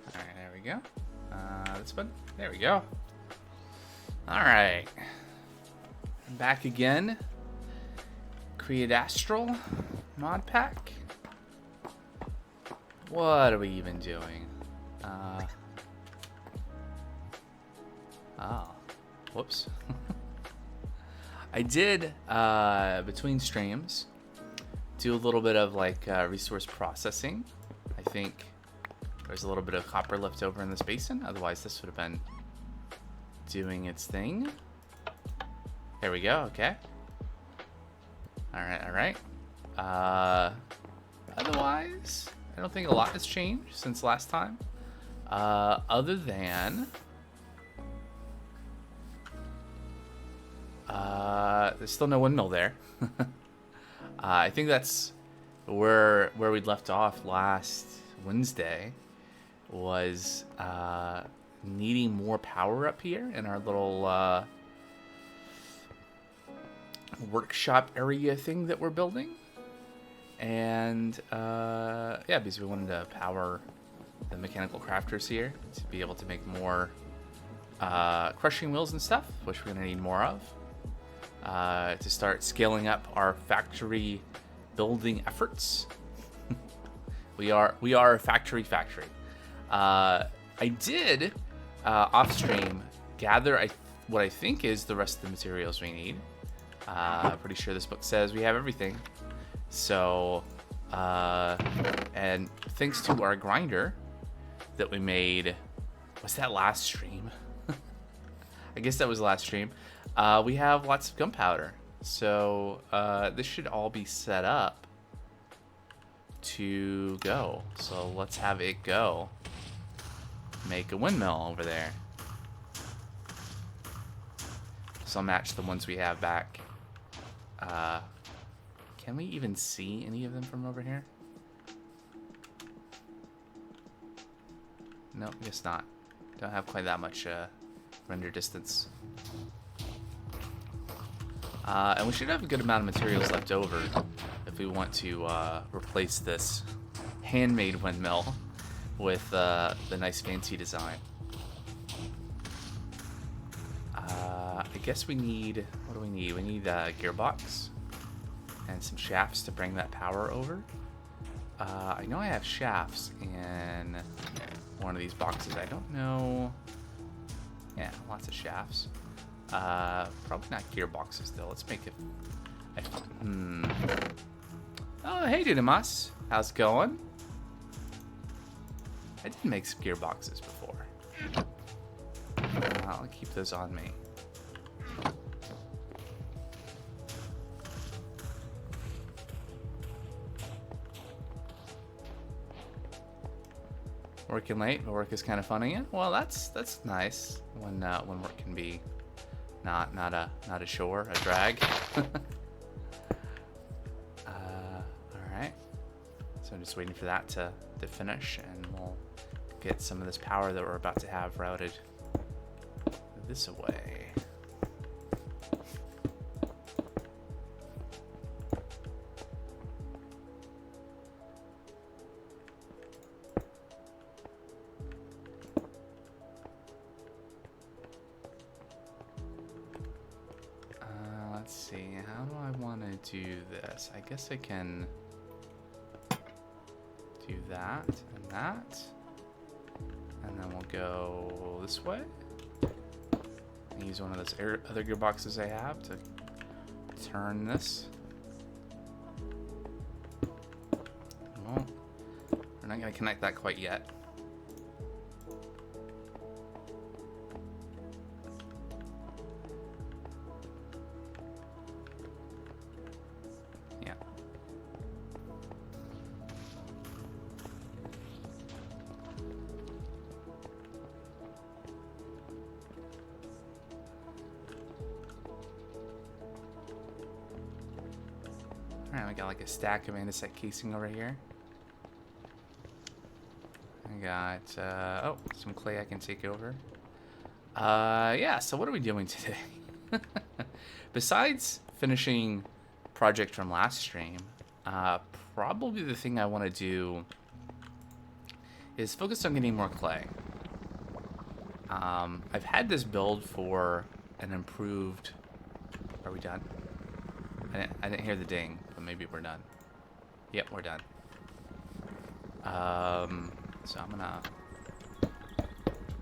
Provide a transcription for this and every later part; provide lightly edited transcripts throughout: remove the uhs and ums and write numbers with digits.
Alright, there we go. This one. There we go. Alright. I'm back again. Create Astral mod pack. What are we even doing? Whoops. I did, between streams, do a little bit of like resource processing. I think there's a little bit of copper left over in this basin. Otherwise, this would have been doing its thing. There we go. Okay. All right. All right. Otherwise, I don't think a lot has changed since last time. Other than there's still no windmill there. I think that's where we'd left off last Wednesday, was needing more power up here in our little workshop area thing that we're building. And yeah, because we wanted to power the mechanical crafters here to be able to make more crushing wheels and stuff, which we're gonna need more of to start scaling up our factory building efforts. we are a factory. I did off stream gather what I think is the rest of the materials we need. Pretty sure this book says we have everything. So, and thanks to our grinder that we made, was that last stream? I guess that was last stream. We have lots of gunpowder. So, this should all be set up to go. So let's have it go. Make a windmill over there. So I'll match the ones we have back. Can we even see any of them from over here? No, guess not. Don't have quite that much render distance. And we should have a good amount of materials left over if we want to replace this handmade windmill with the nice fancy design. I guess we need, what do we need? We need a gearbox and some shafts to bring that power over. I know I have shafts in one of these boxes. I don't know. Yeah, lots of shafts. Probably not gearboxes though. Let's make it. Oh, hey, Dunamas. How's it going? I did make some gearboxes before. I'll keep those on me. Working late, but work is kind of fun again. Well, that's nice when work can be not a chore, a drag. All right. So I'm just waiting for that to finish, and we'll get some of this power that we're about to have routed this way. Let's see, how do I want to do this? I guess I can do that and that. And then we'll go this way. And use one of those other gearboxes I have to turn this. Well, we're not going to connect that quite yet. Alright, we got like a stack of andesite casing over here. I got, oh, some clay I can take over. Yeah, so what are we doing today? Besides finishing project from last stream, probably the thing I want to do is focused on getting more clay. I've had this build for an improved... Are we done? I didn't hear the ding, but maybe we're done. Yep, we're done. So I'm gonna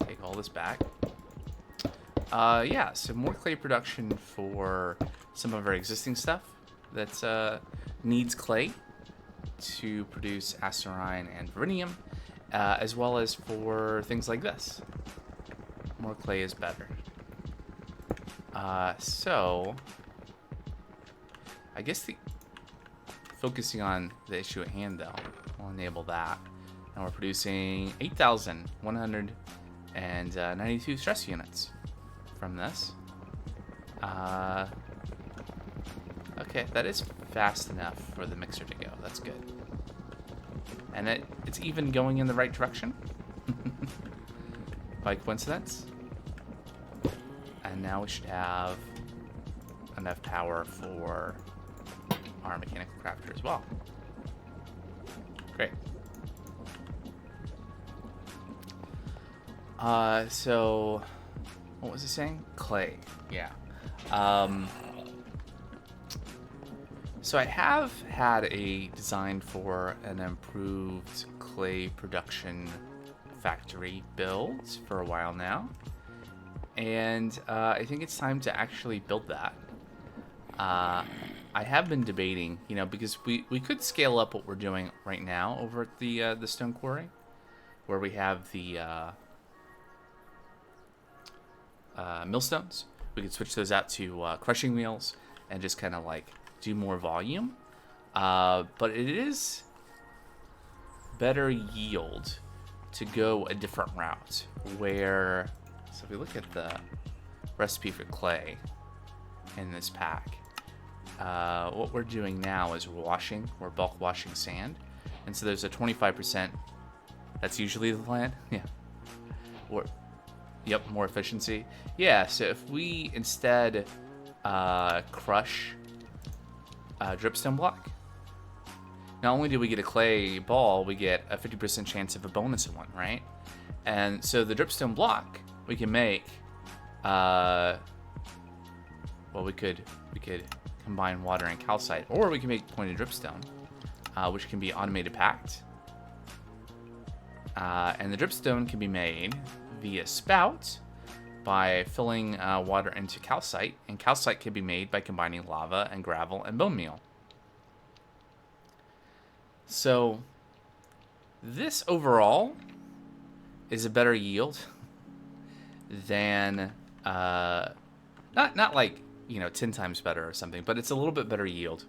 take all this back. Yeah, so more clay production for some of our existing stuff that needs clay to produce asterine and verinium, as well as for things like this. More clay is better. So I guess focusing on the issue at hand, though, will enable that. And we're producing 8,192 stress units from this. Okay, that is fast enough for the mixer to go. That's good. And it's even going in the right direction. By coincidence. And now we should have enough power for our mechanical crafter as well. Great. So what was it saying? Clay. Yeah. So I have had a design for an improved clay production factory build for a while now. And I think it's time to actually build that. I have been debating, you know, because we could scale up what we're doing right now over at the stone quarry, where we have the millstones. We could switch those out to crushing wheels and just kind of like do more volume. But it is better yield to go a different route where, so if we look at the recipe for clay in this pack, what we're doing now is we're bulk washing sand. And so there's a 25%, that's usually the plan. Yeah. Yep, more efficiency. Yeah, so if we instead crush dripstone block, not only do we get a clay ball, we get a 50% chance of a bonus one, right? And so the dripstone block we can make, well, we could combine water and calcite, or we can make pointed dripstone, which can be automated packed. And the dripstone can be made via spout by filling water into calcite, and calcite can be made by combining lava and gravel and bone meal. So this overall is a better yield than not like, you know, 10 times better or something, but it's a little bit better yield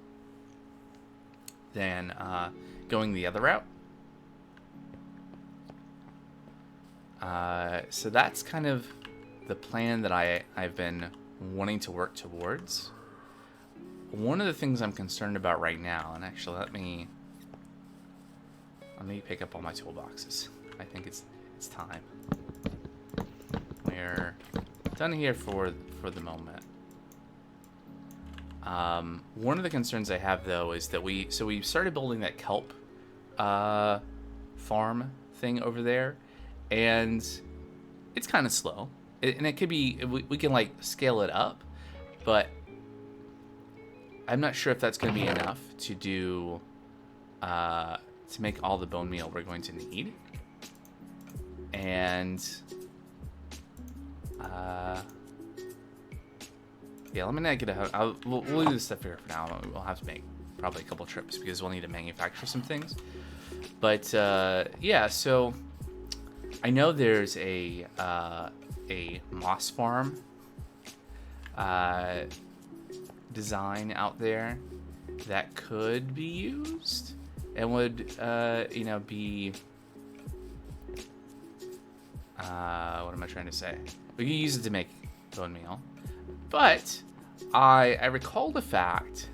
than going the other route. So that's kind of the plan that I've been wanting to work towards. One of the things I'm concerned about right now, and actually let me pick up all my toolboxes. I think it's time. We're done here for the moment. One of the concerns I have, though, is that we started building that kelp farm thing over there, and it's kind of slow. And it could be, we can like scale it up, but I'm not sure if that's going to be enough to do to make all the bone meal we're going to need. And yeah, let me not get a. We'll leave this stuff here for now. We'll have to make probably a couple trips because we'll need to manufacture some things. But yeah, so I know there's a moss farm design out there that could be used and would you know, be what am I trying to say? We can use it to make bone meal, but I recall the fact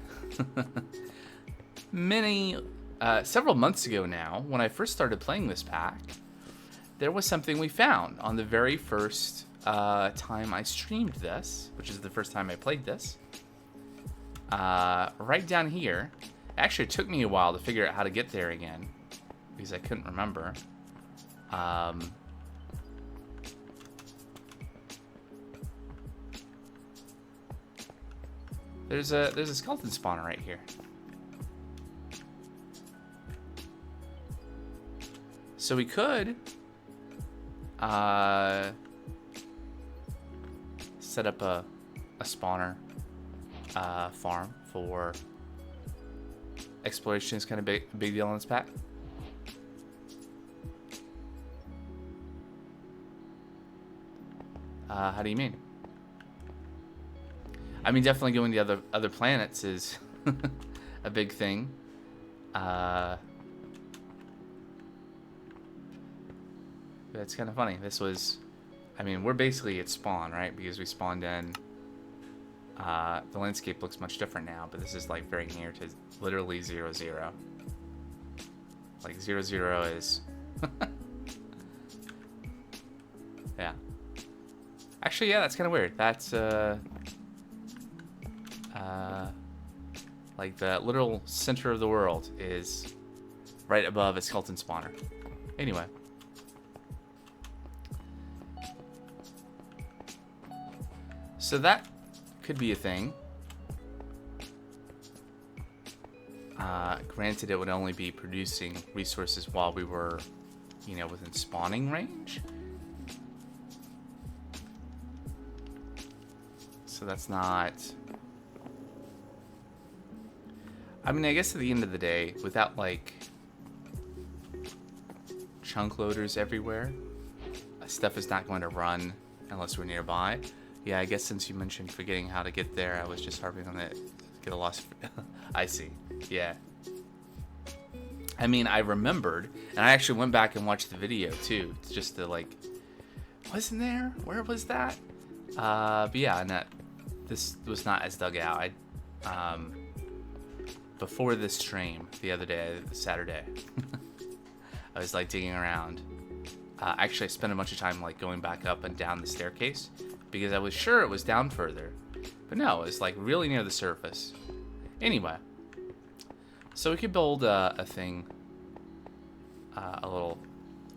several months ago now, when I first started playing this pack, there was something we found on the very first time I streamed this, which is the first time I played this. Right down here. Actually, it took me a while to figure out how to get there again because I couldn't remember. There's a skeleton spawner right here. So we could set up a spawner farm for exploration. Is kind of big deal in this pack. How do you mean? I mean, definitely going to other planets is a big thing. It's kind of funny. This was, I mean, we're basically at spawn, right? Because we spawned in. The landscape looks much different now, but this is like very near to literally 0-0. Like 0-0 is. Yeah. Actually, yeah, that's kind of weird. That's like the literal center of the world is right above a skeleton spawner. Anyway. So that could be a thing. Granted, it would only be producing resources while we were, you know, within spawning range. So that's not... I mean, I guess at the end of the day, without, like, chunk loaders everywhere, stuff is not going to run unless we're nearby. Yeah, I guess since you mentioned forgetting how to get there, I was just harping on it. Get a lost... I see. Yeah. I mean, I remembered, and I actually went back and watched the video, too, just to, like... Wasn't there? Where was that? But yeah, and this was not as dug out. Before this stream, the other day, Saturday, I was, like, digging around. Actually, I spent a bunch of time, like, going back up and down the staircase, because I was sure it was down further. But no, it was, like, really near the surface. Anyway. So we could build a thing, a little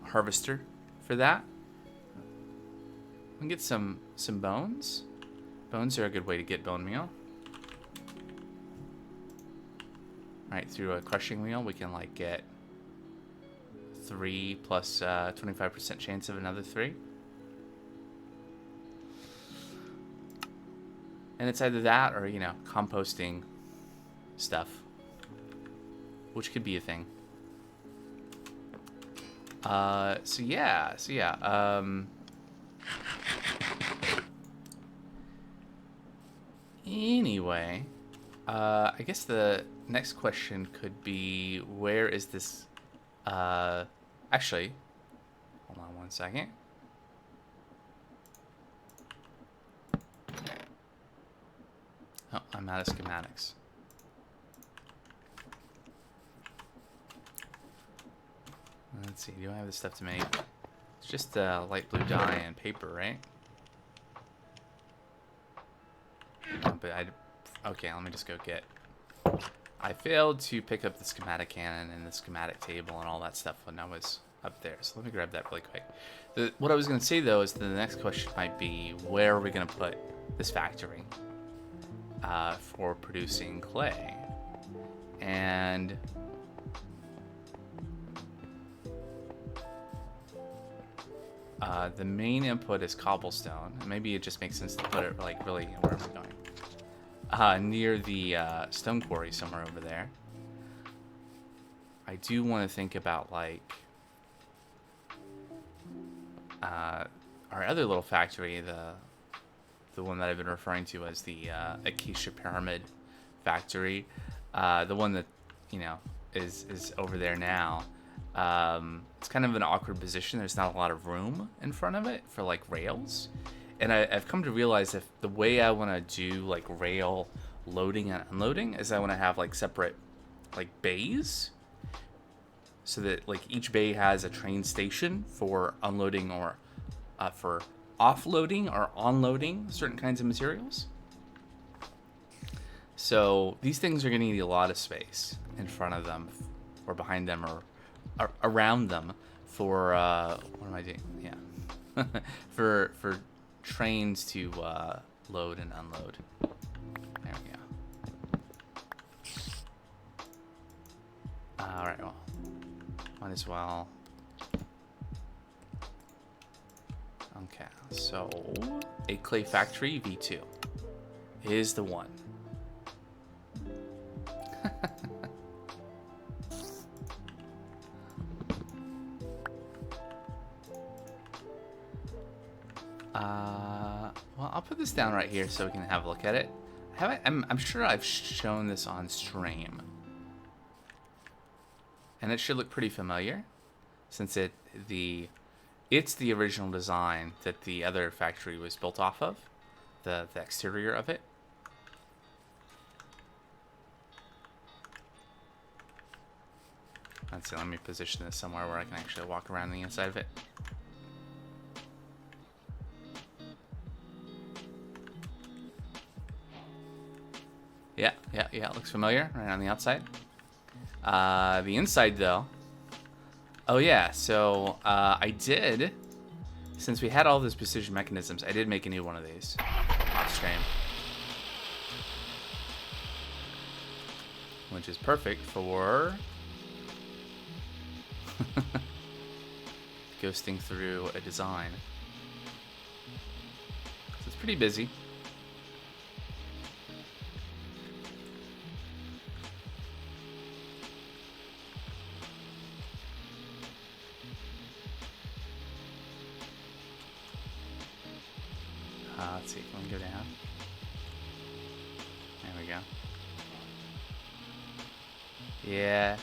harvester for that. We can get some bones. Bones are a good way to get bone meal. Right, through a crushing wheel, we can, like, get 3 plus 25% chance of another 3. And it's either that or, you know, composting stuff, which could be a thing. So yeah. Anyway, I guess the next question could be, where is this, actually, hold on one second. Oh, I'm out of schematics. Let's see, do I have the stuff to make? It's just light blue dye and paper, right? Oh, but okay, let me just go get... I failed to pick up the schematic cannon and the schematic table and all that stuff when I was up there. So let me grab that really quick. What I was going to say, though, is the next question might be, where are we going to put this factory for producing clay? And... the main input is cobblestone. Maybe it just makes sense to put it, like, really, where am I going? Near the stone quarry somewhere over there. I do want to think about, like, our other little factory, the one that I've been referring to as the Acacia Pyramid factory. The one that, you know, is over there now. It's kind of an awkward position. There's not a lot of room in front of it for, like, rails. And I've come to realize if the way I want to do, like, rail loading and unloading is I want to have, like, separate, like, bays. So that, like, each bay has a train station for unloading or for offloading or onloading certain kinds of materials. So these things are going to need a lot of space in front of them or behind them or around them for what am I doing? Yeah, for trains to load and unload. There we go. All right, well, might as well. Okay, so a clay factory V2 is the one. Well, I'll put this down right here so we can have a look at it. I'm sure I've shown this on stream, and it should look pretty familiar, since it's the original design that the other factory was built off of, the exterior of it. Let's see, let me position this somewhere where I can actually walk around the inside of it. Yeah, it looks familiar right on the outside. The inside, though. Oh, yeah, so I did, since we had all those precision mechanisms, I did make a new one of these off stream. Which is perfect for ghosting through a design. So it's pretty busy. Let's see, can we go down? There we go. Yeah.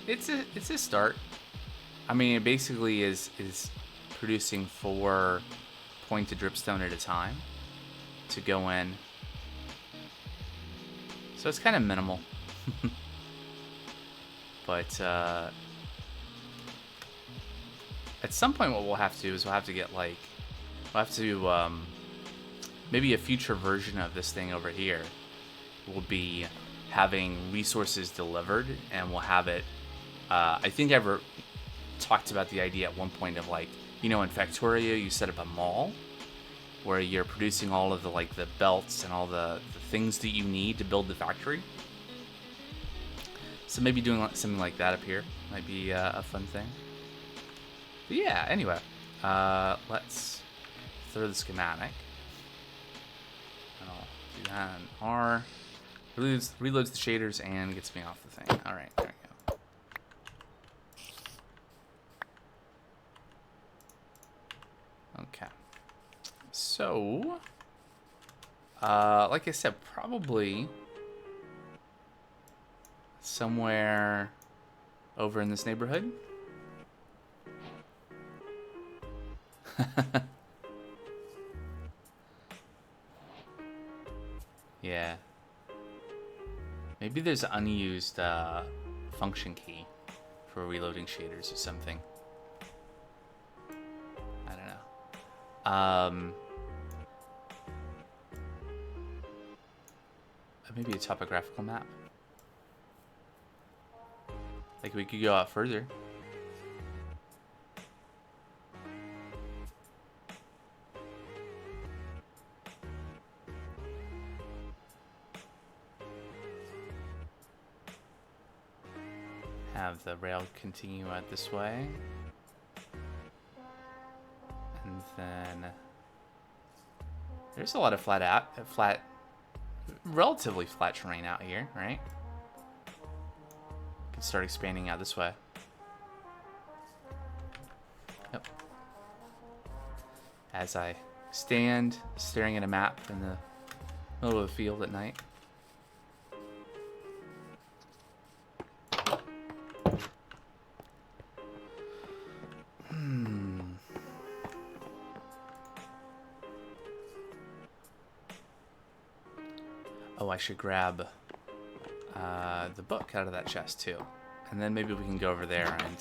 It's a start. I mean, it basically is producing 4 pointed dripstone at a time to go in. So it's kind of minimal. But at some point what we'll have to do is we'll have to get like, maybe a future version of this thing over here will be having resources delivered, and we'll have it, I think I ever talked about the idea at one point of, like, you know, in Factorio you set up a mall where you're producing all of the, like, the belts and all the things that you need to build the factory. So maybe doing something like that up here might be a fun thing. But yeah, anyway, let's throw the schematic. And I'll do that in R. Reloads the shaders and gets me off the thing. Alright, there we go. Okay. So, like I said, probably somewhere over in this neighborhood. Yeah. Maybe there's an unused function key for reloading shaders or something. I don't know. Maybe a topographical map. Like, we could go out further. Have the rail continue out this way. And then there's a lot of relatively flat terrain out here, right? Can start expanding out this way. Yep. As I stand staring at a map in the middle of the field at night. Oh, I should grab the book out of that chest too. And then maybe we can go over there and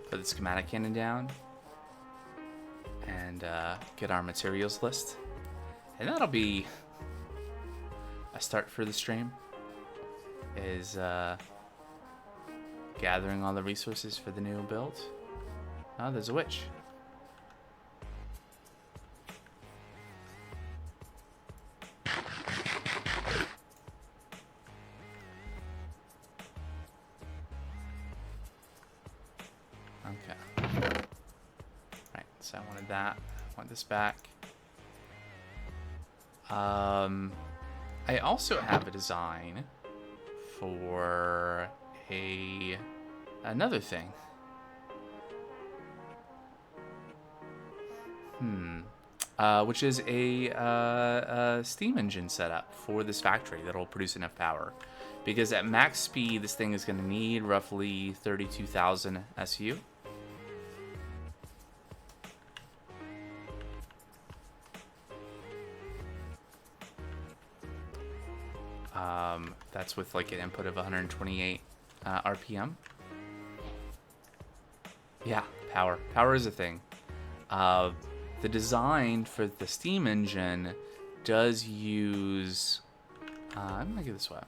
put the schematic cannon down and get our materials list. And that'll be a start for the stream, is gathering all the resources for the new build. Oh, there's a witch. Okay. Right, so I wanted that. I want this back. I also have a design for another thing. Which is a steam engine setup for this factory that'll produce enough power. Because at max speed, this thing is going to need roughly 32,000 SU. That's with like an input of 128 RPM. Yeah, power. Power is a thing. The design for the steam engine does use... I'm going to get this way.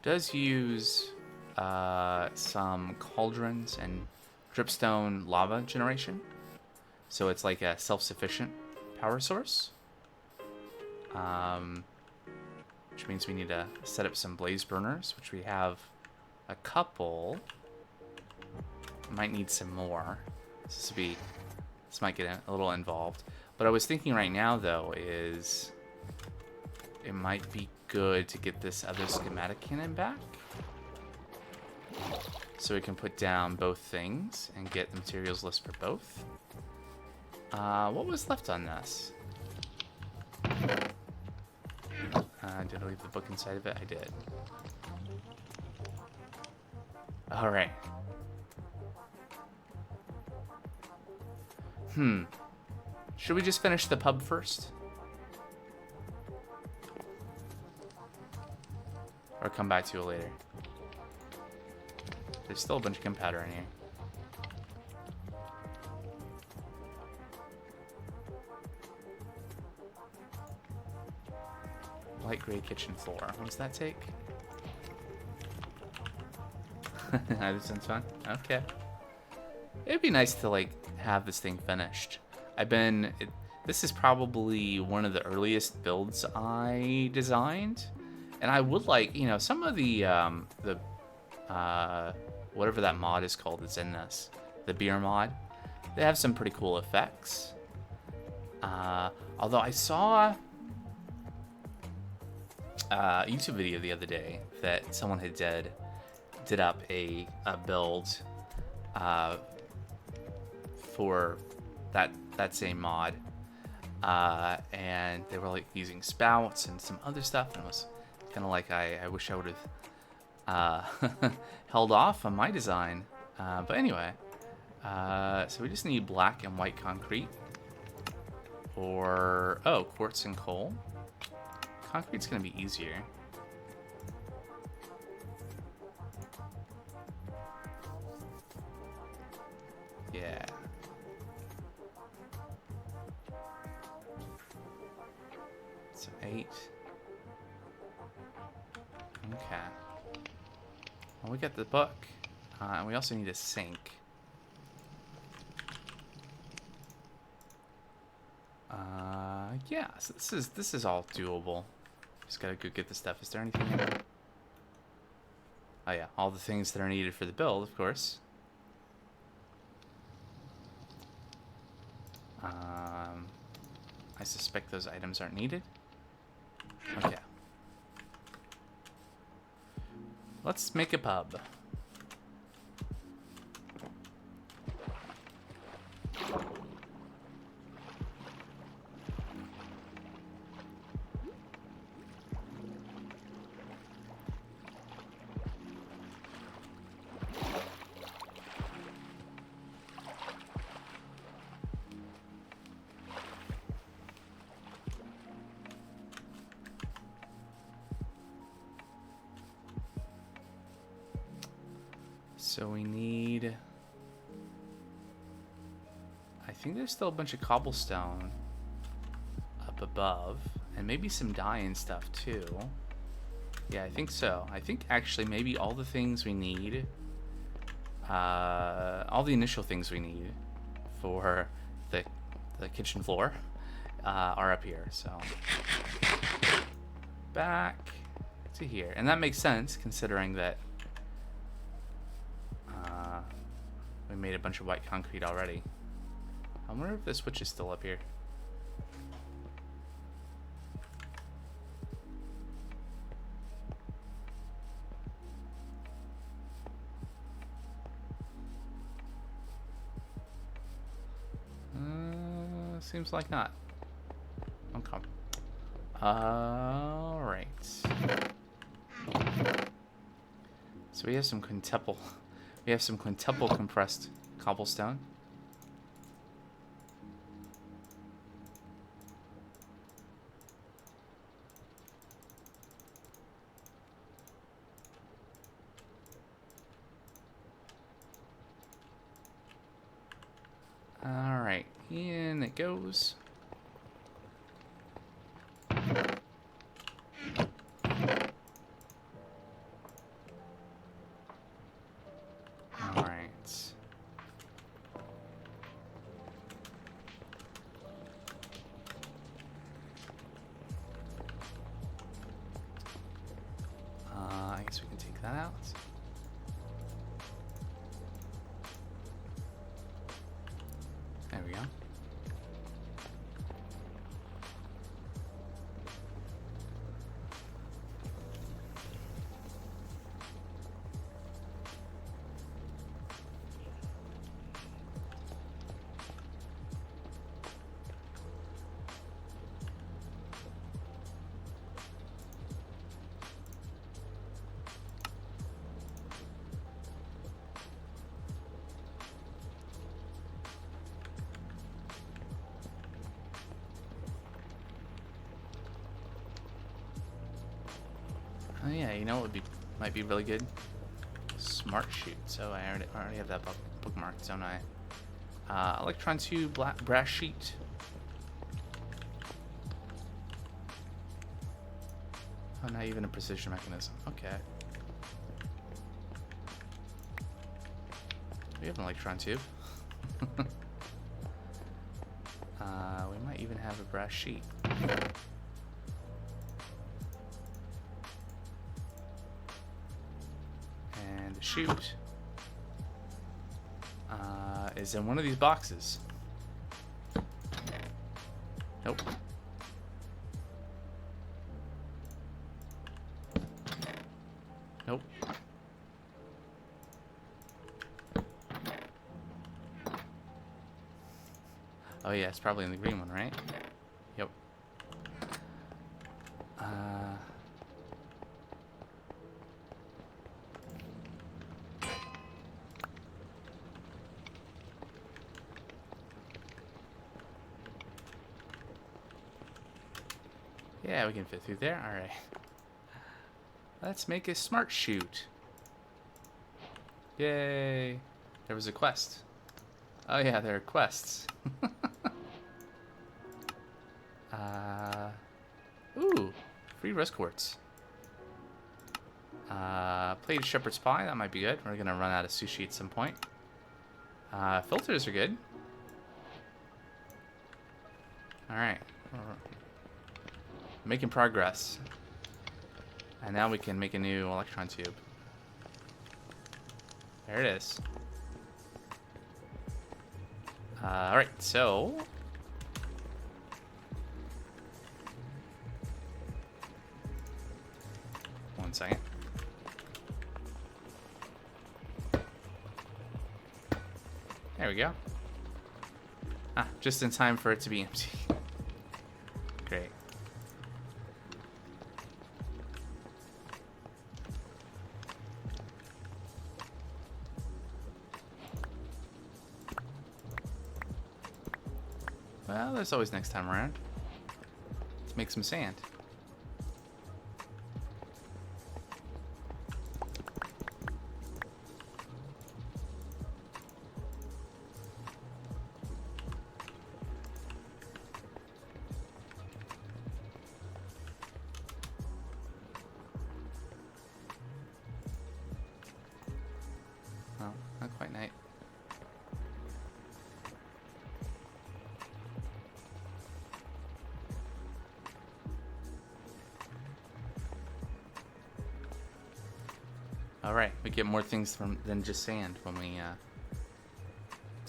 Does use some cauldrons and dripstone lava generation. So it's like a self-sufficient power source. Which means we need to set up some blaze burners, which we have a couple. Might need some more. This might get a little involved. What I was thinking right now, though, is it might be good to get this other schematic cannon back. So we can put down both things and get the materials list for both. What was left on this? Did I leave the book inside of it? I did. Alright. Should we just finish the pub first? Or come back to it later? There's still a bunch of gunpowder in here. Light gray kitchen floor. What does that take? This sounds fun. Okay. It'd be nice to like have this thing finished. This is probably one of the earliest builds I designed, and I would like, you know, some of the whatever that mod is called that's in this, the beer mod. They have some pretty cool effects. Although I saw a YouTube video the other day that someone had did up a build for that same mod, and they were like using spouts and some other stuff, and it was kind of like I wish I would have held off on my design, but anyway, so we just need black and white concrete, or quartz and coal. Concrete's gonna be easier. Yeah. So 8. Okay. Well, we got the book, and we also need a sink. Yeah. So this is all doable. Just gotta go get the stuff. Is there anything in there? Oh yeah, all the things that are needed for the build, of course. I suspect those items aren't needed. Okay. Let's make a pub. So we need... I think there's still a bunch of cobblestone up above. And maybe some dye and stuff too. Yeah, I think so. I think actually maybe all the things we need all the initial things we need for the kitchen floor are up here. So back to here, and that makes sense considering that we made a bunch of white concrete already. I wonder if the switch is still up here. Seems like not. Okay. All right. So we have some quintuple. We have some quintuple compressed cobblestone. All right, in it goes. All right. I guess we can take that out. There we go. Oh yeah, you know what might be really good? Smart shoot. So I already have that bookmarked, don't I? Electron tube, brass sheet. Oh, not even a precision mechanism. Okay. We have an electron tube. We might even have a brass sheet. And the chute is in one of these boxes. Nope. Nope. Oh yeah, it's probably in the green one, right? Yep. Yeah, we can fit through there. All right. Let's make a smart chute. Yay. There was a quest. Oh yeah, there are quests. Ooh, free rose quartz. Plated shepherd's pie, that might be good. We're gonna run out of sushi at some point. Filters are good. Alright. Making progress. And now we can make a new electron tube. There it is. Alright, so... One second. There we go. Ah, just in time for it to be empty. Great. Well, there's always next time around. Let's make some sand. Oh, not quite night. All right, we get more things than just sand when we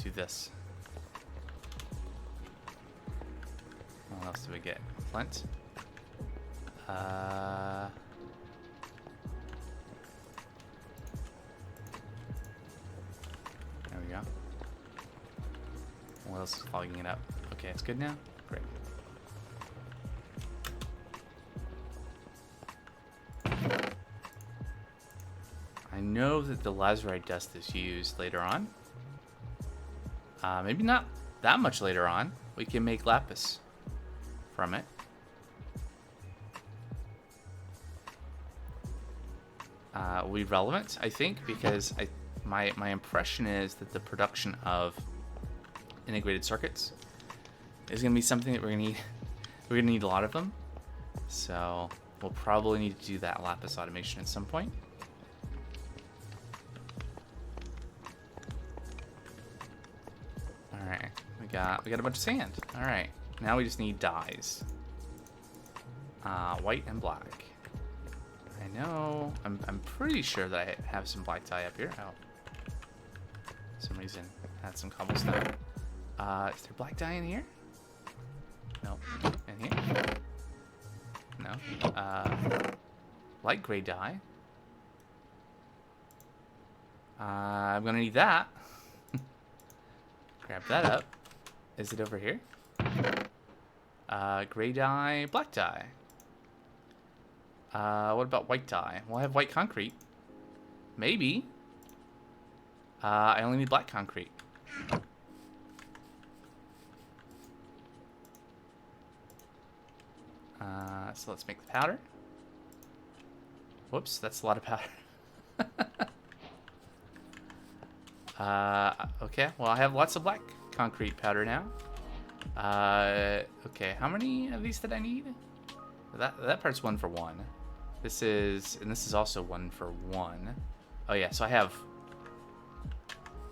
do this. What else do we get? Flint. There we go. What else is clogging it up? Okay, it's good now. Great. I know that the lazurite dust is used later on. Maybe not that much later on. We can make lapis from it. Will be relevant, I think, because my impression is that the production of integrated circuits is going to be something that we're going to need. We're going to need a lot of them. So we'll probably need to do that lapis automation at some point. All right, we got a bunch of sand. All right, now we just need dyes. White and black. I know. I'm pretty sure that I have some black dye up here. Oh, for some reason I had some cobblestone. Is there black dye in here? No. In here? No. Light gray dye. I'm gonna need that. Grab that up. Is it over here? Gray dye, black dye. What about white dye? Well, I have white concrete. Maybe. I only need black concrete. So let's make the powder. Whoops, that's a lot of powder. Okay, well, I have lots of black concrete powder now. Okay, how many of these did I need? That part's 1 for 1. This is also 1 for 1. Oh yeah, so I have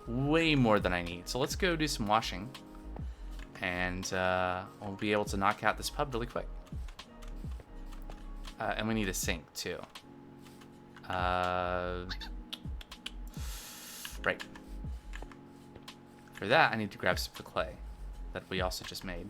way more than I need. So let's go do some washing, and we'll be able to knock out this pub really quick. And we need a sink too. Right. For that, I need to grab some of the clay that we also just made.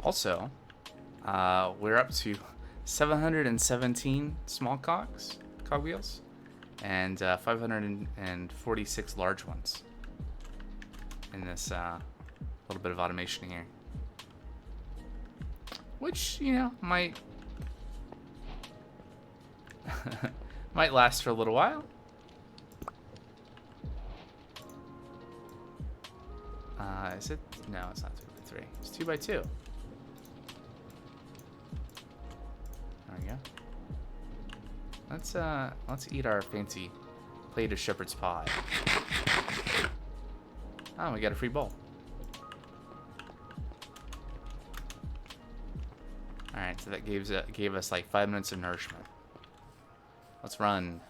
Also, we're up to 717 small cogwheels, and 546 large ones in this little bit of automation here, which, you know, might might last for a little while. Is it? No, it's not 2x3. It's 2x2. There we go. Let's eat our fancy plate of shepherd's pie. Oh, we got a free bowl. All right, so that gave us like 5 minutes of nourishment. Let's run.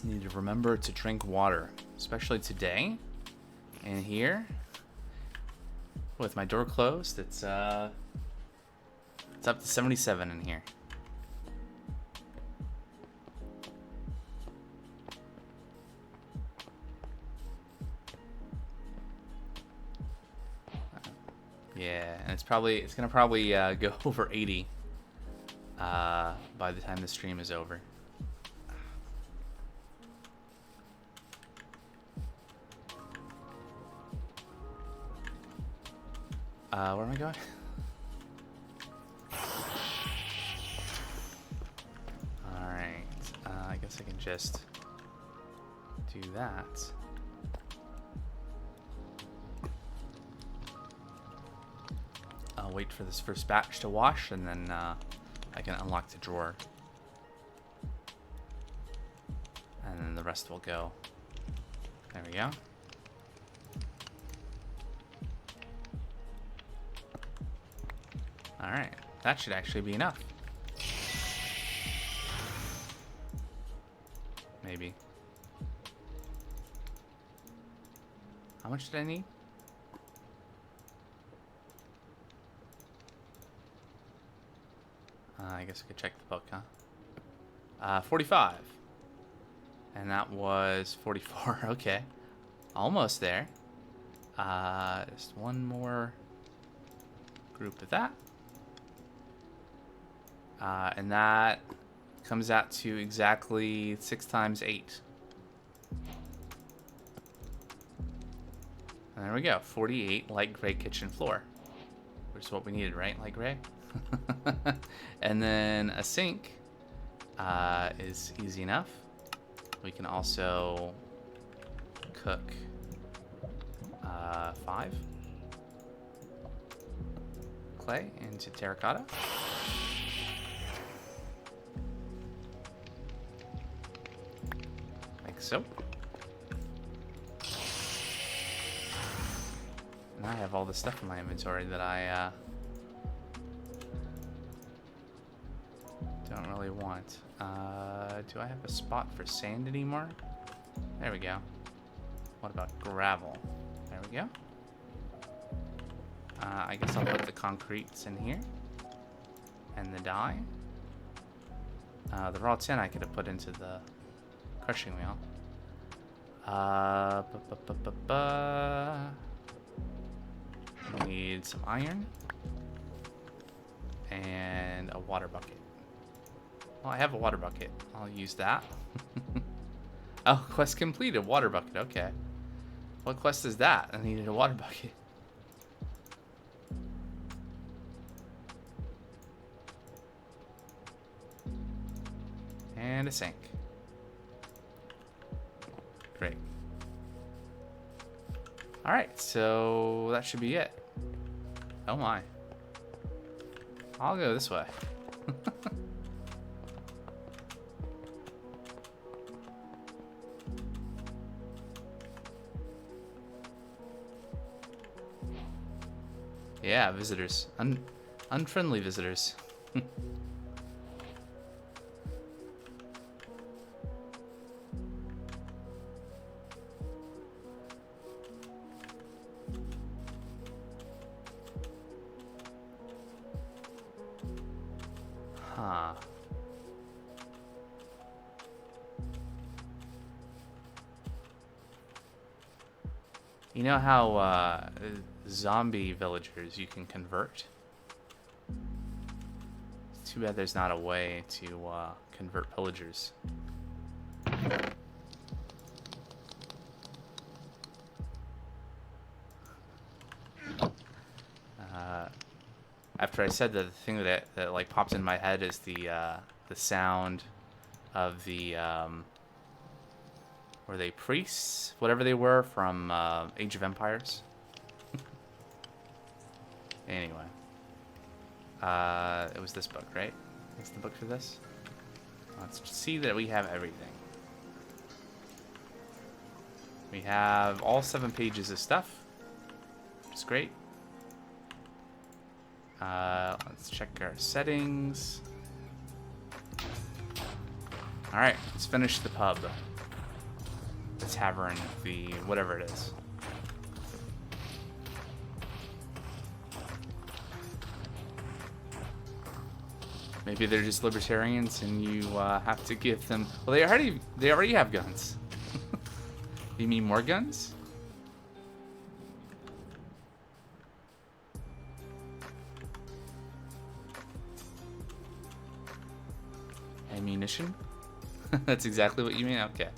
Need to remember to drink water, especially today. And here, with my door closed, it's up to 77 in here. Yeah, and it's gonna probably go over 80 by the time the stream is over. Where am I going? Alright, I guess I can just do that. wait for this first batch to wash, and then I can unlock the drawer. And then the rest will go. There we go. Alright, that should actually be enough. Maybe. How much did I need? I guess I could check the book, huh? 45. And that was 44. Okay. Almost there. Just one more group of that. And that comes out to exactly 6 times 8. And there we go. 48 light gray kitchen floor. Which is what we needed, right? Light gray? And then a sink is easy enough. We can also cook 5 clay into terracotta. Like so. And I have all the stuff in my inventory that I don't really want. Do I have a spot for sand anymore? There we go. What about gravel? There we go. I guess I'll put the concretes in here. And the dye. The raw tin I could have put into the crushing wheel. Need some iron. And a water bucket. Well, I have a water bucket. I'll use that. Oh, quest completed. Water bucket. Okay. What quest is that? I needed a water bucket. And a sink. Great. Alright, so that should be it. Oh my. I'll go this way. Yeah, visitors. Unfriendly visitors. Huh. You know how zombie villagers you can convert? It's too bad there's not a way to convert pillagers. After I said that, the thing that like popped in my head is the sound of the were they priests, whatever they were from Age of Empires. Anyway, it was this book, right? That's the book for this. Let's see that we have everything. We have all 7 pages of stuff, which is great. Let's check our settings. Alright, let's finish the pub. The tavern, the whatever it is. Maybe they're just libertarians and you have to give them... Well, they already have guns. You mean more guns? Ammunition? That's exactly what you mean? Okay.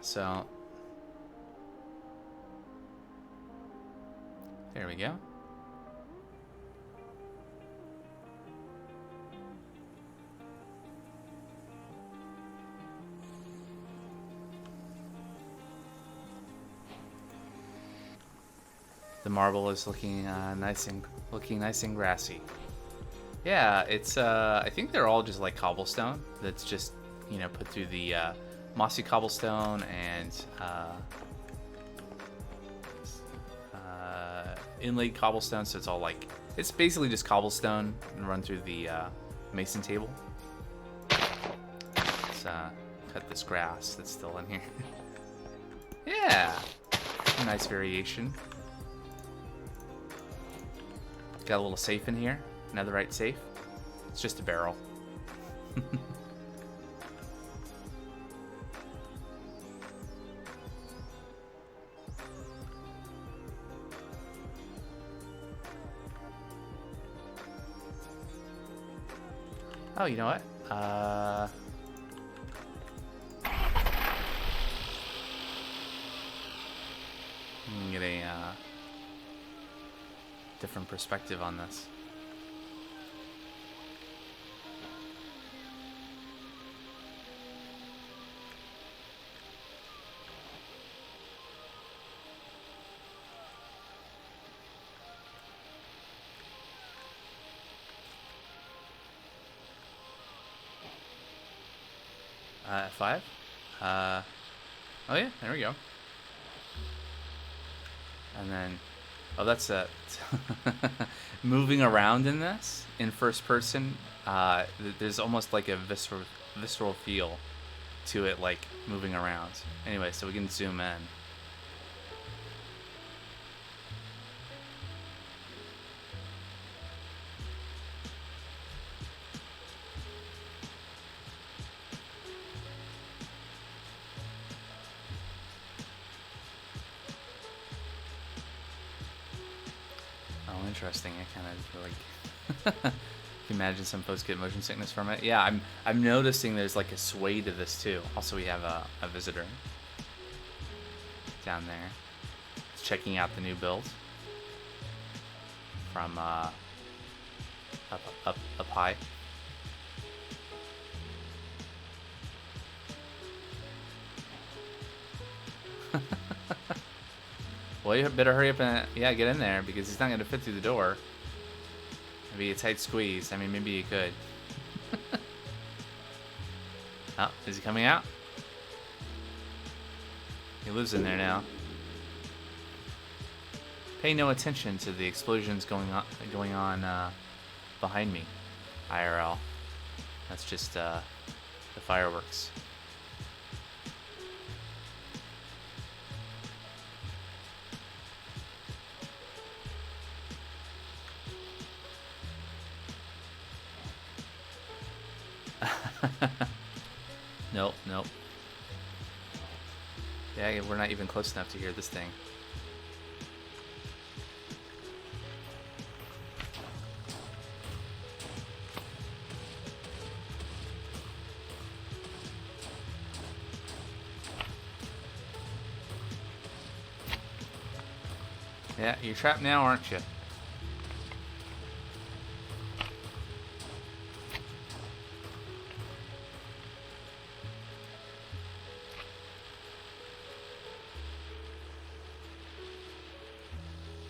So there we go. The marble is looking nice and grassy. Yeah, it's I think they're all just like cobblestone. That's just, you know, put through the mossy cobblestone and inlaid cobblestone. So it's all like, it's basically just cobblestone and run through the mason table. Let's cut this grass that's still in here. Yeah, a nice variation. Got a little safe in here. Netherite safe. It's just a barrel. Oh, you know what? I'm gonna get a different perspective on this. F5. Oh yeah, there we go. And then, oh, that's moving around in this in first person. There's almost like a visceral feel to it, like moving around. Anyway, so we can zoom in. Interesting. I kind of like can imagine some folks get motion sickness from it. Yeah, I'm noticing there's like a sway to this too. Also, we have a visitor down there. It's checking out the new build from up high. Well, you better hurry up and get in there, because he's not going to fit through the door. Maybe a tight squeeze. I mean, maybe you could. Oh, is he coming out? He lives in there now. Pay no attention to the explosions going on behind me, IRL. That's just the fireworks. Nope. Yeah, we're not even close enough to hear this thing. Yeah, you're trapped now, aren't you?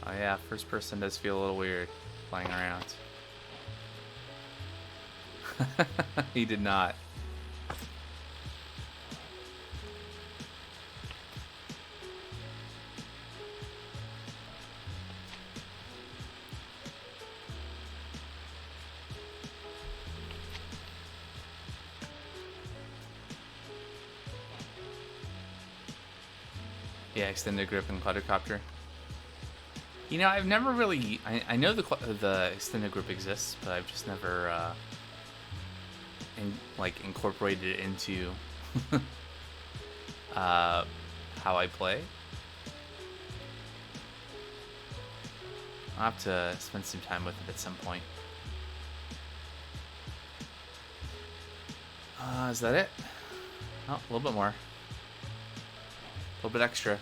Oh yeah, first person does feel a little weird flying around. He did not. Yeah, extended grip and quadricopter. You know, I've never really... I know the extended grip exists, but I've just never incorporated it into how I play. I'll have to spend some time with it at some point. Is that it? Oh, a little bit more. little bit extra.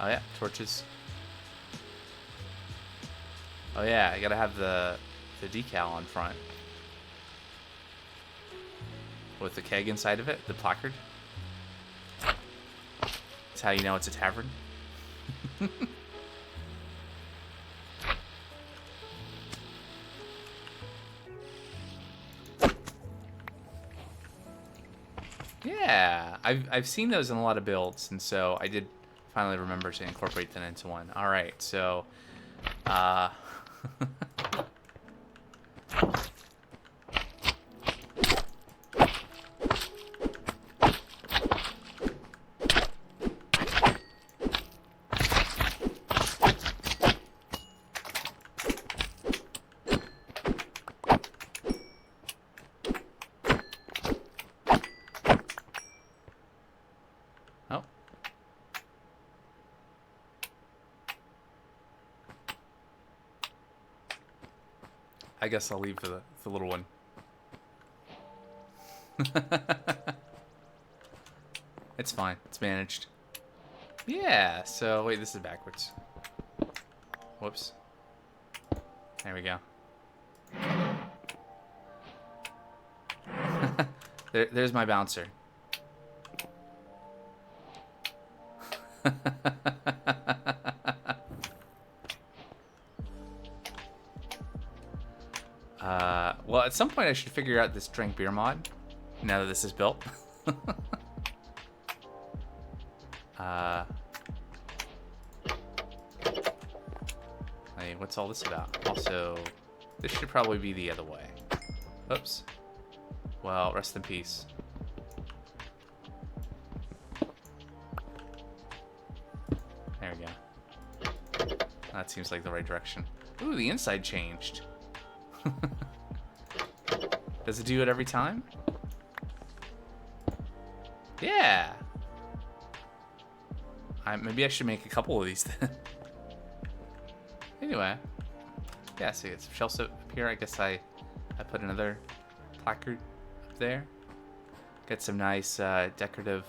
Oh yeah, torches. Oh yeah, I gotta have the decal on front. With the keg inside of it, the placard. That's how you know it's a tavern. Yeah, I've seen those in a lot of builds, and so I did finally remember to incorporate that into one. All right, so oh. I guess I'll leave the little one. It's fine. It's managed. Yeah, so wait, this is backwards. Whoops. There we go. There's my bouncer. Well, at some point I should figure out this drink beer mod, now that this is built. Hey, what's all this about? Also, this should probably be the other way. Oops. Well, rest in peace. There we go. That seems like the right direction. Ooh, the inside changed. Does it do it every time? Yeah. Maybe I should make a couple of these then. Anyway. Yeah, see, it's shelves up here. I guess I put another placard up there. Get some nice decorative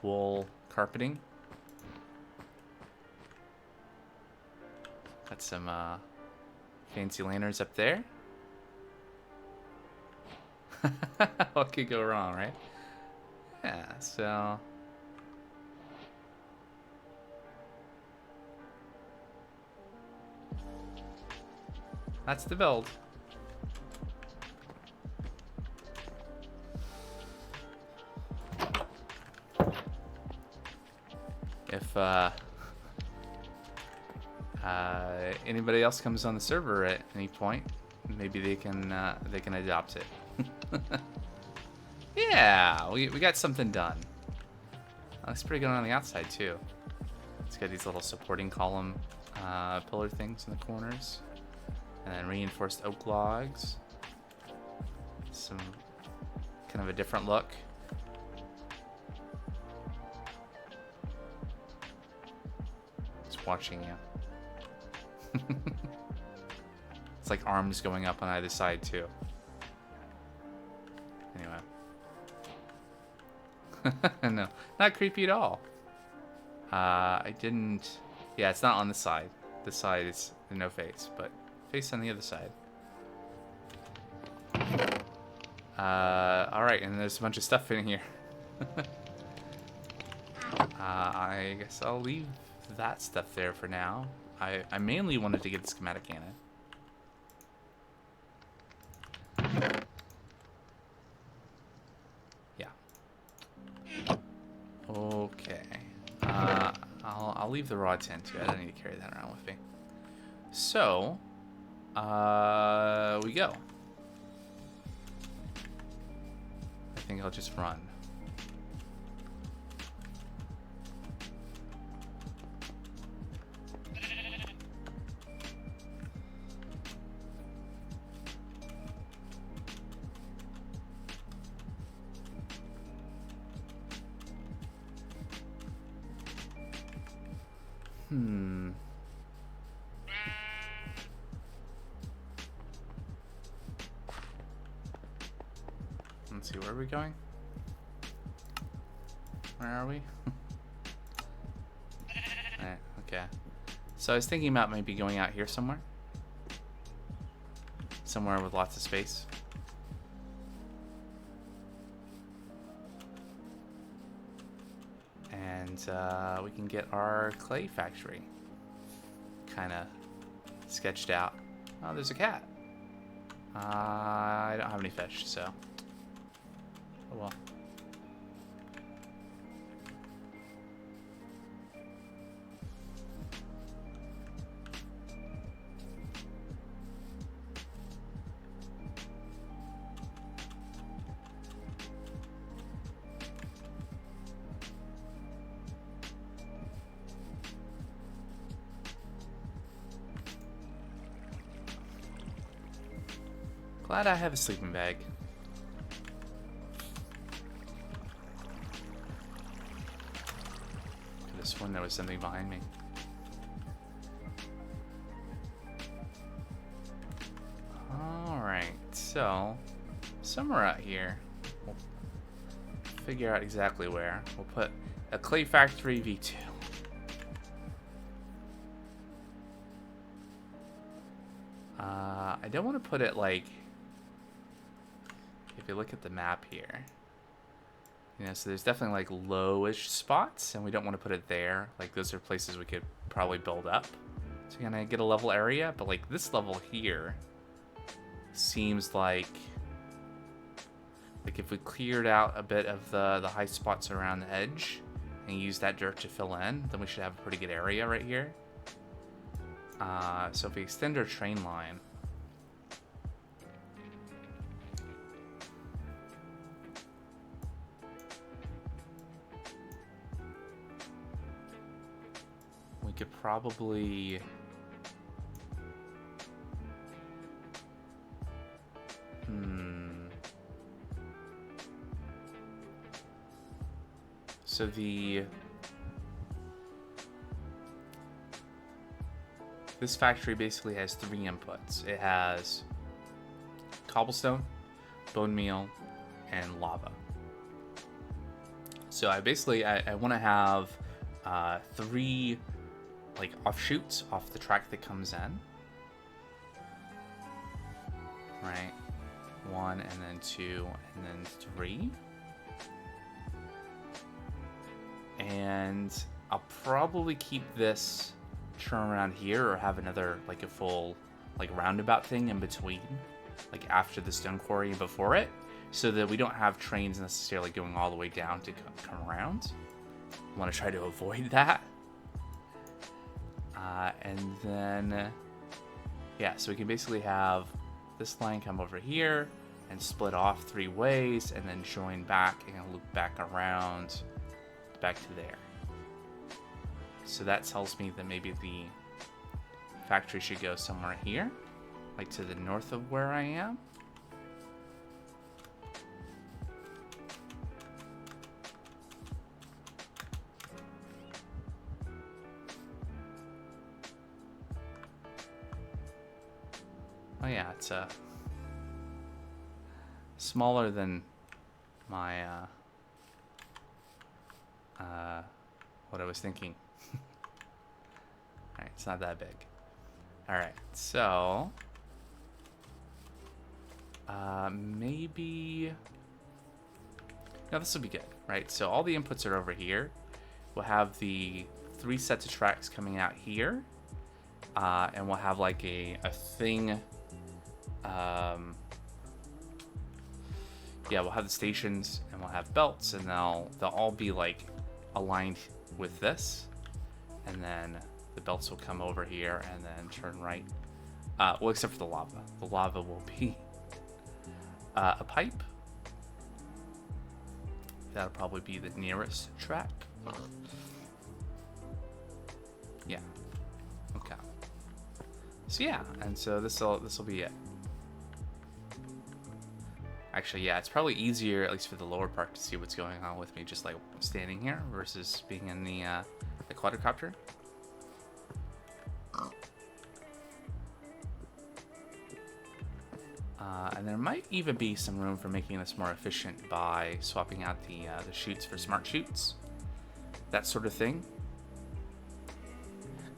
wool carpeting. Got some fancy lanterns up there. What could go wrong, right? Yeah, so... that's the build. If anybody else comes on the server at any point, maybe they can adopt it. Yeah, we got something done. Looks pretty good on the outside too. It's got these little supporting column pillar things in the corners, and then reinforced oak logs. Some kind of a different look. It's watching you. It's like arms going up on either side too. Anyway. No, not creepy at all. I didn't... yeah, it's not on the side. This side is no face, but face on the other side. Alright, and there's a bunch of stuff in here. I guess I'll leave that stuff there for now. I mainly wanted to get the schematic in it. Okay. I'll leave the raw tin too. I don't need to carry that around with me. So, we go. I think I'll just run. Let's see, where are we going? Where are we? Okay. So I was thinking about maybe going out here somewhere. Somewhere with lots of space. And we can get our clay factory kind of sketched out. Oh, there's a cat. I don't have any fish, so. Oh well. Glad I have a sleeping bag. Could have sworn there was something behind me. Alright, so somewhere out here, we'll figure out exactly where. We'll put a clay factory V2. I don't want to put it like, if you look at the map here, you know, so there's definitely like lowish spots, and we don't want to put it there. Like those are places we could probably build up to kind of get a level area. But like this level here seems like if we cleared out a bit of the high spots around the edge and use that dirt to fill in, then we should have a pretty good area right here. So if we extend our train line, we could probably so this factory basically has 3 inputs. It has cobblestone, bone meal, and lava. So I want to have 3 like offshoots off the track that comes in. Right? 1 and then 2 and then 3. And I'll probably keep this turn around here, or have another like a full like roundabout thing in between, like after the stone quarry and before it, so that we don't have trains necessarily going all the way down to come around. I want to try to avoid that. And then yeah, so we can basically have this line come over here and split off 3 ways, and then join back and loop back around back to there. So that tells me that maybe the factory should go somewhere here, like to the north of where I am. Oh yeah, it's smaller than my what I was thinking. Alright, it's not that big. Alright, so maybe no, this will be good, right? So all the inputs are over here. We'll have the 3 sets of tracks coming out here, and we'll have like a thing. Yeah, we'll have the stations and we'll have belts, and they'll all be like aligned with this, and then the belts will come over here and then turn right. Well, except for the lava. The lava will be a pipe. That'll probably be the nearest track. Yeah. Okay. So yeah, and so this will be it. Actually, yeah, it's probably easier, at least for the lower part, to see what's going on with me just like standing here versus being in the quadricopter. And there might even be some room for making this more efficient by swapping out the chutes for smart chutes. That sort of thing.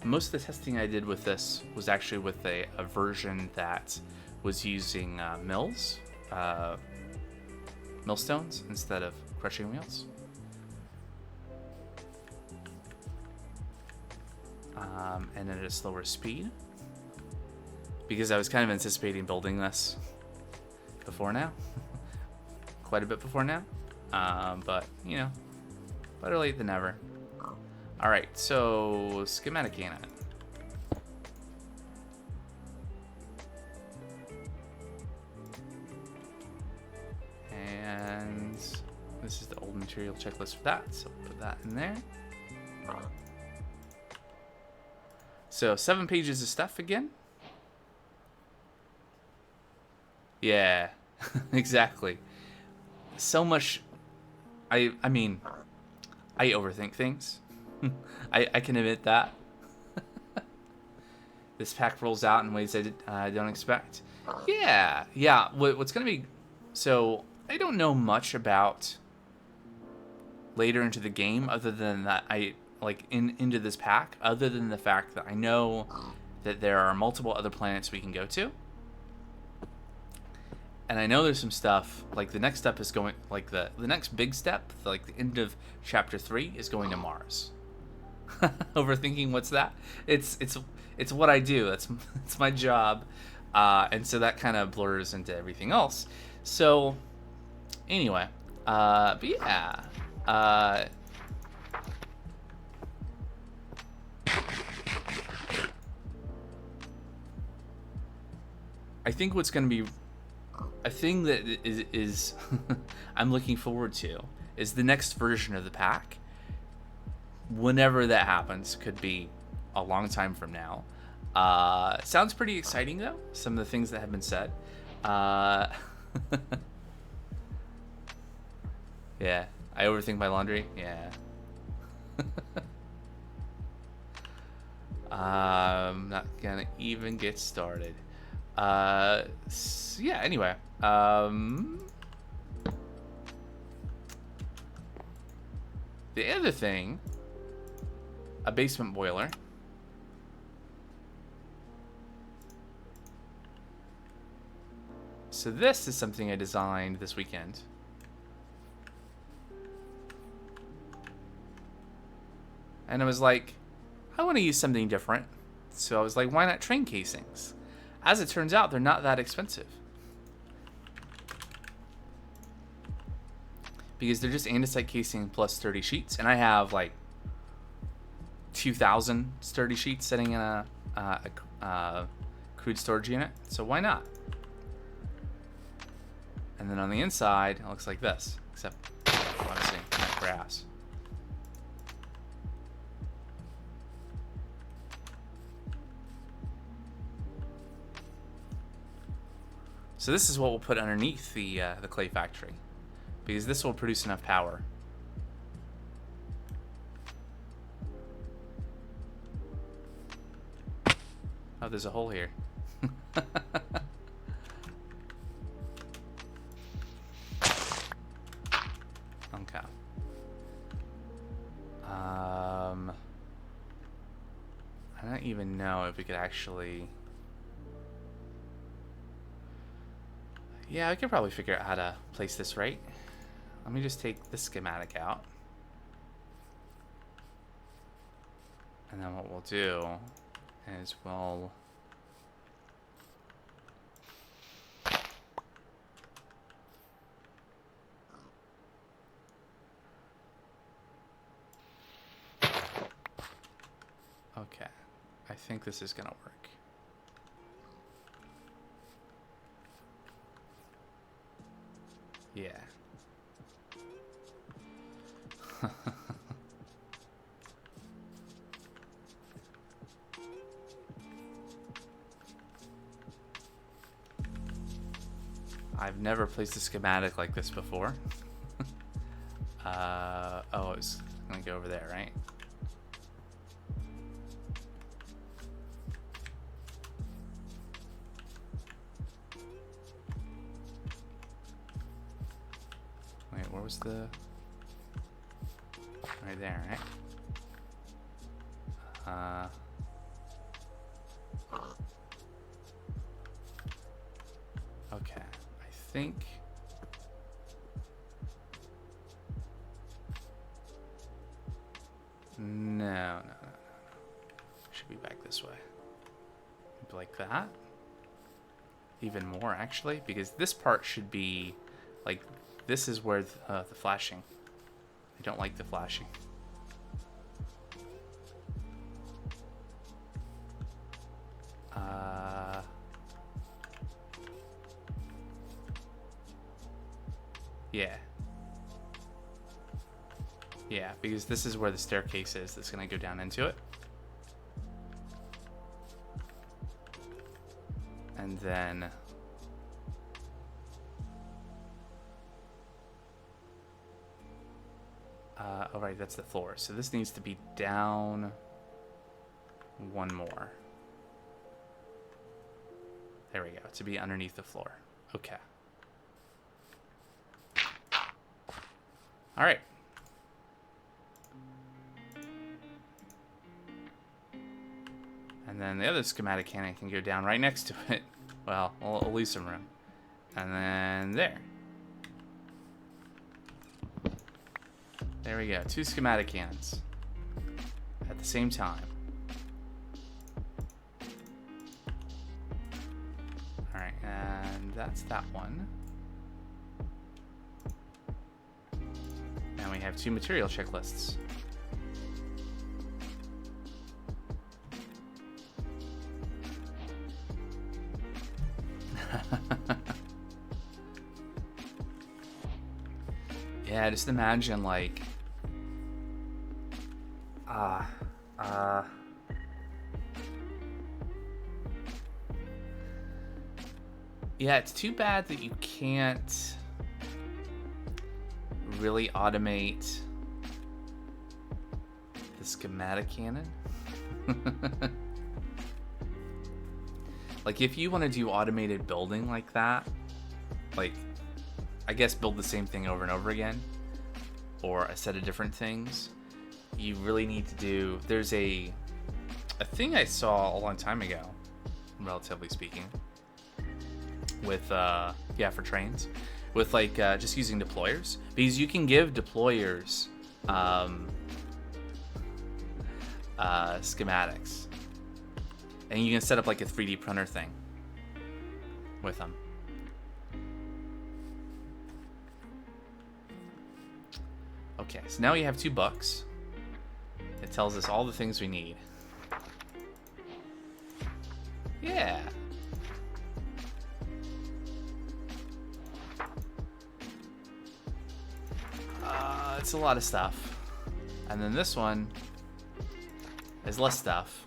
Most of the testing I did with this was actually with a version that was using millstones instead of crushing wheels. And at a slower speed. Because I was kind of anticipating building this before now. Quite a bit before now. But, you know, better late than never. Alright, so schematic cannon. And this is the old material checklist for that, so put that in there. So 7 pages of stuff again. Yeah, exactly. So much. I mean, I overthink things. I can admit that. This pack rolls out in ways I don't expect. Yeah. What's gonna be? So I don't know much about later into the game, other than that into this pack. Other than the fact that I know that there are multiple other planets we can go to. And I know there's some stuff, like the next step is going, like the next big step, like the end of chapter 3 is going to Mars. Overthinking what's that? It's what I do. It's my job. And so that kind of blurs into everything else. So anyway, but yeah. I think what's going to be a thing that is I'm looking forward to is the next version of the pack. Whenever that happens, could be a long time from now. Sounds pretty exciting though, some of the things that have been said. Yeah, I overthink my laundry. Yeah. I'm not gonna even get started. Yeah, anyway. The other thing, a basement boiler. So this is something I designed this weekend. And I was like, I want to use something different. So I was like, why not train casings? As it turns out, they're not that expensive. Because they're just andesite casing plus sturdy sheets. And I have like 2,000 sturdy sheets sitting in a crude storage unit. So why not? And then on the inside, it looks like this. Except, obviously, not grass. So this is what we'll put underneath the clay factory, because this will produce enough power. Oh, there's a hole here. Okay. I don't even know if we could actually... Yeah, I could probably figure out how to place this right. Let me just take the schematic out. And then what we'll do is we'll... Okay, I think this is gonna work. Yeah. I've never placed a schematic like this before. Oh, it's gonna go over there, right? Where was the... Right there, right? Okay, I think... No. Should be back this way. Maybe like that. Even more, actually, because this part should be... Like, this is where the flashing. I don't like the flashing. Yeah. Yeah, because this is where the staircase is that's going to go down into it. And then... oh, right, that's the floor. So this needs to be down one more. There we go, to be underneath the floor. Okay. All right. And then the other schematic cannon can go down right next to it. Well, we'll leave some room. And then there. There we go. 2 schematic cannons at the same time. All right, and that's that one. And we have 2 material checklists. Yeah, just imagine like yeah, it's too bad that you can't really automate the schematic cannon. Like if you want to do automated building like that, like I guess build the same thing over and over again, or a set of different things, you really need to do... There's a thing I saw a long time ago, relatively speaking, with, yeah, for trains, with, like, just using deployers. Because you can give deployers schematics. And you can set up, like, a 3D printer thing with them. Okay, so now we have 2 books. It tells us all the things we need. Yeah. It's a lot of stuff. And then this one is less stuff.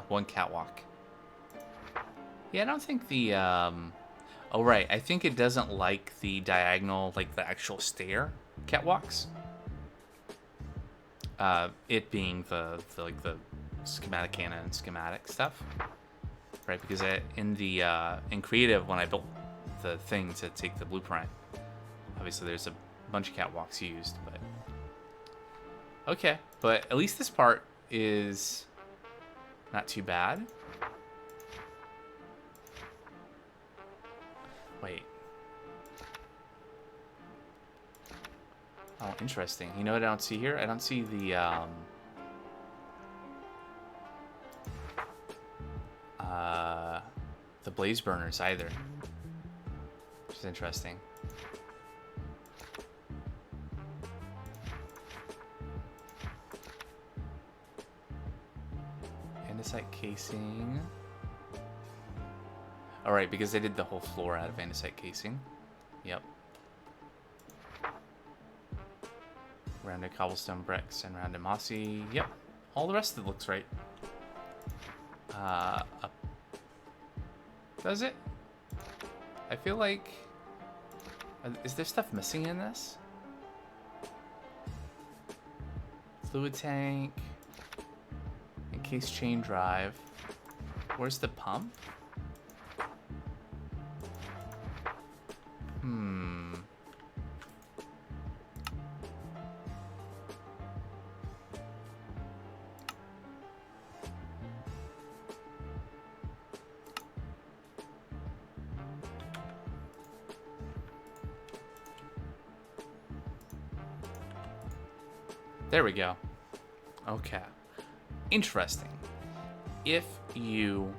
One catwalk. Yeah, I don't think the, oh, right. I think it doesn't like the diagonal, like the actual stair catwalks. It being the schematic cannon and schematic stuff. Right, because in Creative, when I built the thing to take the blueprint, obviously there's a bunch of catwalks used, but... Okay, but at least this part is... not too bad. Wait. Oh, interesting. You know what I don't see here? I don't see the blaze burners either. Which is interesting. Andesite casing. Alright, because they did the whole floor out of andesite casing. Yep. Rounded cobblestone bricks and rounded mossy. Yep. All the rest of it looks right. Up. Does it? I feel like Is there stuff missing in this? Fluid tank. Encased chain drive. Where's the pump? There we go. Okay. Interesting. If you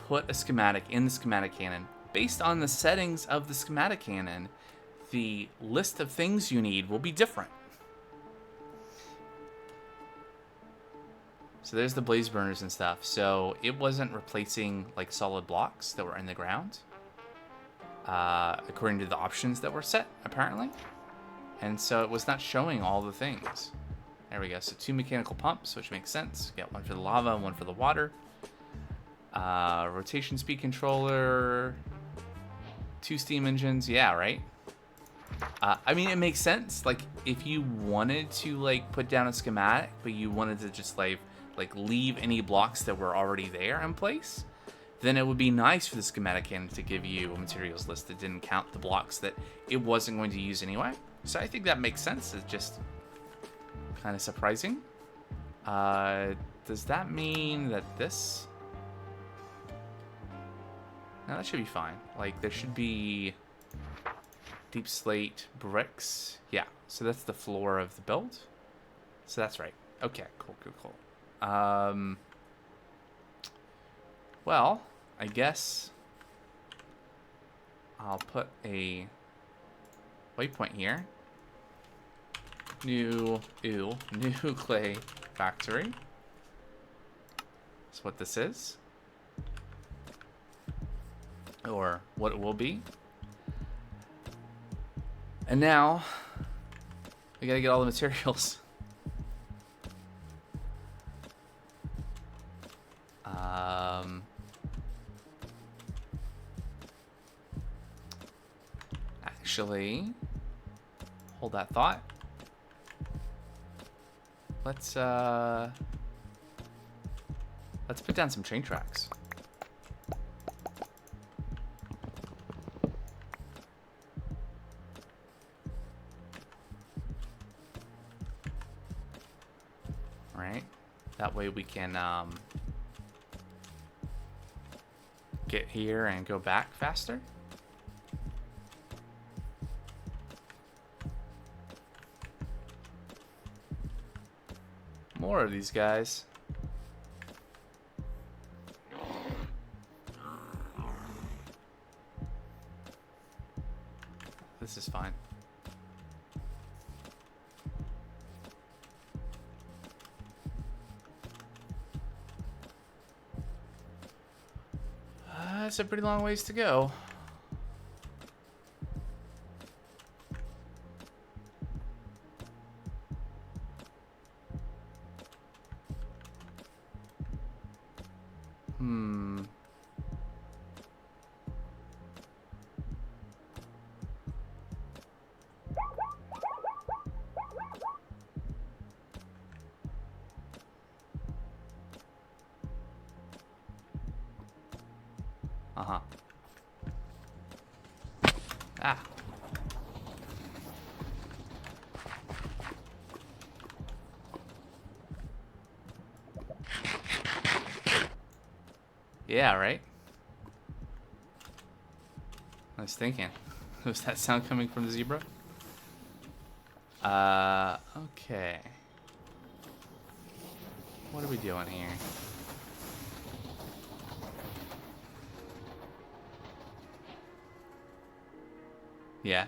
put a schematic in the schematic cannon, based on the settings of the schematic cannon, the list of things you need will be different. So there's the blaze burners and stuff. So it wasn't replacing like solid blocks that were in the ground, according to the options that were set, apparently. And so it was not showing all the things. There we go. So 2 mechanical pumps, which makes sense. Got one for the lava, one for the water. Rotation speed controller. 2 steam engines. Yeah, right? I mean, it makes sense. Like, if you wanted to, like, put down a schematic, but you wanted to just, like leave any blocks that were already there in place, then it would be nice for the schematic cannon to give you a materials list that didn't count the blocks that it wasn't going to use anyway. So I think that makes sense. It's just kind of surprising. Does that mean that this... No, that should be fine. Like, there should be deep slate bricks. Yeah, so that's the floor of the build. So that's right. Okay, cool. Well, I guess I'll put a waypoint here. New clay factory. That's what this is. Or what it will be. And now, we gotta get all the materials. Actually, hold that thought. Let's put down some train tracks. Right? That way we can get here and go back faster. More of these guys. This is fine. It's a pretty long ways to go. Ah. Yeah, right? I was thinking. Was that sound coming from the zebra? Okay. What are we doing here? Yeah.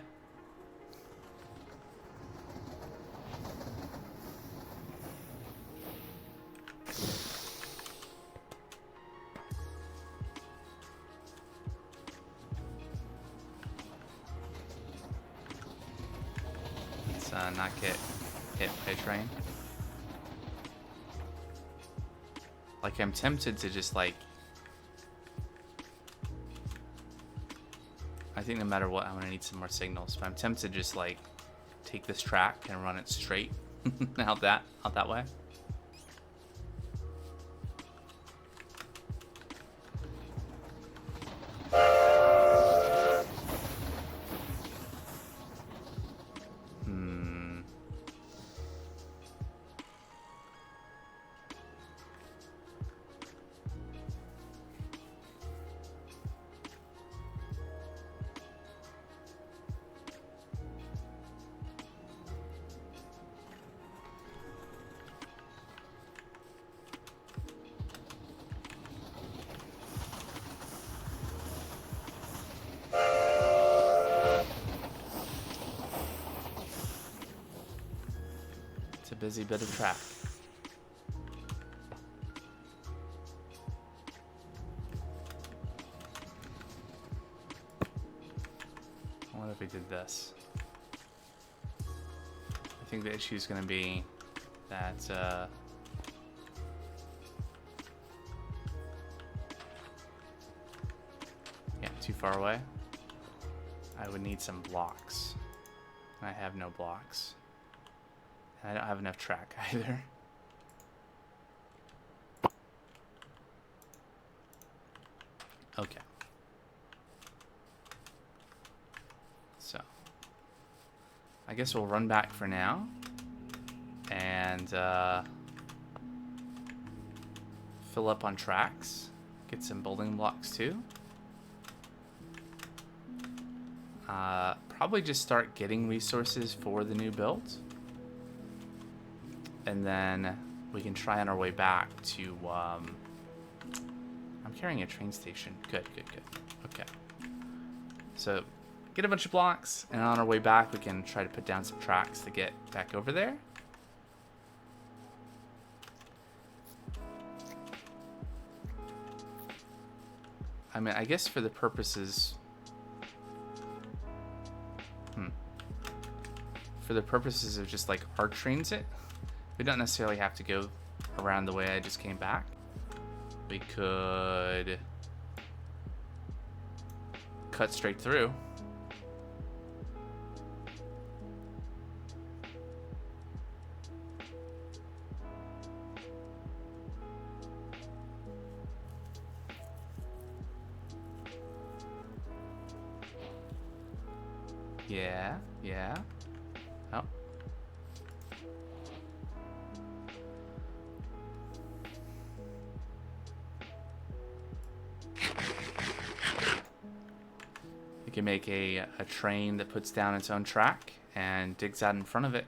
Let's not get hit by a train. Like, I'm tempted to just, like... I think no matter what, I'm gonna need some more signals. But I'm tempted to just like take this track and run it straight out that way. A busy bit of track. What if we did this? I think the issue is going to be that yeah, too far away. I would need some blocks. I have no blocks. I don't have enough track either. Okay. So, I guess we'll run back for now. And fill up on tracks. Get some building blocks too. Probably just start getting resources for the new build. And then we can try on our way back to, I'm carrying a train station. Good. Okay. So, get a bunch of blocks, and on our way back, we can try to put down some tracks to get back over there. I mean, I guess for the purposes... For the purposes of just, like, hard transit... We don't necessarily have to go around the way I just came back. We could cut straight through. Yeah. Oh. You can make a train that puts down its own track and digs out in front of it.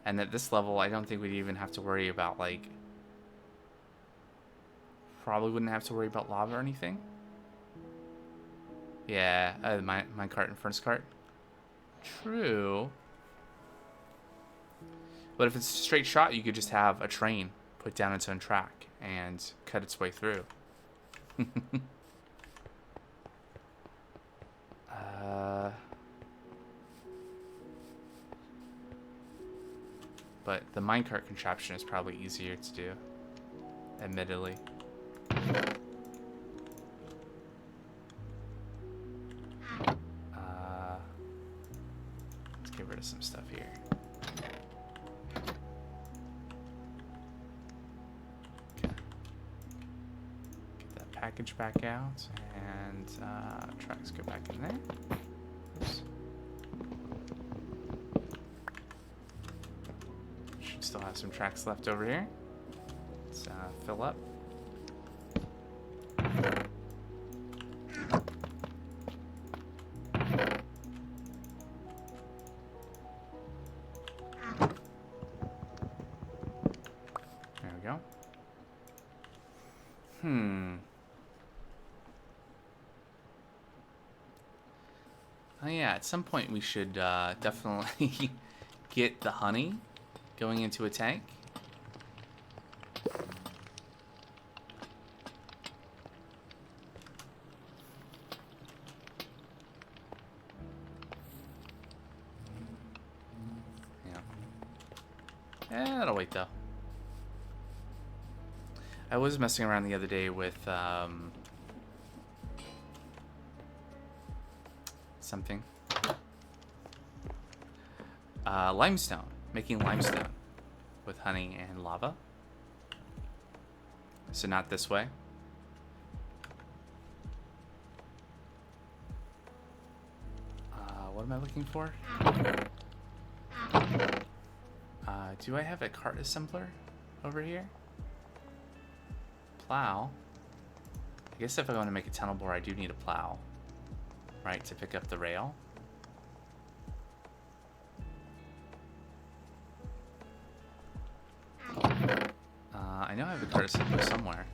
And at this level, I don't think we'd even have to worry about, like... Probably wouldn't have to worry about lava or anything. Yeah, mine cart and furnace cart. True. But if it's a straight shot, you could just have a train put down its own track and cut its way through. But the minecart contraption is probably easier to do, admittedly. Let's get rid of some stuff here. Okay. Get that package back out, and tracks go back in there. Oops. Should still have some tracks left over here. Let's fill up. There we go. Oh yeah, at some point we should definitely get the honey going into a tank. Yeah. That'll wait though. I was messing around the other day with something. Limestone. Making limestone with honey and lava. So not this way. What am I looking for? Do I have a cart assembler over here? Plow. I guess if I want to make a tunnel bore, I do need a plow, right, to pick up the rail. I know I have a cart assembler somewhere.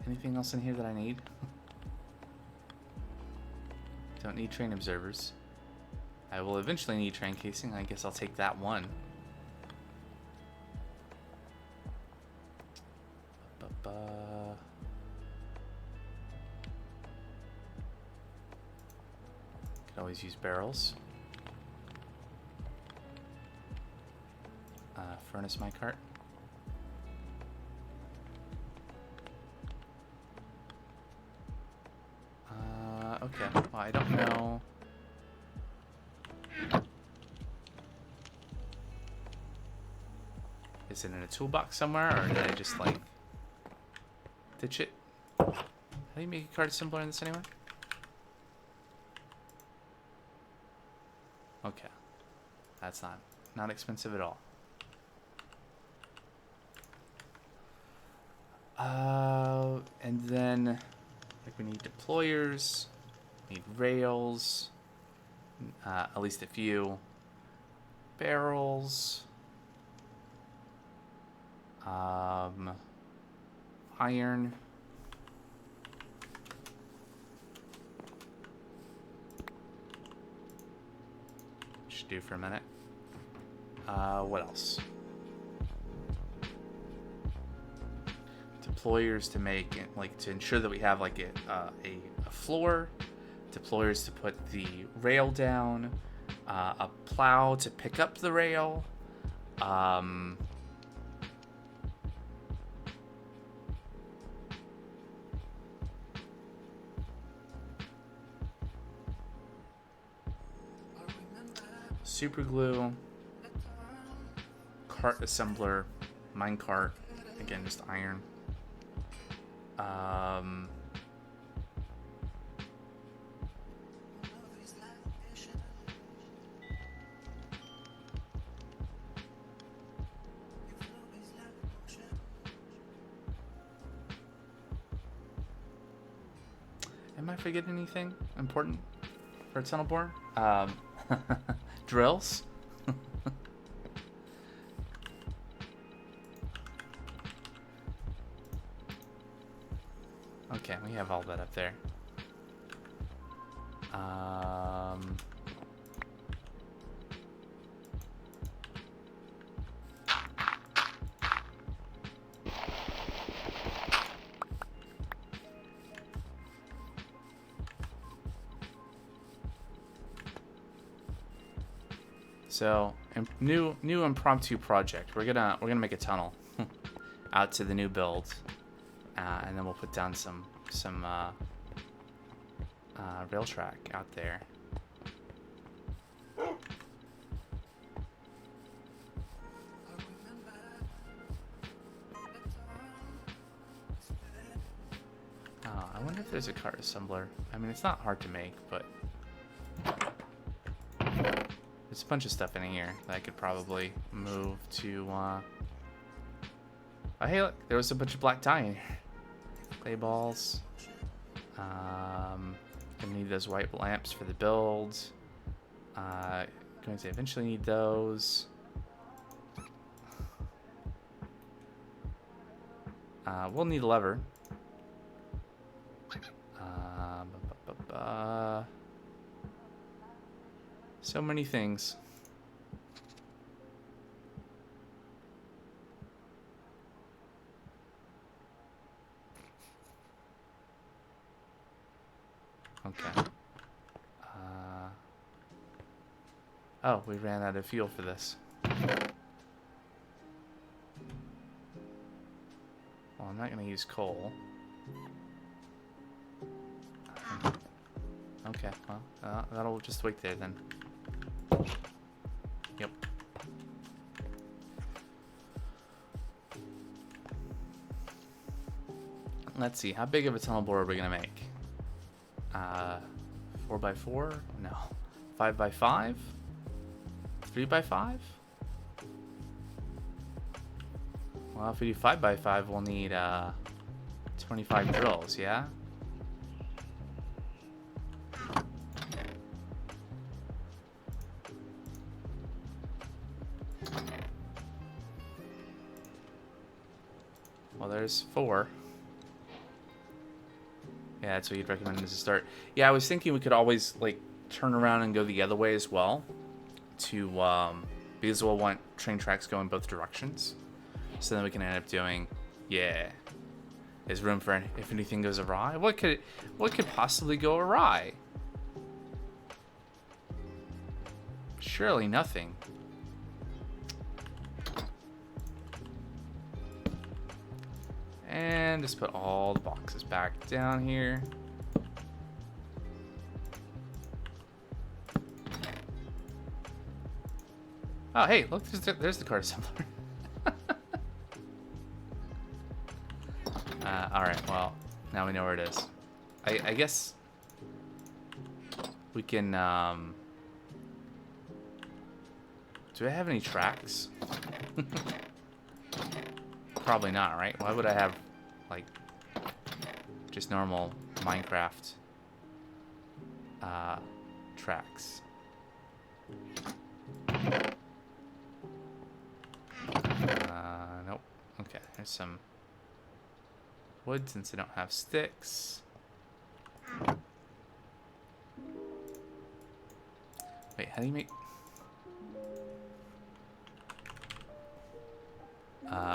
Anything else in here that I need? Don't need train observers. I will eventually need train casing. I guess I'll take that one. Could always use barrels. Furnace minecart. Okay, well, I don't know. Is it in a toolbox somewhere, or did I just, like, ditch it? How do you make a card assembler in this anyway? Okay. That's not expensive at all. And then, like, we need deployers, need rails, at least a few, barrels, iron, should do for a minute. What else? Deployers to make, like, to ensure that we have, like, a floor, deployers to put the rail down, a plow to pick up the rail, super glue, cart assembler, minecart, again, just iron. Am I forgetting anything important for a tunnel bore? Drills. Okay, we have all that up there. So, new impromptu project. We're gonna make a tunnel out to the new build, and then we'll put down some rail track out there. I wonder if there's a cart assembler. I mean, it's not hard to make, but there's a bunch of stuff in here that I could probably move to, oh, hey, look, there was a bunch of black dye in here. Clay balls. Gonna need those white lamps for the build. Going to eventually need those. We'll need a lever. So many things. Okay. Oh, we ran out of fuel for this. not going to use coal. Okay, well, that'll just wait there then. Yep. Let's see, how big of a tunnel bore are we going to make? 4x4? No. 5x5? 3x5? Well, if we do 5x5, we'll need 25 drills, yeah? Well, there's 4. Yeah, that's what you'd recommend as a start. Yeah, I was thinking we could always, like, turn around and go the other way as well. Because we'll want train tracks going both directions. So then we can end up doing, yeah. There's room for if anything goes awry. What could possibly go awry? Surely nothing. And just put all the boxes back down here. Oh, hey, look, there's the card assembler. Alright, well, now we know where it is. I guess we can, do I have any tracks? Probably not, right? Why would I have, like, just normal Minecraft tracks? Nope. Okay, there's some wood since I don't have sticks. Wait, how do you make...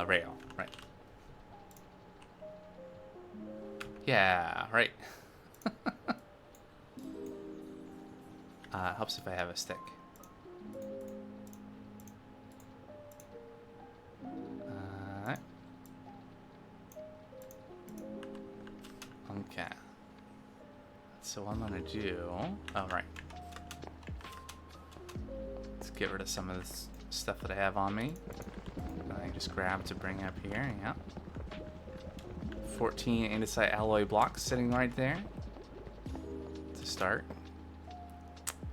rail, right. Yeah, right. Helps if I have a stick. Okay. So what I'm gonna do... Oh, right. Let's get rid of some of this stuff that I have on me. I just grab to bring up here, yeah. 14 andesite alloy blocks sitting right there to start.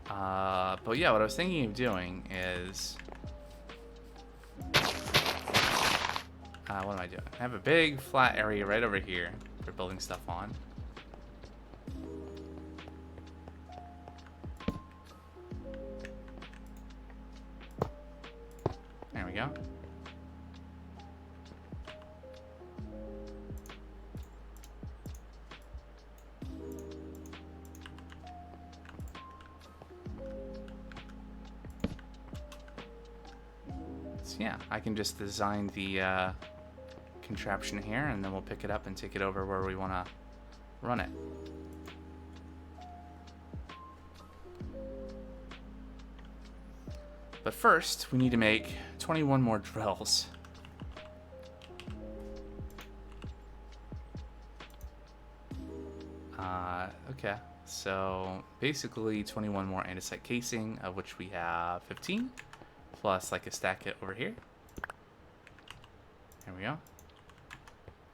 But yeah, what I was thinking of doing is... what am I doing? I have a big flat area right over here for building stuff on. There we go. So yeah, I can just design the contraption here, and then we'll pick it up and take it over where we want to run it. But first, we need to make 21 more drills. Okay, so basically 21 more andesite casing, of which we have 15, plus like a stack it over here. There we go.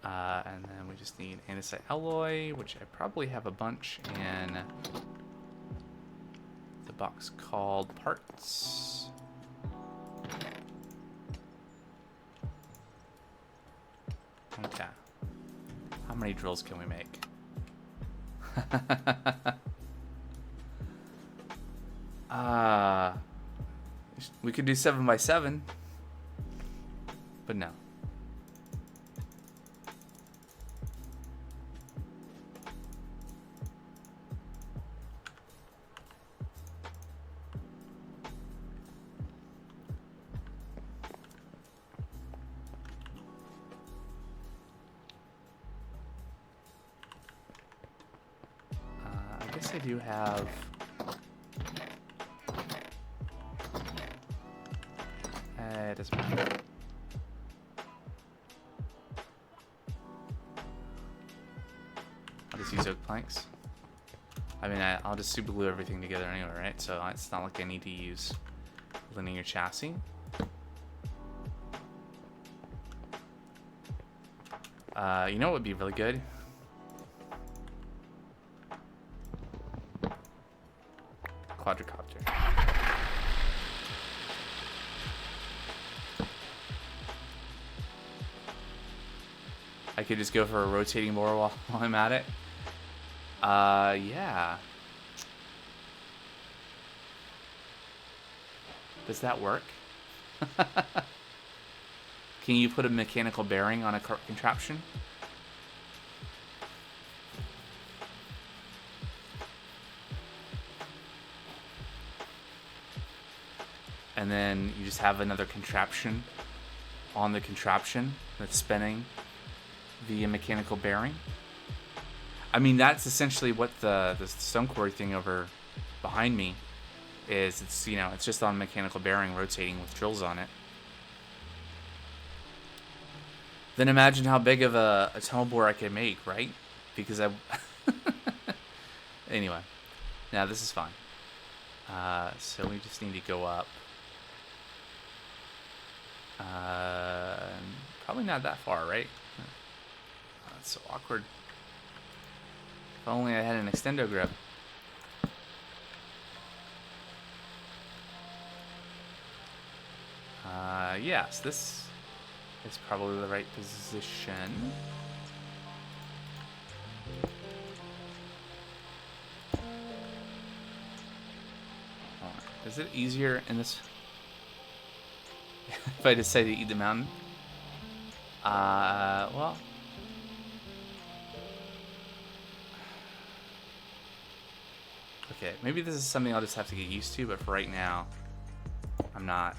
And then we just need andesite alloy, which I probably have a bunch in the box called parts. Okay. How many drills can we make? We could do 7x7, but no. I guess I do have... it doesn't matter. planks. I mean, I'll just super glue everything together anyway, right? So it's not like I need to use linear chassis. You know what would be really good? Quadricopter. I could just go for a rotating mower while I'm at it. Yeah. Does that work? Can you put a mechanical bearing on a contraption? And then you just have another contraption on the contraption that's spinning via mechanical bearing. I mean, that's essentially what the stone quarry thing over behind me is. It's, you know, it's just on mechanical bearing rotating with drills on it. Then imagine how big of a tunnel bore I could make, right? Because I... Anyway. Now, this is fine. So we just need to go up. Probably not that far, right? Oh, that's so awkward. If only I had an extendo grip. Yes, this is probably the right position. Is it easier in this if I decide to eat the mountain? Well, okay, maybe this is something I'll just have to get used to, but for right now, I'm not.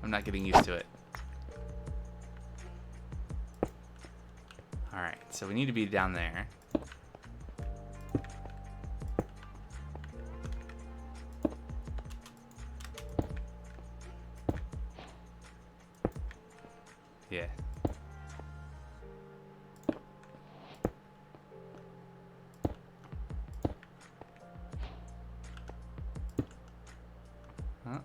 I'm not getting used to it. Alright, so we need to be down there. Yeah. Huh?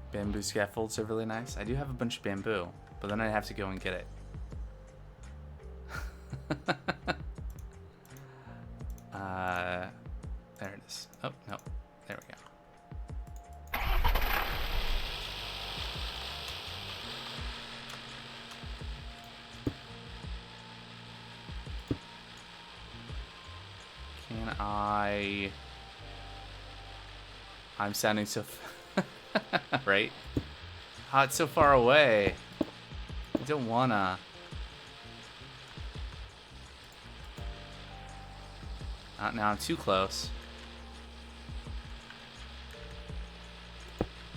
Bamboo scaffolds are really nice. I do have a bunch of bamboo, but then I'd have to go and get it. There it is. Oh, no. There we go. Can I... I'm sounding so... right? Oh, it's so far away. I don't wanna... Now I'm too close.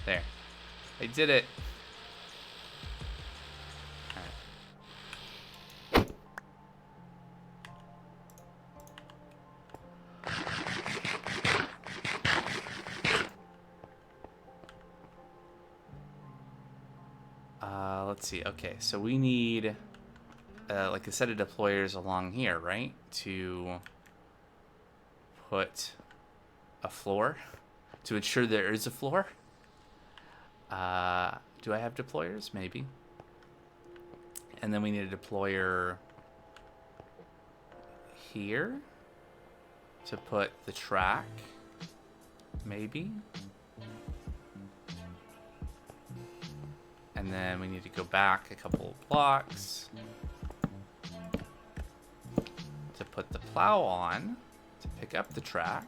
There. I did it. Alright. Let's see. Okay, so we need like a set of deployers along here, right? To put a floor to ensure there is a floor. Do I have deployers? Maybe. And then we need a deployer here to put the track. Maybe. And then we need to go back a couple of blocks to put the plow on to pick up the track.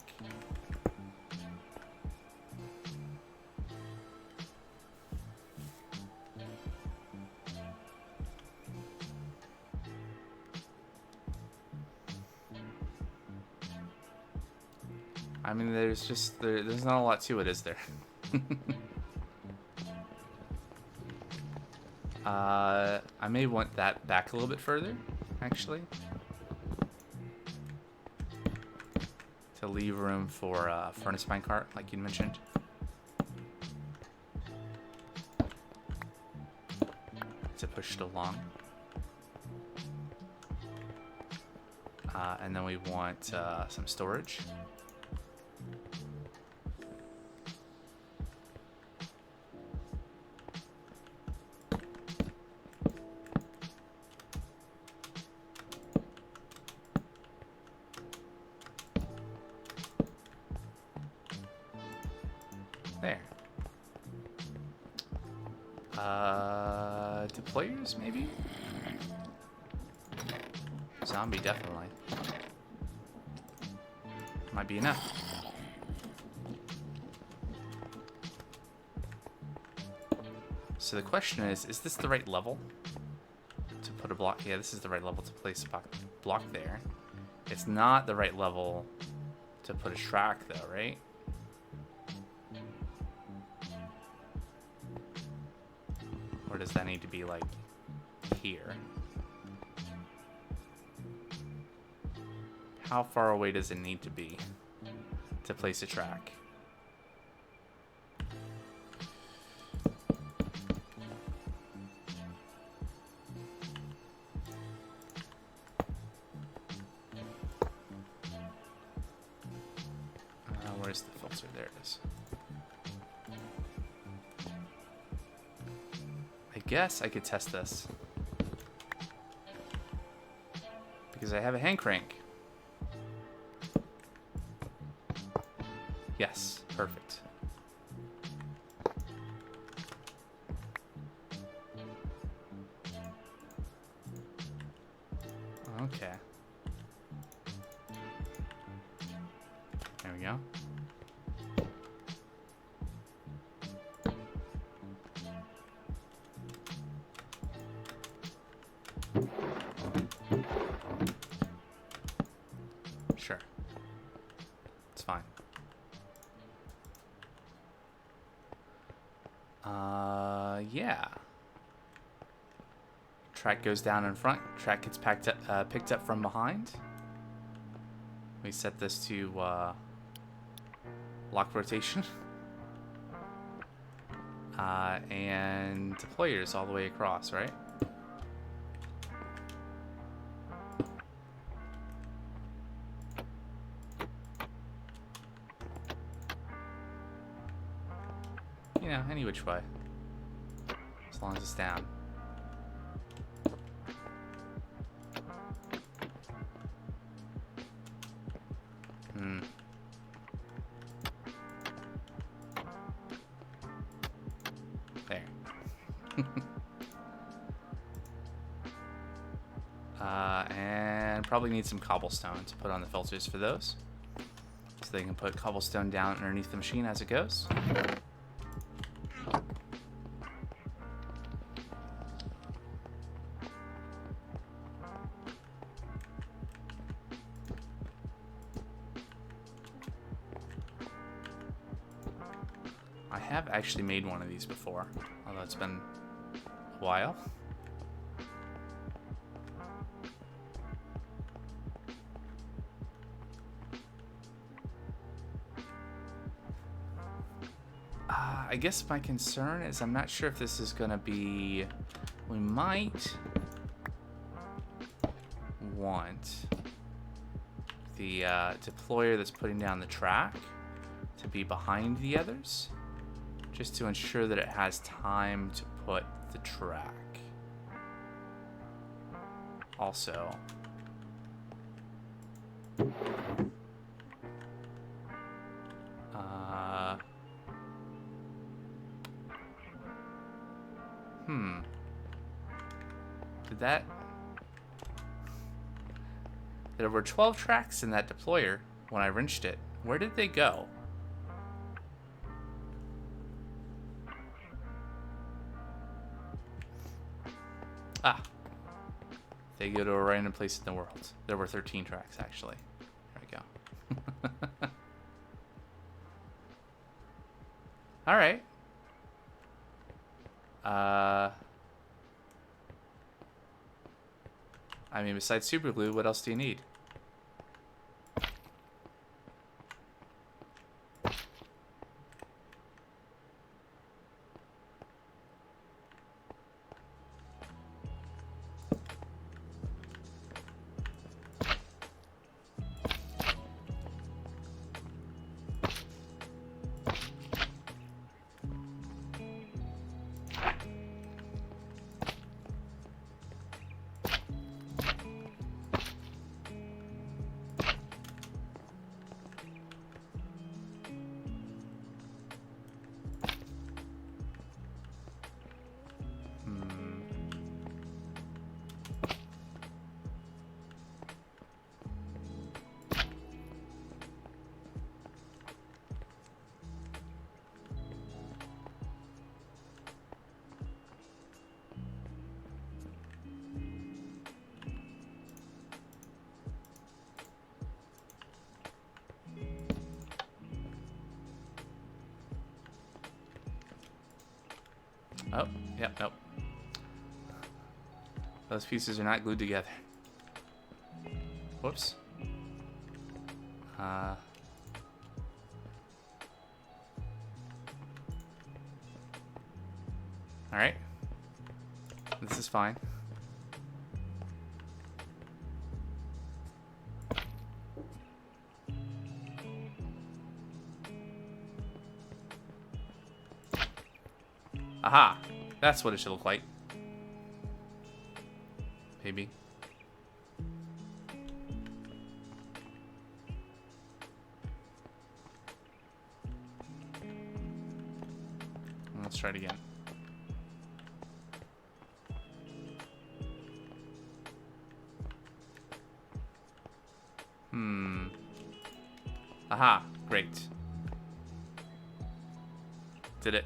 I mean, there's just there's not a lot to it, is there? I may want that back a little bit further, actually, to leave room for a furnace minecart, like you mentioned. to push it along. And then we want some storage. There. Deployers, maybe? Zombie, definitely. Might be enough. So the question is this the right level to put a block? Yeah, this is the right level to place a block there. It's not the right level to put a track, though, right? Or does that need to be, like, here? How far away does it need to be to place a track? Where's the filter? There it is. I guess I could test this. Because I have a hand crank. Yes, perfect. Okay. There we go. Sure. It's fine. Yeah. Track goes down in front. Track gets picked up from behind. We set this to lock rotation. And deployers all the way across, right? You know, any which way. As long as it's down. There. And probably need some cobblestone to put on the filters for those. So they can put cobblestone down underneath the machine as it goes. I have actually made one of these before, although it's been a while. I guess my concern is I'm not sure if this is going to be... We might want the deployer that's putting down the track to be behind the others, just to ensure that it has time to put the track. Also, there were 12 tracks in that deployer when I wrenched it. Where did they go? Ah. They go to a random place in the world. There were 13 tracks, actually. There we go. Alright. I mean, besides super glue, what else do you need? Yep, nope. Those pieces are not glued together. Whoops. Alright. This is fine. Aha! That's what it should look like. Maybe. Let's try it again. Aha! Great. Did it.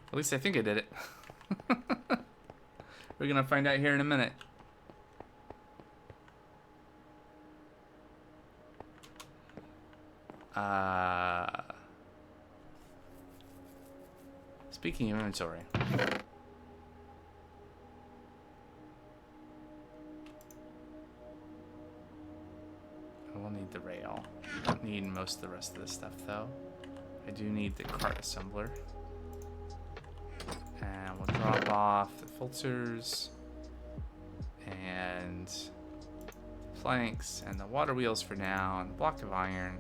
At least I think I did it. We're gonna find out here in a minute. Speaking of inventory. I will need the rail. I don't need most of the rest of this stuff though. I do need the cart assembler. And we'll drop off the filters and planks and the water wheels for now and the block of iron.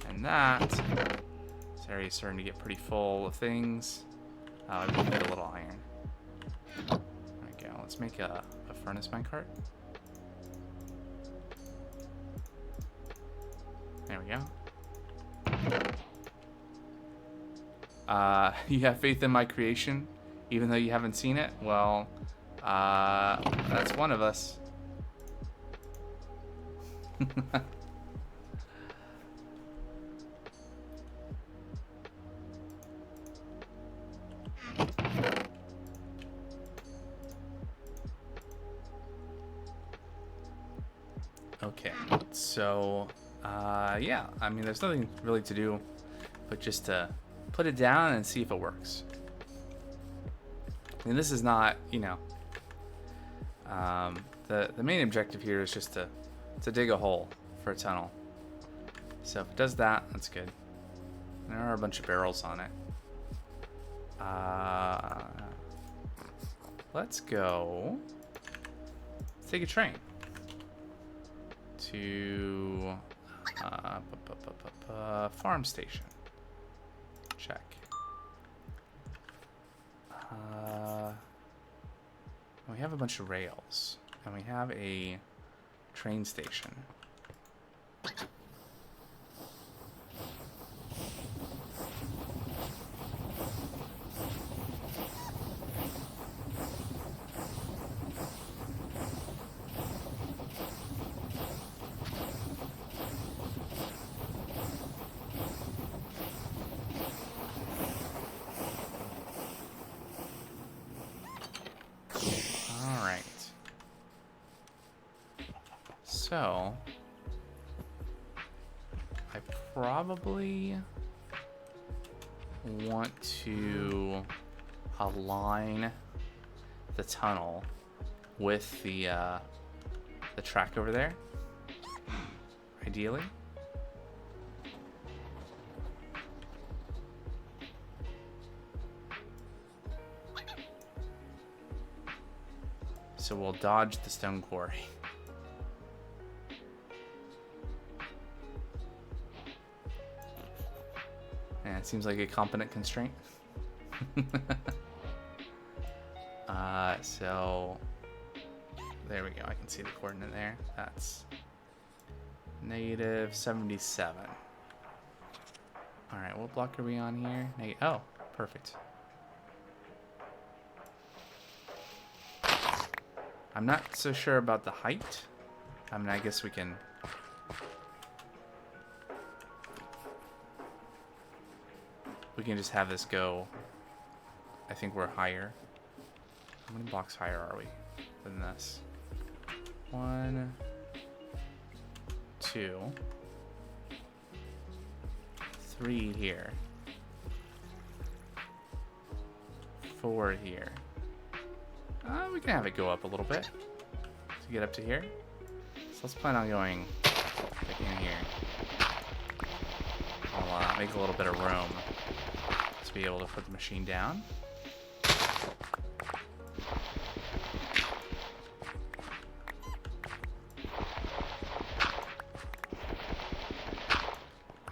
And that, this area is starting to get pretty full of things. I will need a little iron. There we go. Let's make a furnace minecart. There we go. You have faith in my creation, even though you haven't seen it? Well, that's one of us. Okay, so, yeah, I mean, there's nothing really to do but just to put it down and see if it works. And this is not, you know, the main objective here is just to dig a hole for a tunnel. So if it does that, that's good. There are a bunch of barrels on it. Let's go. Let's take a train to farm station. Check. We have a bunch of rails, and we have a train station. So, I probably want to align the tunnel with the track over there, ideally. So we'll dodge the stone quarry. It seems like a competent constraint. So there we go. I can see the coordinate there. That's -77. All right, what block are we on here? Oh, perfect. I'm not so sure about the height. I mean, I guess we can. We can just have this go I think we're higher. How many blocks higher are we than this? 1, 2, 3 here. 4 here. We can have it go up a little bit to get up to here. So let's plan on going like in here. I'll make a little bit of room to be able to put the machine down.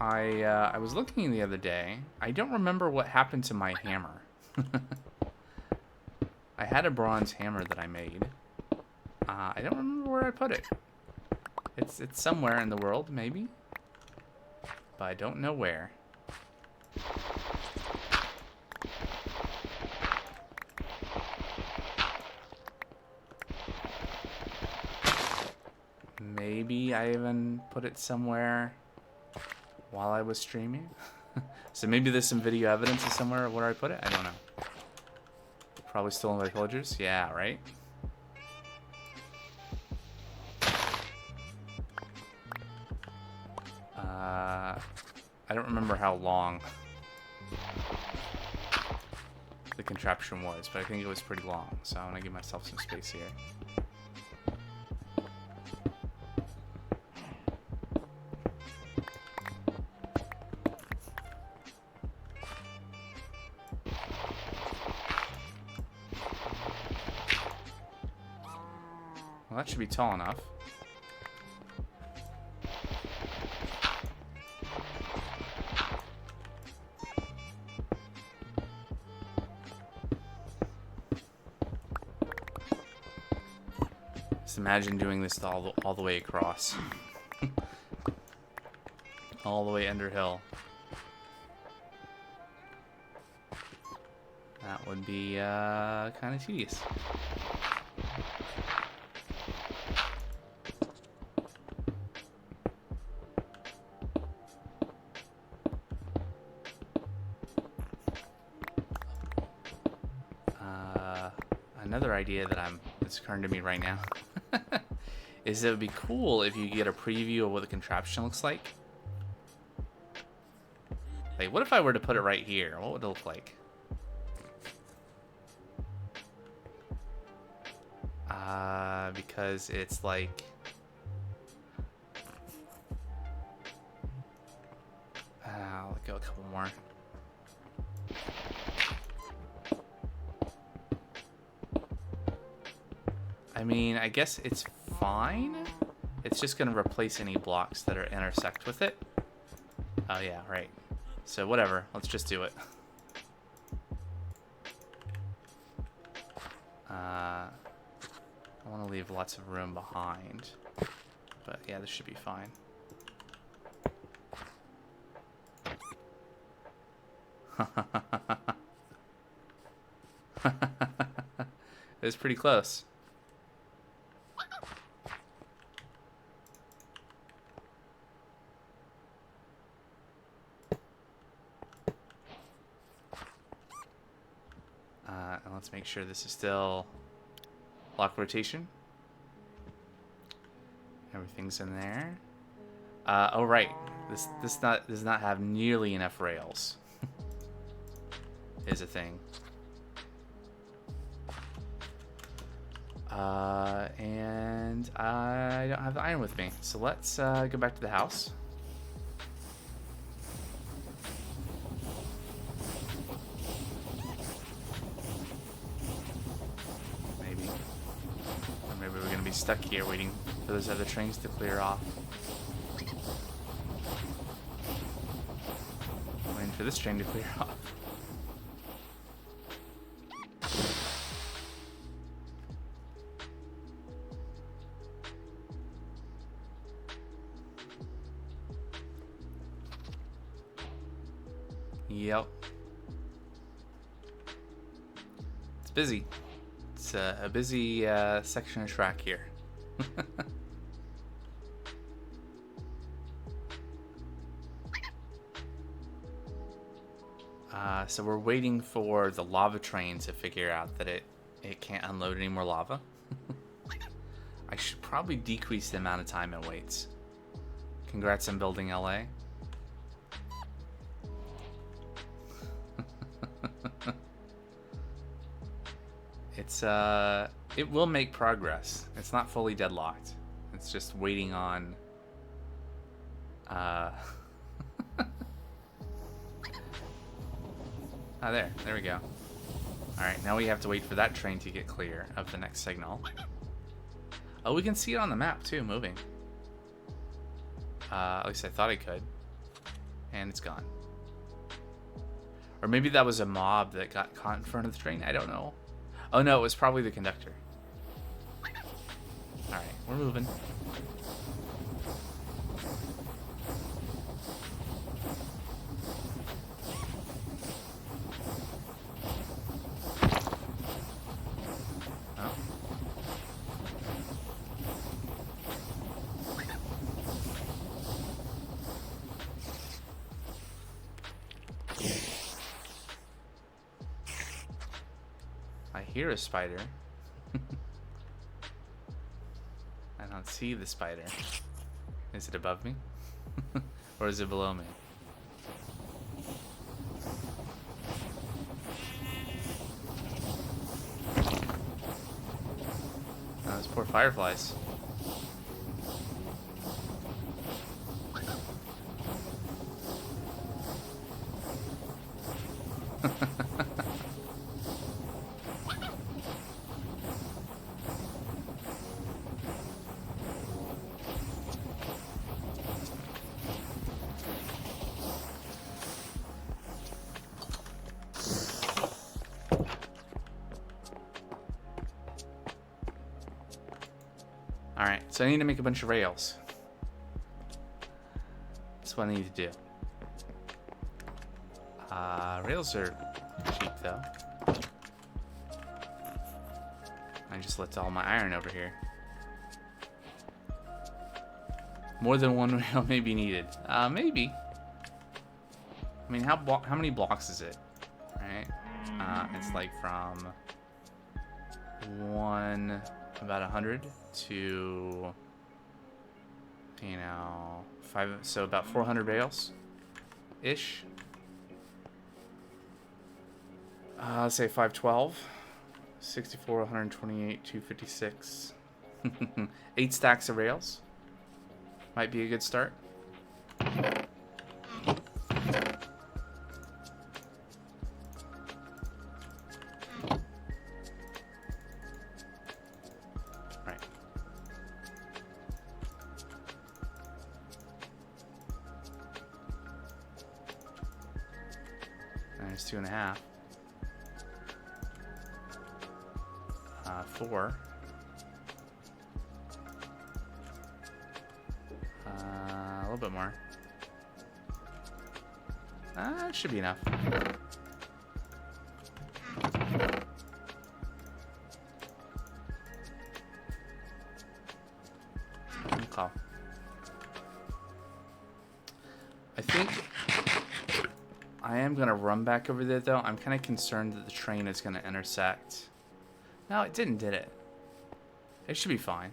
I was looking the other day. I don't remember what happened to my hammer. I had a bronze hammer that I made. I don't remember where I put it. It's somewhere in the world, maybe, but I don't know where. Maybe I even put it somewhere while I was streaming. So maybe there's some video evidence of somewhere where I put it. I don't know. Probably stolen by villagers. Yeah, right? I don't remember how long the contraption was, but I think it was pretty long. So I'm going to give myself some space here. Well, that should be tall enough. Just imagine doing this all the way across. All the way under hill. That would be kind of tedious. Another idea that's occurring to me right now is it would be cool if you get a preview of what the contraption looks like. Like, what if I were to put it right here? What would it look like? Because it's like... I'll go a couple more. I mean, I guess it's fine. It's just going to replace any blocks that are intersect with it. Oh, yeah, right. So, whatever. Let's just do it. I want to leave lots of room behind. But, yeah, this should be fine. It was pretty close. And let's make sure this is still lock rotation. Everything's in there. Oh right, this does not have nearly enough rails. Is a thing. And I don't have the iron with me, so let's go back to the house. Maybe we're gonna be stuck here waiting for those other trains to clear off. Waiting for this train to clear off. Yep. It's busy. It's a busy section of track here. So we're waiting for the lava train to figure out that it can't unload any more lava. I should probably decrease the amount of time it waits. Congrats on building LA. It will make progress. It's not fully deadlocked. It's just waiting on oh, there we go. Alright, now we have to wait for that train to get clear of the next signal. Oh, we can see it on the map too, moving. At least I thought I could. And it's gone. Or maybe that was a mob that got caught in front of the train. I don't know. Oh no, it was probably the conductor. Alright, we're moving. Oh. I hear a spider. I don't see the spider. Is it above me? Or is it below me? Oh, those poor fireflies. Alright, so I need to make a bunch of rails. That's what I need to do. Rails are cheap though. I just left all my iron over here. More than one rail may be needed. Maybe. I mean, how many blocks is it? Right? It's like from about 100 to, you know, 5. So about 400 rails, ish. Let's say 512, 64, 128, 256. 8 stacks of rails. Might be a good start. Right. There's 2.5. 4. A little bit more. It should be enough. Okay. I think I am going to run back over there, though. I'm kind of concerned that the train is going to intersect. No, it didn't, did it? It should be fine.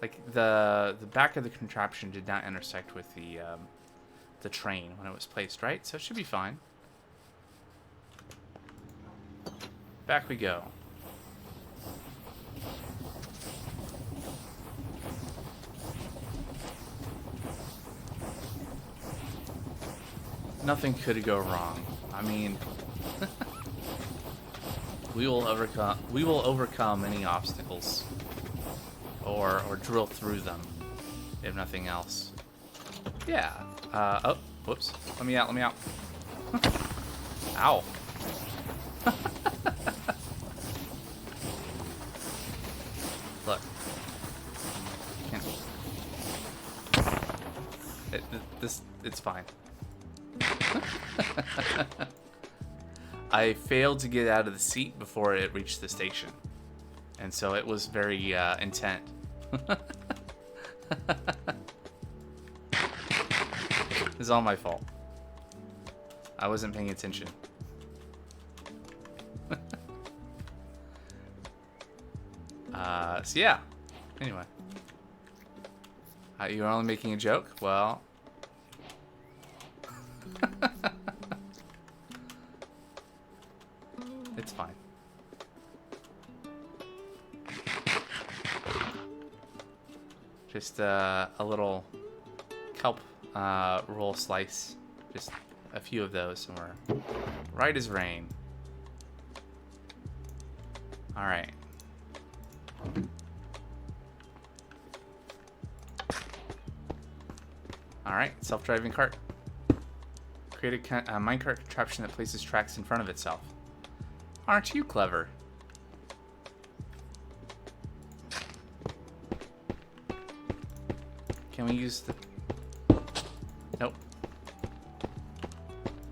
Like, the back of the contraption did not intersect with the train when it was placed, right? So it should be fine. Back we go. Nothing could go wrong. I mean, we will overcome any obstacles, or drill through them, if nothing else. Yeah. Oh, whoops. Let me out. Let me out. Ow. Look. Can't. It's fine. I failed to get out of the seat before it reached the station, and so it was very intent. It's all my fault. I wasn't paying attention. So yeah. Anyway. You're only making a joke? Well... it's fine. Just a little kelp roll slice. Just a few of those, and we're right as rain. Alright. Alright, self-driving cart. Create a minecart contraption that places tracks in front of itself. Aren't you clever? Can we use the... Nope.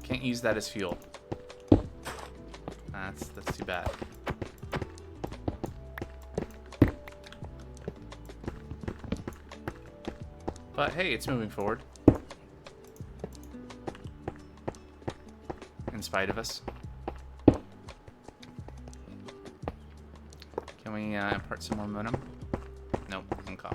Can't use that as fuel. That's too bad. But hey, it's moving forward. In spite of us. Can we impart some more momentum? Nope, okay.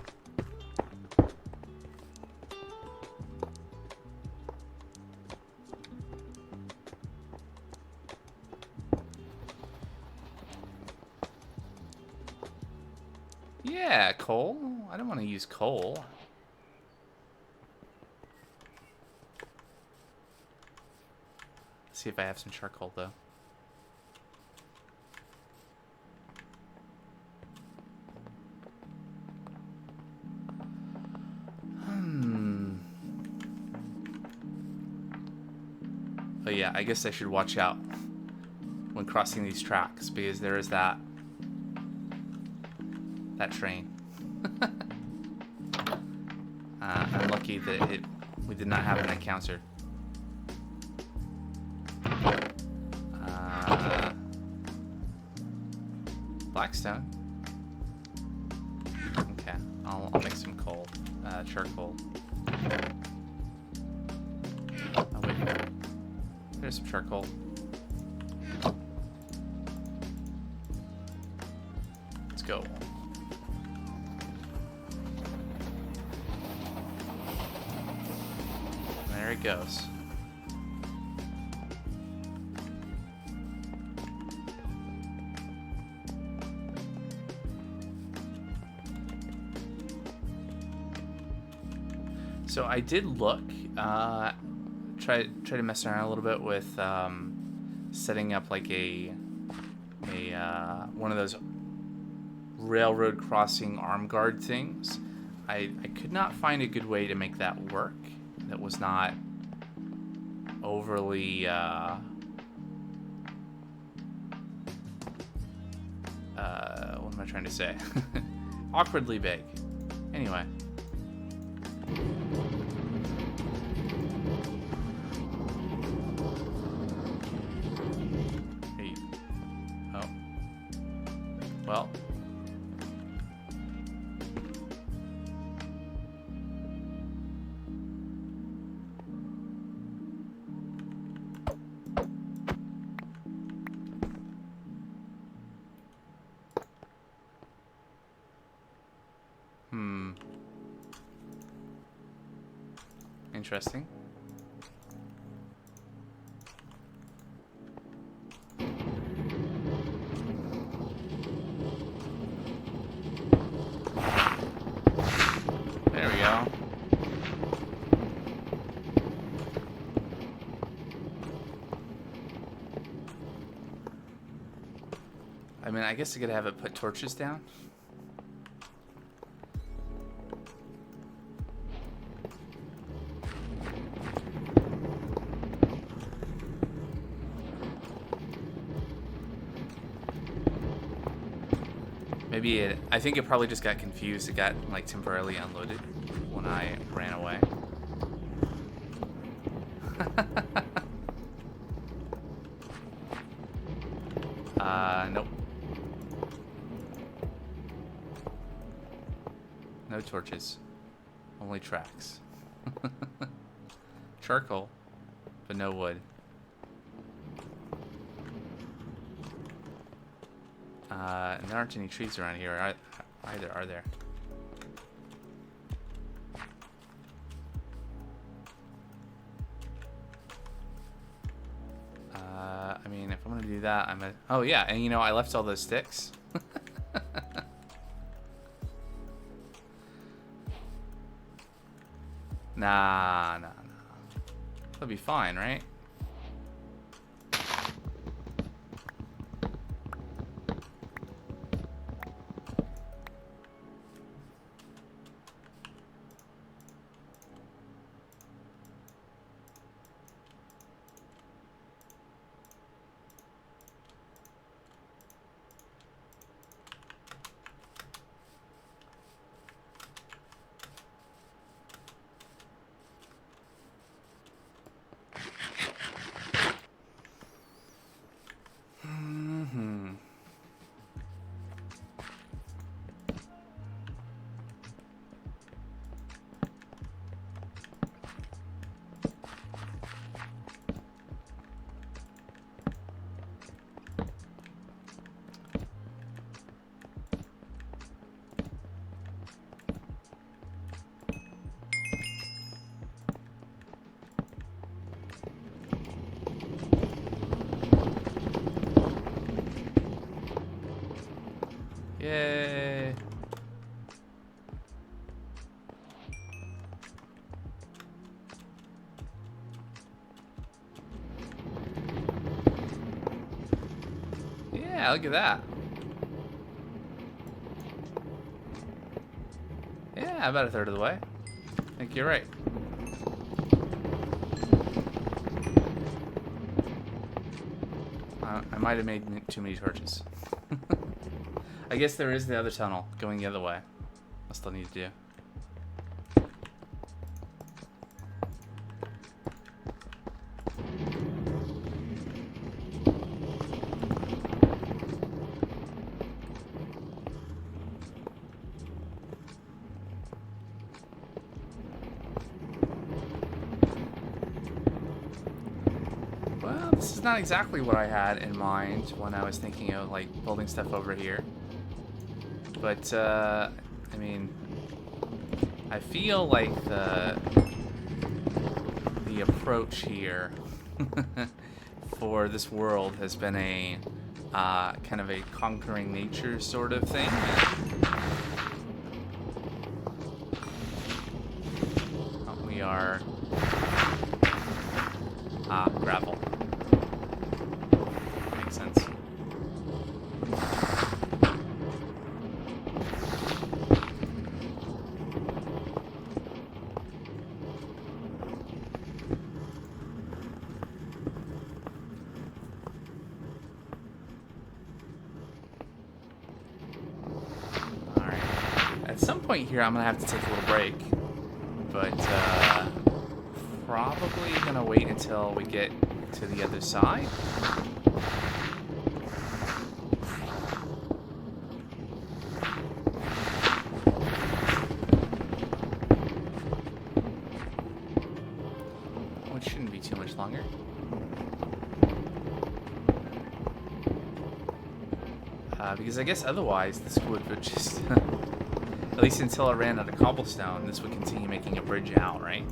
Yeah, coal. I don't want to use coal. See if I have some charcoal though. But yeah, I guess I should watch out when crossing these tracks because there is that train. I'm lucky that we did not have an encounter. Blackstone. Okay, I'll make some coal, charcoal. Oh wait, there's some charcoal. Let's go. There it goes. So I did look, try to mess around a little bit with setting up like a one of those railroad crossing arm guard things. I could not find a good way to make that work. That was not overly what am I trying to say? Awkwardly vague. Anyway. Hey. Oh. Well. Interesting. There we go. I mean, I guess I could have it put torches down. Maybe I think it probably just got confused. It got like temporarily unloaded when I ran away. Nope. No torches. Only tracks. Charcoal, but no wood. And there aren't any trees around here either, are there? I mean, if I'm gonna do that, oh yeah, and you know, I left all those sticks. Nah. That'll be fine, right? Yay. Yeah, look at that. Yeah, about a third of the way. I think you're right. I might have made too many torches. I guess there is the other tunnel going the other way. I still need to do. Well, this is not exactly what I had in mind when I was thinking of like building stuff over here. But, I mean, I feel like the approach here for this world has been a kind of a conquering nature sort of thing. We are gravel. Makes sense. At some point here, I'm gonna have to take a little break, but probably gonna wait until we get to the other side. Which shouldn't be too much longer. Because I guess otherwise this would just... At least until I ran out of cobblestone, this would continue making a bridge out, right?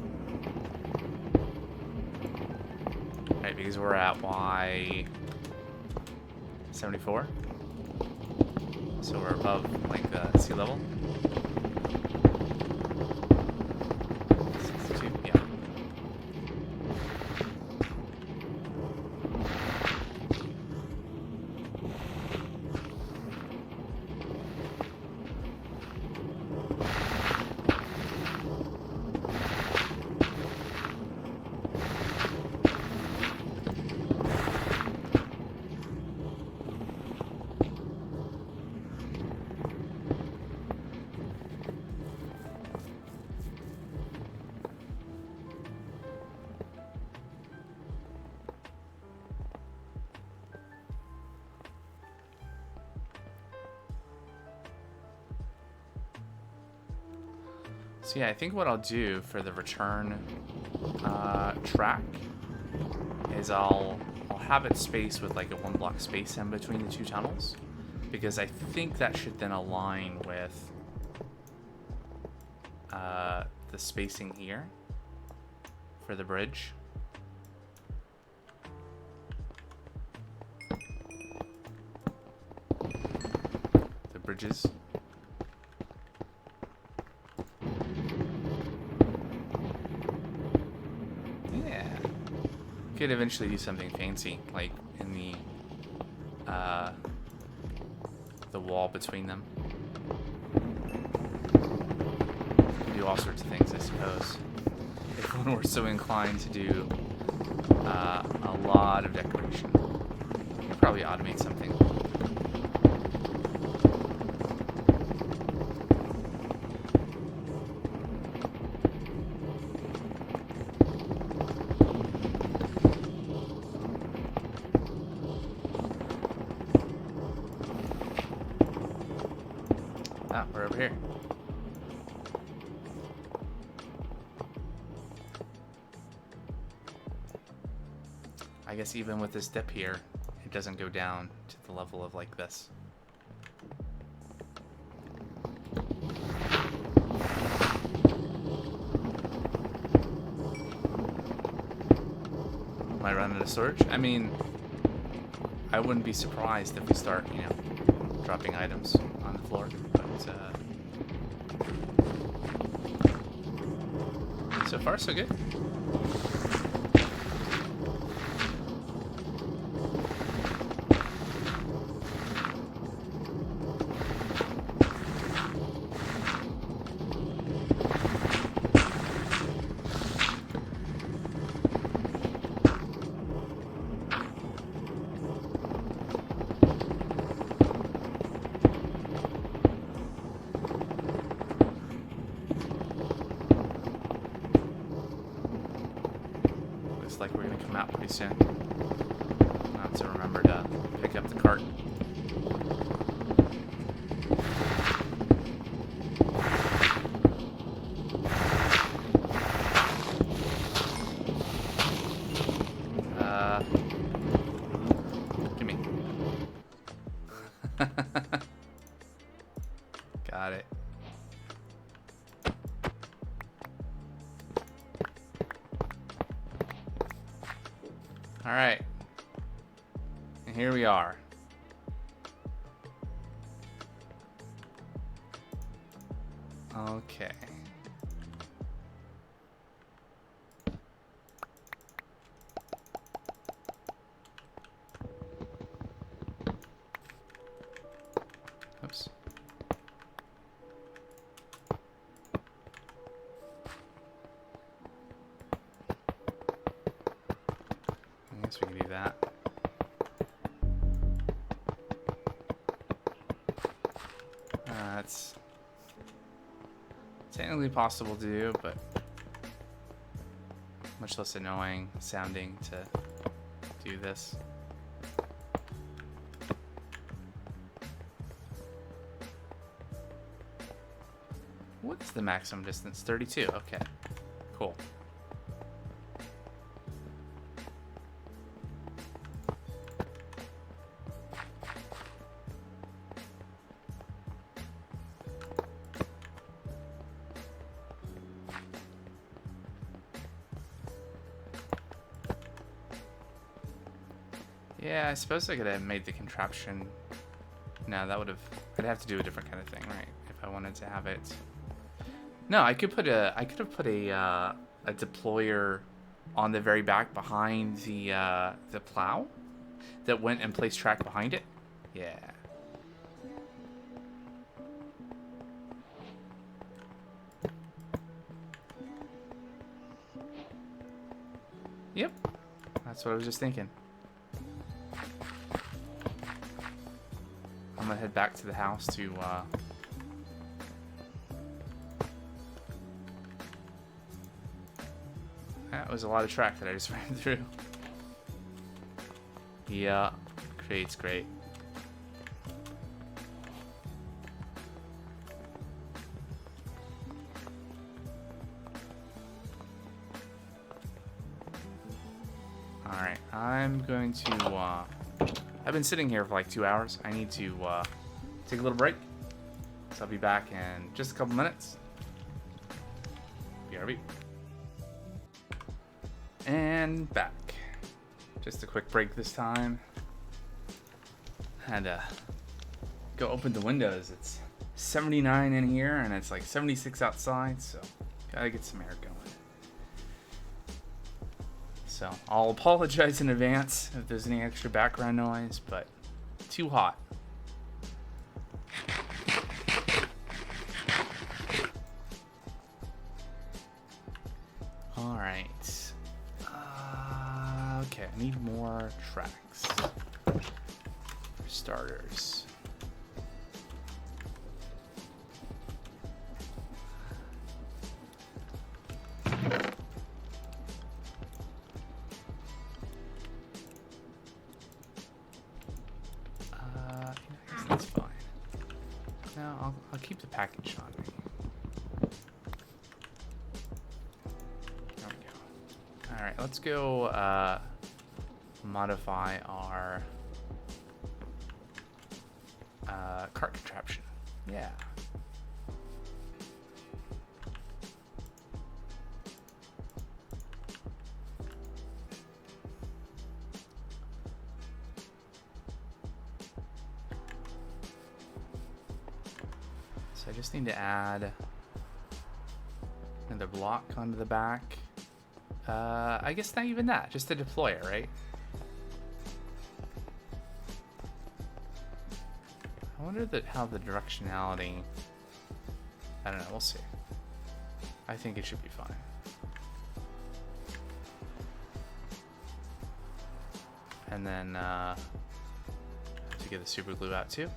Right, because we're at Y74. So we're above, like, the sea level. 62, yeah. So yeah, I think what I'll do for the return track is I'll have it spaced with like a 1 block space in between the two tunnels. because I think that should then align with the spacing here for the bridge. The bridges. Yeah. Could eventually do something fancy, like in the wall between them. Do all sorts of things, I suppose. If one were so inclined to do a lot of decoration, you could probably automate something. Ah, we're over here. I guess even with this dip here, it doesn't go down to the level of like this. Might run out of storage? I mean, I wouldn't be surprised if we start, you know, dropping items on the floor, but so far so good. Like we're gonna come out pretty soon. I'll have to remember to pick up the cart. Gimme. Got it. All right, and here we are. Okay. Oops. I guess we can do that. That's technically possible to do, but much less annoying sounding to do this. What's the maximum distance? 32. Okay, cool. Yeah, I suppose I could have made the contraption. No, that would have. I'd have to do a different kind of thing, right? If I wanted to have it. No, I could put a. I could have put a deployer on the very back behind the plow that went and placed track behind it. Yeah. Yep. That's what I was just thinking. I'm gonna head back to the house to that was a lot of track that I just ran through. Yeah, Create's great. Alright, I'm going to I've been sitting here for like 2 hours. I need to take a little break. So I'll be back in just a couple minutes. BRB. And back. Just a quick break this time. Had to go open the windows. It's 79 in here and it's like 76 outside, so gotta get some air going. So I'll apologize in advance if there's any extra background noise, but too hot. All right. Okay, I need more tracks for starters. That's fine. No, I'll keep the package on me. There we go. All right, let's go modify our cart contraption. Yeah. So I just need to add another block onto the back. I guess not even that, just to deploy it, right? I wonder how the directionality, I don't know, we'll see. I think it should be fine. And then have to get the super glue out too.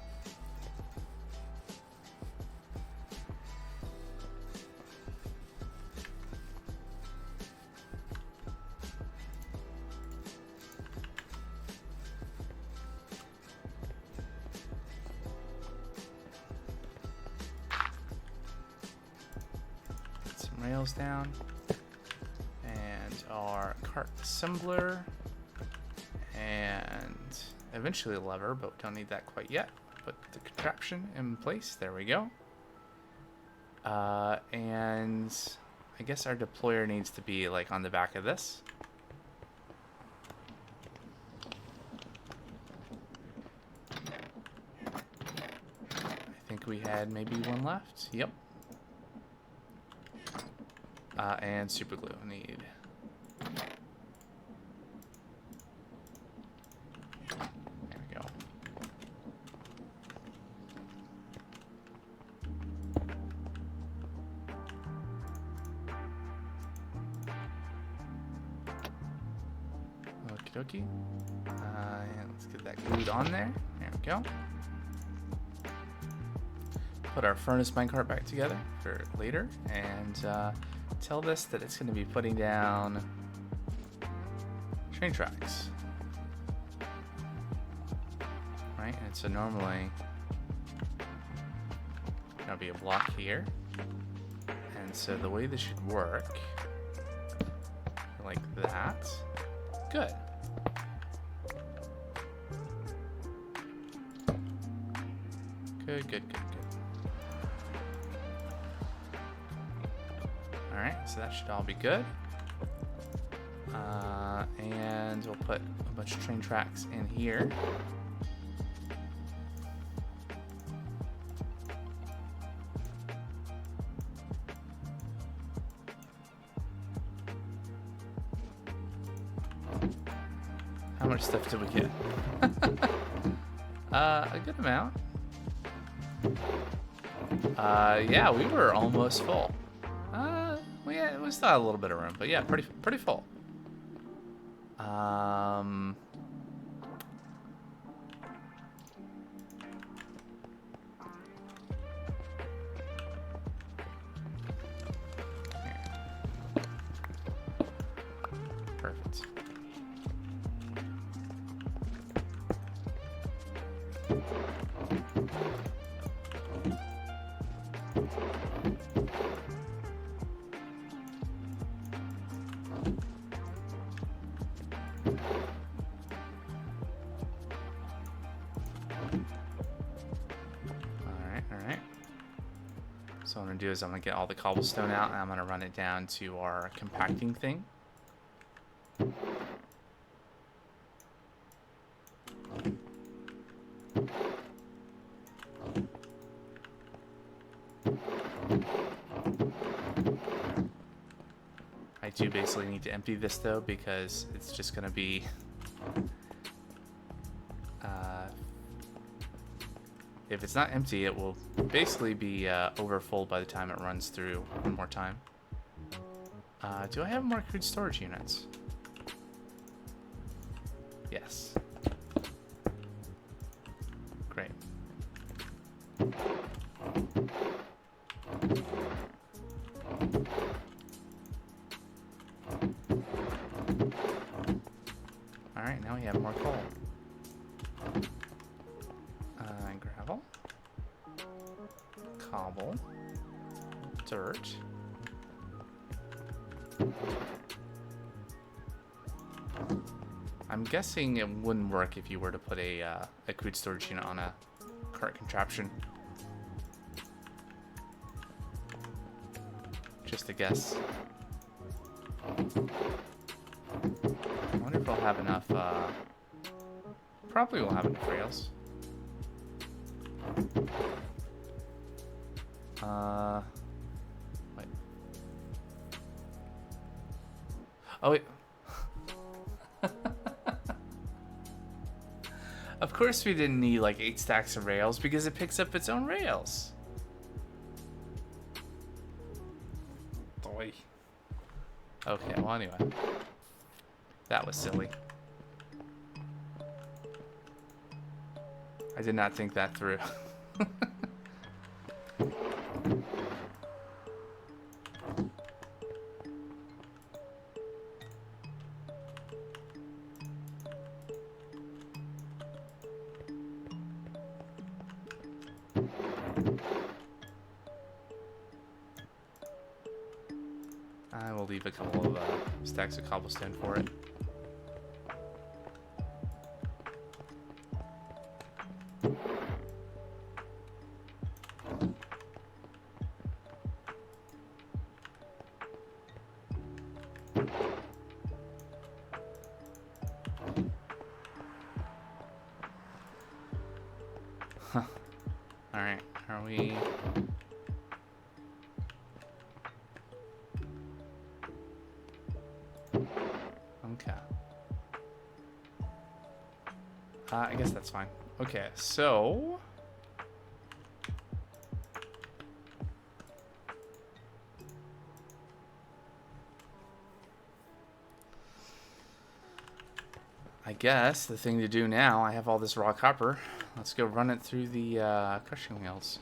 Rails down, and our cart assembler, and eventually a lever, but we don't need that quite yet. Put the contraption in place. There we go. And I guess our deployer needs to be like on the back of this. I think we had maybe one left. Yep. And super glue need. There we go. Okie dokie. And let's get that glued on there. There we go. Put our furnace minecart back together for later, and tell this that it's going to be putting down train tracks. Right, and so normally there'll be a block here, and so the way this should work, like that. Good. Good, good, good, good. Alright, so that should all be good. And we'll put a bunch of train tracks in here. How much stuff did we get? A good amount. Yeah, we were almost full. We still had a little bit of room, but yeah, pretty full. Perfect. So what I'm going to do is I'm going to get all the cobblestone out, and I'm going to run it down to our compacting thing. I do basically need to empty this though, because it's just going to be if it's not empty, it will basically be overfull by the time it runs through one more time. Do I have more crude storage units? Yes. Great. Alright, now we have more coal. Gravel. Cobble. Dirt. I'm guessing it wouldn't work if you were to put a crude storage unit on a cart contraption. Just a guess. I wonder if we'll have enough, probably we'll have enough rails. Wait. Oh, wait. Of course we didn't need like 8 stacks of rails because it picks up its own rails. Boy. Okay, well anyway. That was silly. I did not think that through. I will leave a couple of stacks of cobblestone for it. Huh. Alright, are we... Okay. I guess that's fine. Okay, so... I guess the thing to do now, I have all this raw copper. Let's go run it through the crushing wheels.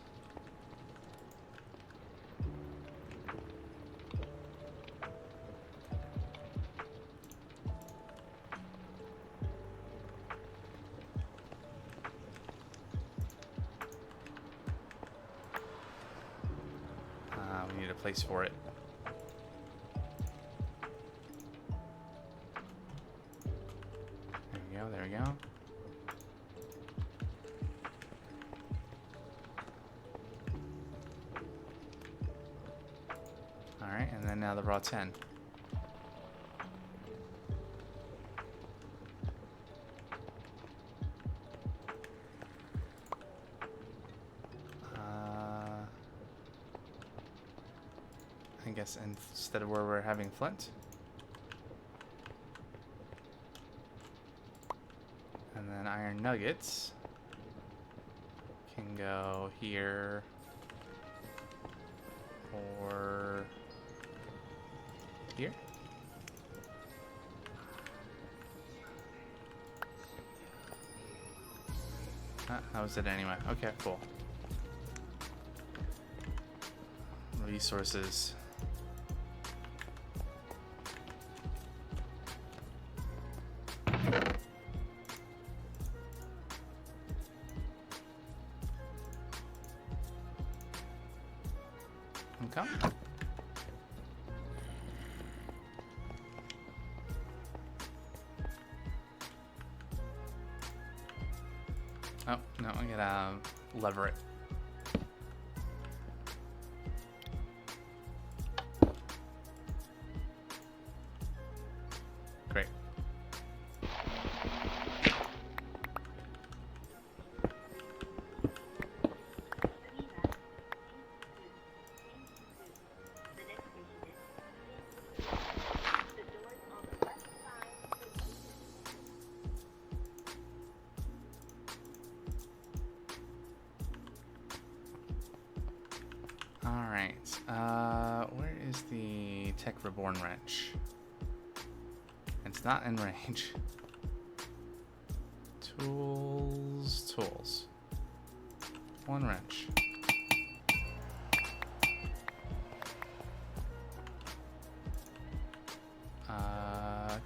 We need a place for it. There we go. Alright, and then now the raw 10. I guess instead of where we're having flint. And then iron nuggets can go here or here. That was it anyway. Okay, cool. Resources. Okay. Oh, no, I gotta lever it. Alright, where is the Tech Reborn wrench? It's not in range. Tools, tools. One wrench.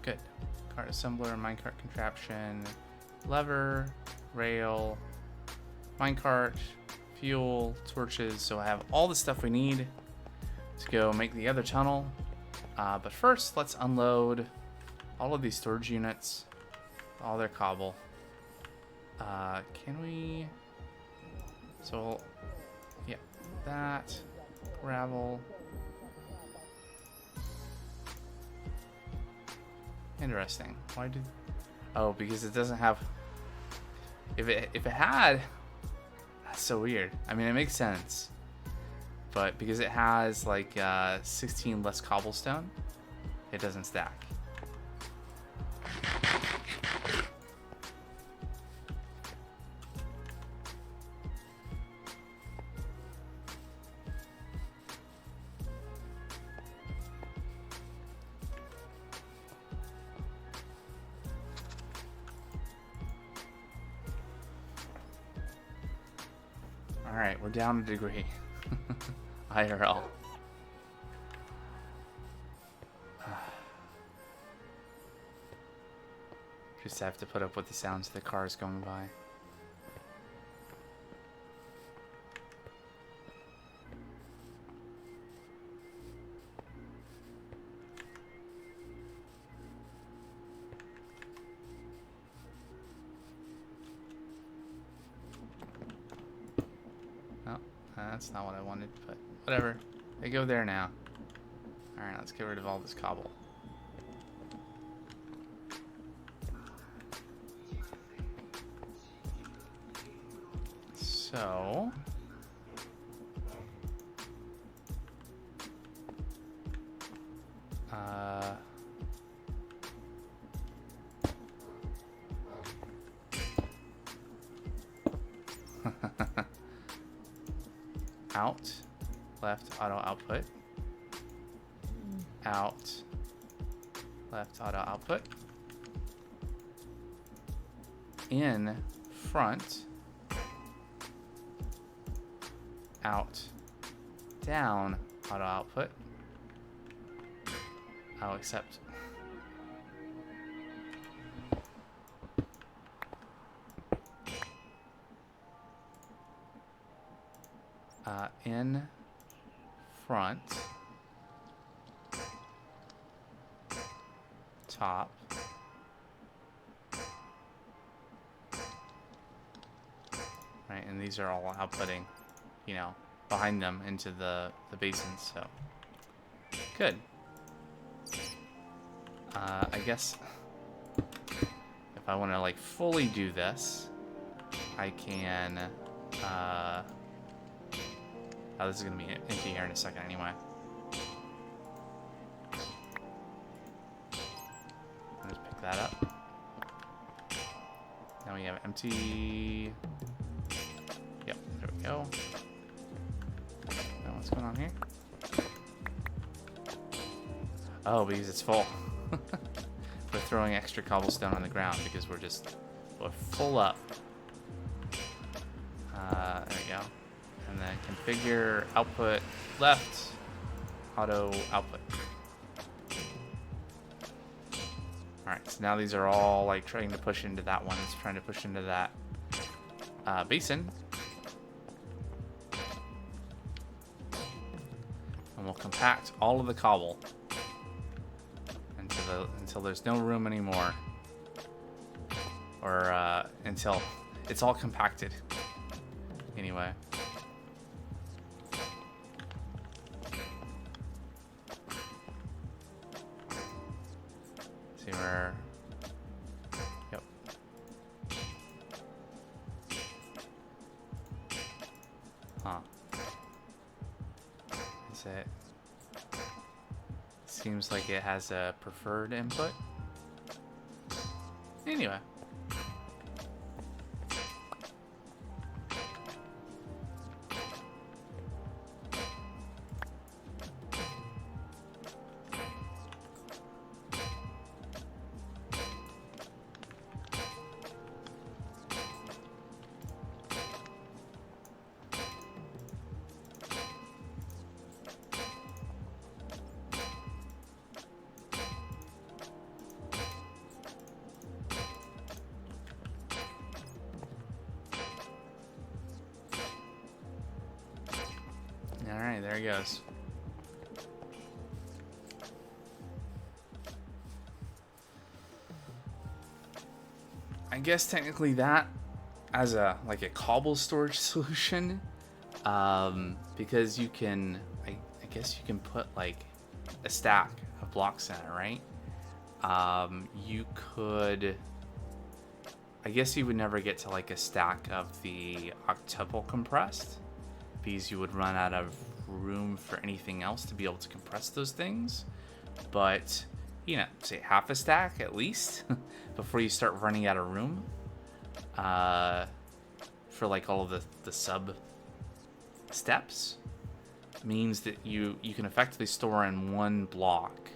Good. Cart assembler, minecart contraption, lever, rail, minecart, fuel, torches. So I have all the stuff we need to go make the other tunnel. But first, let's unload all of these storage units, all their cobble. Can we? So, yeah, that gravel. Interesting. Why did? Oh, because it doesn't have. If it had, that's so weird. I mean, it makes sense, but because it has like 16 less cobblestone, it doesn't stack. Alright, we're down a degree. IRL. Just have to put up with the sounds of the cars going by. That's not what I wanted, but whatever. They go there now. Alright, let's get rid of all this cobble. So... out, left auto output, out, left auto output, in front, out, down auto output. Oh, except in front, top, right, and these are all outputting, you know, behind them into the basins, so good. I guess if I want to like fully do this, I can oh, this is going to be empty here in a second anyway. I'll just pick that up. Now we have empty. Yep, there we go. Now what's going on here? Oh, because it's full. We're throwing extra cobblestone on the ground because we're full up. There we go. And then configure output left, auto output. Alright, so now these are all like trying to push into that one. It's trying to push into that basin. And we'll compact all of the cobble until there's no room anymore. Or until it's all compacted. Anyway. See where... Yep. Huh. Is it... Seems like it has a preferred input. Anyway. Alright, there he goes. I guess technically that as a like a cobble storage solution, because you can, I guess you can put like a stack of blocks in it, right? You could, I guess you would never get to like a stack of the octuple compressed, because you would run out of room for anything else to be able to compress those things. But, you know, say half a stack at least before you start running out of room for like all of the sub steps means that you can effectively store in one block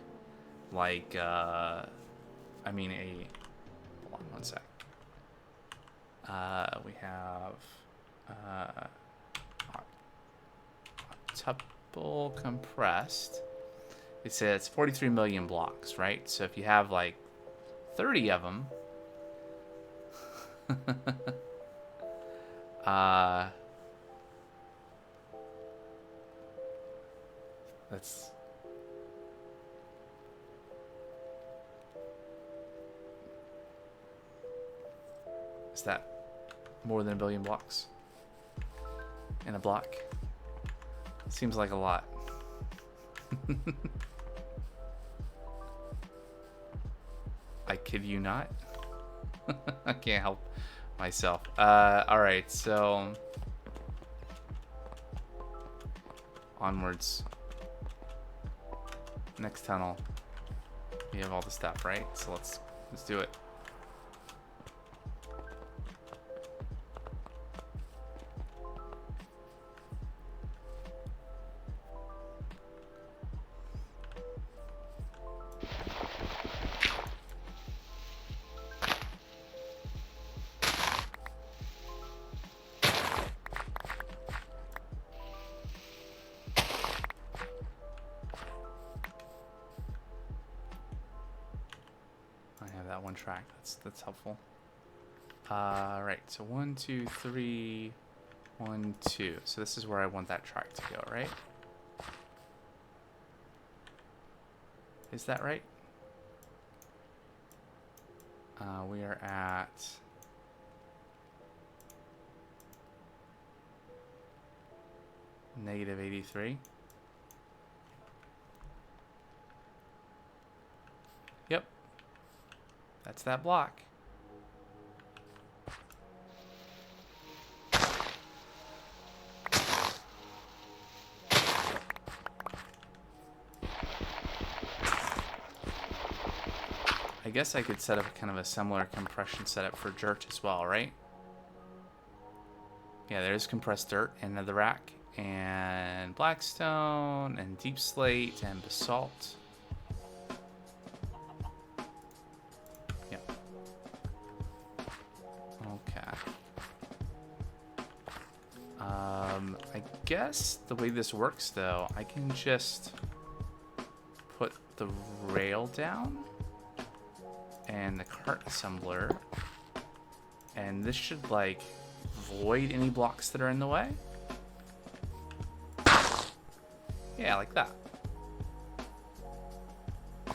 like hold on one sec. We have octuple compressed. It says 43 million blocks, right? So if you have like 30 of them, that's is that more than a billion blocks in a block? Seems like a lot. I kid you not. I can't help myself. Alright, so onwards. Next tunnel. We have all the stuff, right? So let's do it. One track. That's helpful. Right. So 1, 2, 3, 1, 2. So this is where I want that track to go, right? Is that right? We are at negative 83. Yep. That's that block. I guess I could set up kind of a similar compression setup for dirt as well, right? Yeah, there's compressed dirt and netherrack and blackstone and deep slate and basalt. I guess the way this works, though, I can just put the rail down and the cart assembler, and this should, like, void any blocks that are in the way. Yeah, like that.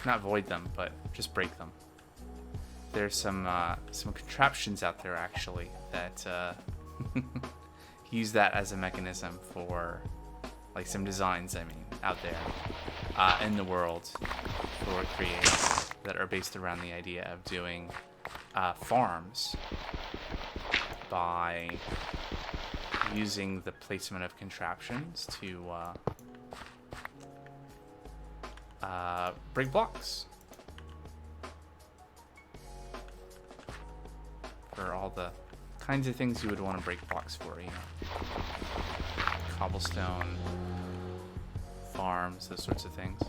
Not void them, but just break them. There's some contraptions out there, actually, that use that as a mechanism for, like, some designs, I mean, out there in the world for Create that are based around the idea of doing farms by using the placement of contraptions to break blocks for all the kinds of things you would want to break blocks for, you know, cobblestone farms, those sorts of things.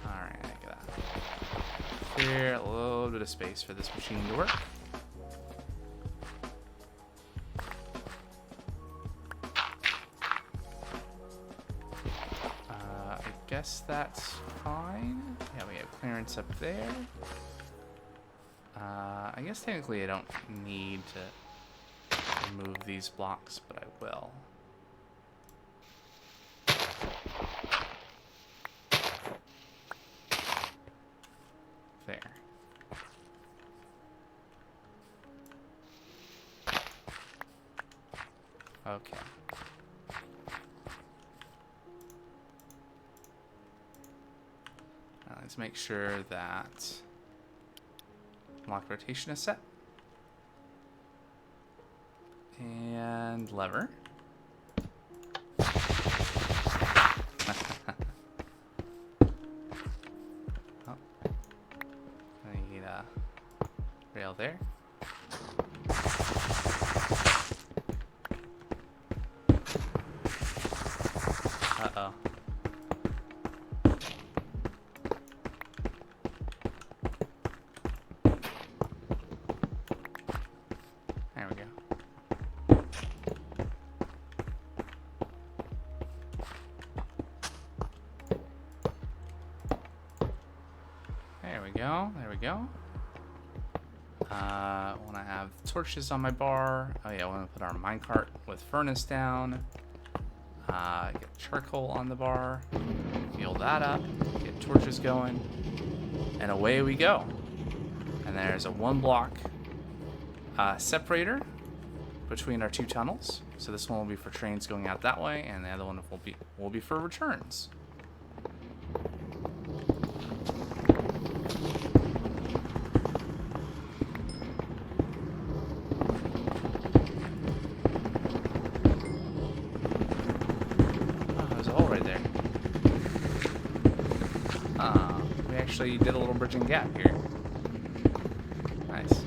Alright, I get that. Clear a little bit of space for this machine to work. I guess that's fine. Yeah, we have clearance up there. I guess technically I don't need to remove these blocks, but I will. Let's make sure that lock rotation is set. And lever. Oh. I need a rail there. Uh-oh. There we go. There we go. There we go. I want to have torches on my bar. Oh yeah, I want to put our minecart with furnace down. Get charcoal on the bar. Fuel that up. Get torches going. And away we go. And there's a 1-block separator between our 2 tunnels. So this one will be for trains going out that way, and the other one will be for returns. Actually did a little bridging gap here. Nice.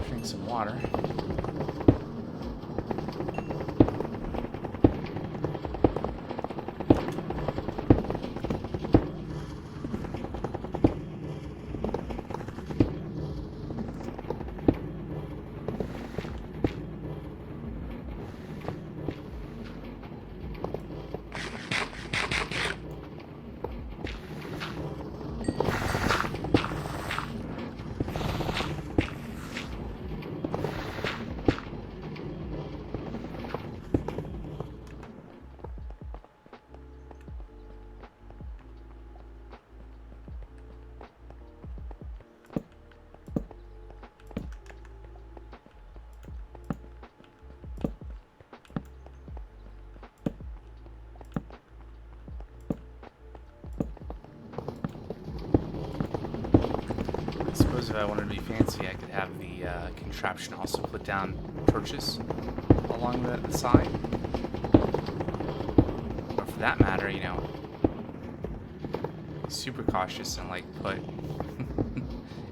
Drink some water. If I wanted to be fancy, I could have the contraption also put down torches along the side. Or for that matter, you know, super cautious and like put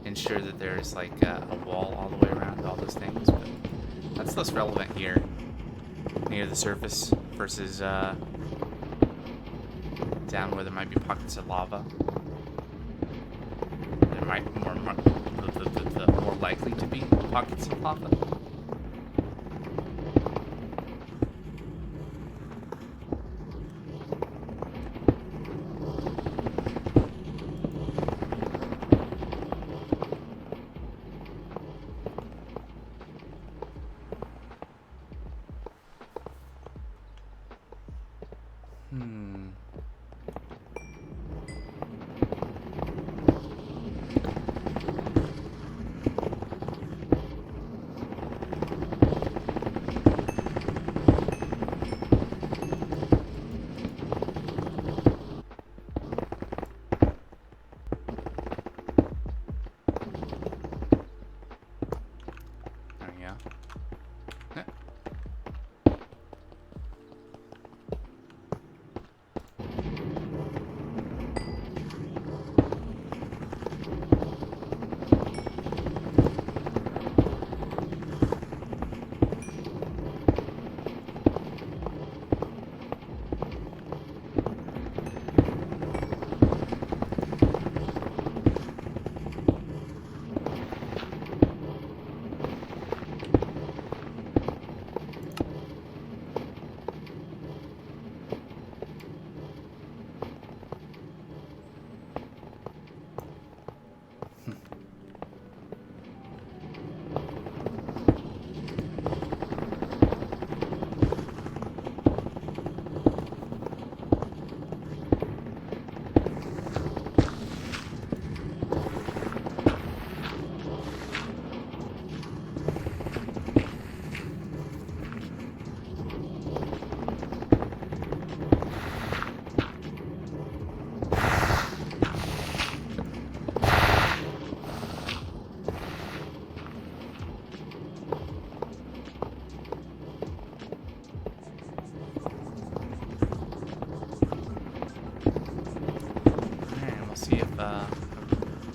ensure that there's like a wall all the way around all those things. But that's less relevant here near the surface versus down where there might be pockets of lava. There might be more likely to be pockets of lava.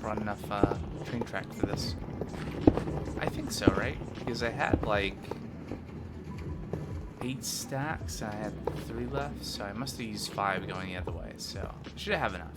brought enough train track for this. I think so, right? Because I had like 8 stacks and I had 3 left, so I must have used 5 going the other way, so I should have enough.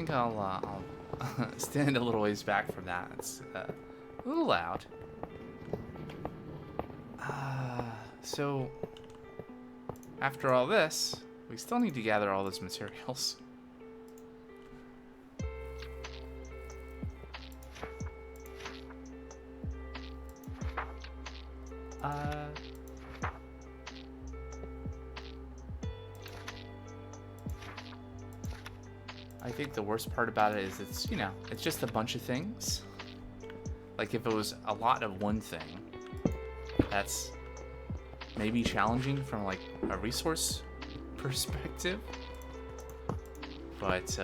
I'll stand a little ways back from that. It's a little loud. So, after all this, we still need to gather all those materials. I think the worst part about it is it's, you know, it's just a bunch of things. Like if it was a lot of one thing, that's maybe challenging from like a resource perspective, but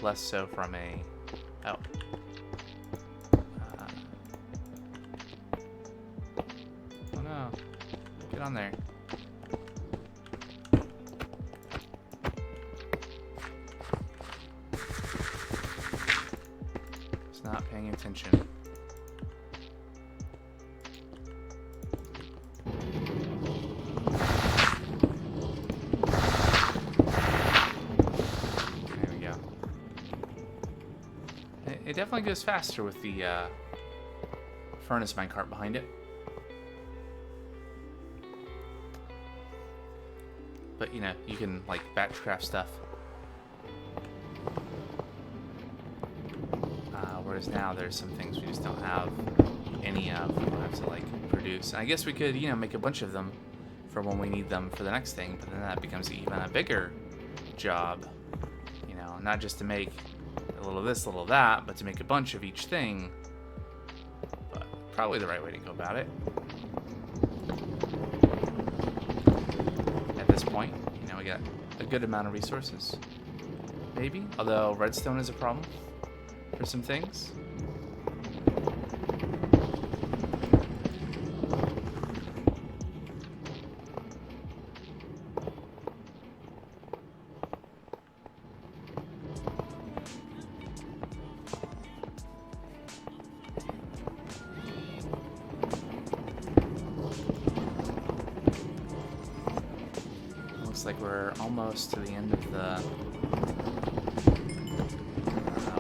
less so from a, oh. Oh no, get on there. Not paying attention. There we go. It definitely goes faster with the furnace minecart behind it. But you know, you can like batch craft stuff. Whereas now there's some things we just don't have any of. We'll have to like produce. And I guess we could, you know, make a bunch of them for when we need them for the next thing, but then that becomes even a bigger job. You know, not just to make a little of this, a little of that, but to make a bunch of each thing. But probably the right way to go about it. At this point, you know, we got a good amount of resources. Maybe, although redstone is a problem for some things. Looks like we're almost to the end of the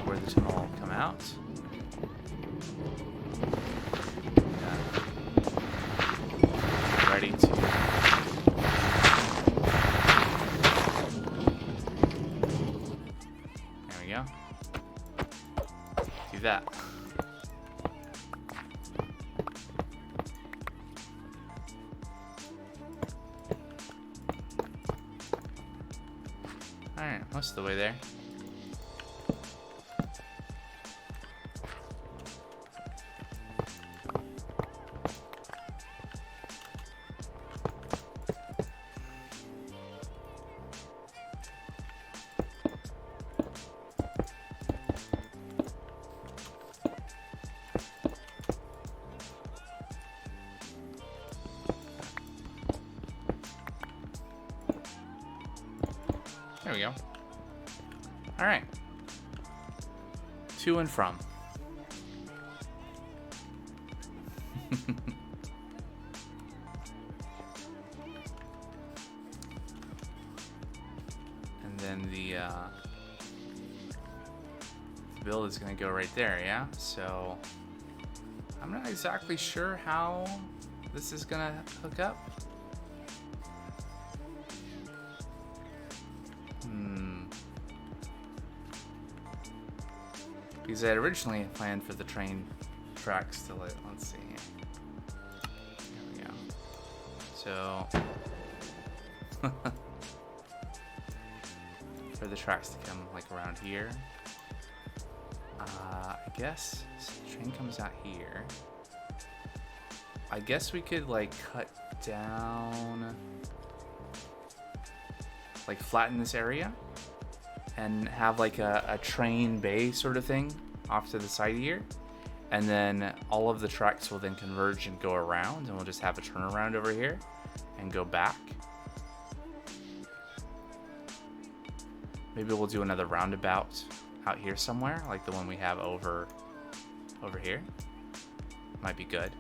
where the tunnel will come out. Ready to there we go. Do that. Alright, most of the way there. There we go. All right. To and from. And then the build is going to go right there, yeah? So I'm not exactly sure how this is going to hook up. Because I had originally planned for the train tracks to, let's see here. There we go. So, for the tracks to come like around here. I guess so the train comes out here. I guess we could like cut down, like flatten this area and have like a train bay sort of thing off to the side here. And then all of the tracks will then converge and go around, and we'll just have a turnaround over here and go back. Maybe we'll do another roundabout out here somewhere, like the one we have over here. Might be good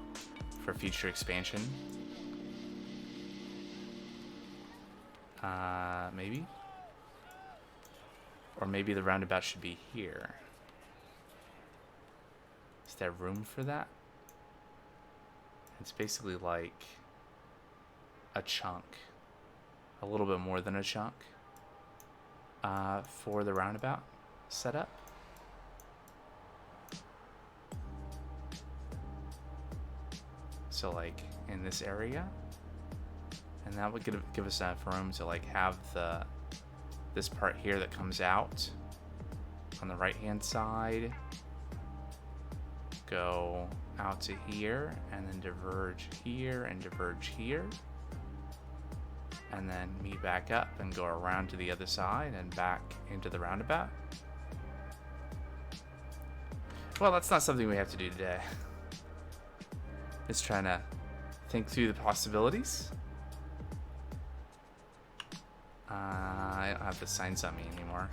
for future expansion. Maybe. Or maybe the roundabout should be here. Is there room for that? It's basically like a chunk. A little bit more than a chunk. For the roundabout setup. So like in this area. And that would give us enough room to like have this part here that comes out on the right hand side go out to here and then diverge here and diverge here and then meet back up and go around to the other side and back into the roundabout. Well, that's not something we have to do today. Just trying to think through the possibilities. I don't have the signs on me anymore.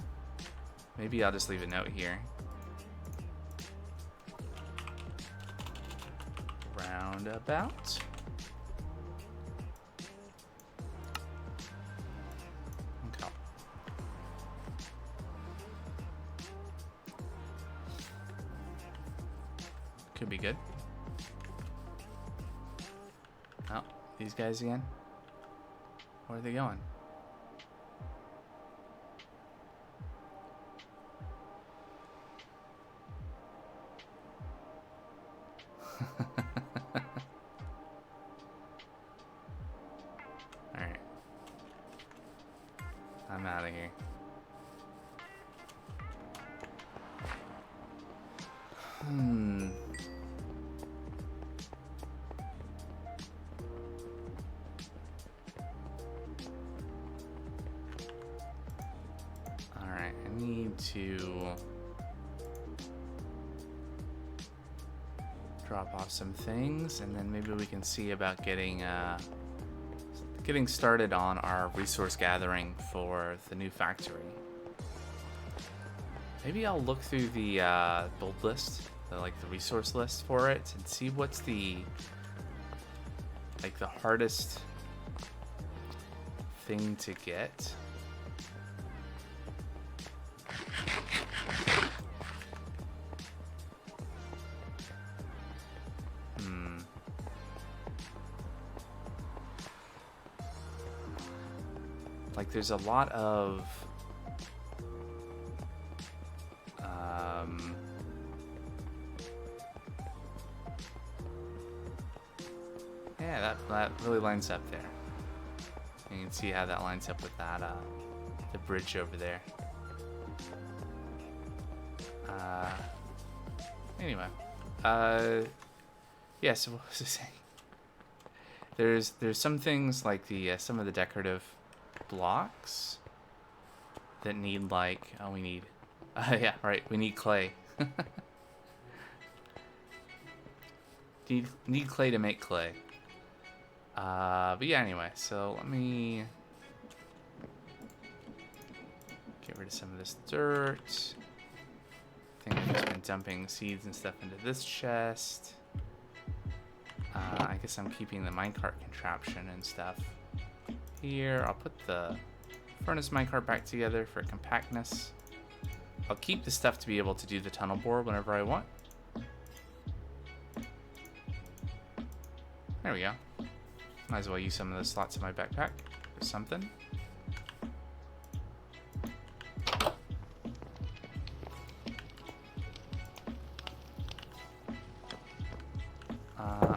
Maybe I'll just leave a note here. Roundabout. Okay. Could be good. Oh, these guys again? Where are they going? Alright. I'm out of here. Alright, I need to drop off some things, and then maybe we can see about getting started on our resource gathering for the new factory. Maybe I'll look through the build list, the resource list for it, and see what's the hardest thing to get. Like there's a lot of yeah, that really lines up there. You can see how that lines up with that the bridge over there. Anyway, yeah, so what was I saying? There's some things like some of the decorative blocks that need we need yeah, right, we need clay. need clay to make clay. But yeah, anyway, so let me Get rid of some of this dirt. I think I've just been dumping seeds and stuff into this chest. I guess I'm keeping the minecart contraption and stuff here. I'll put the furnace minecart back together for compactness. I'll keep the stuff to be able to do the tunnel bore whenever I want. There we go. Might as well use some of the slots in my backpack for something.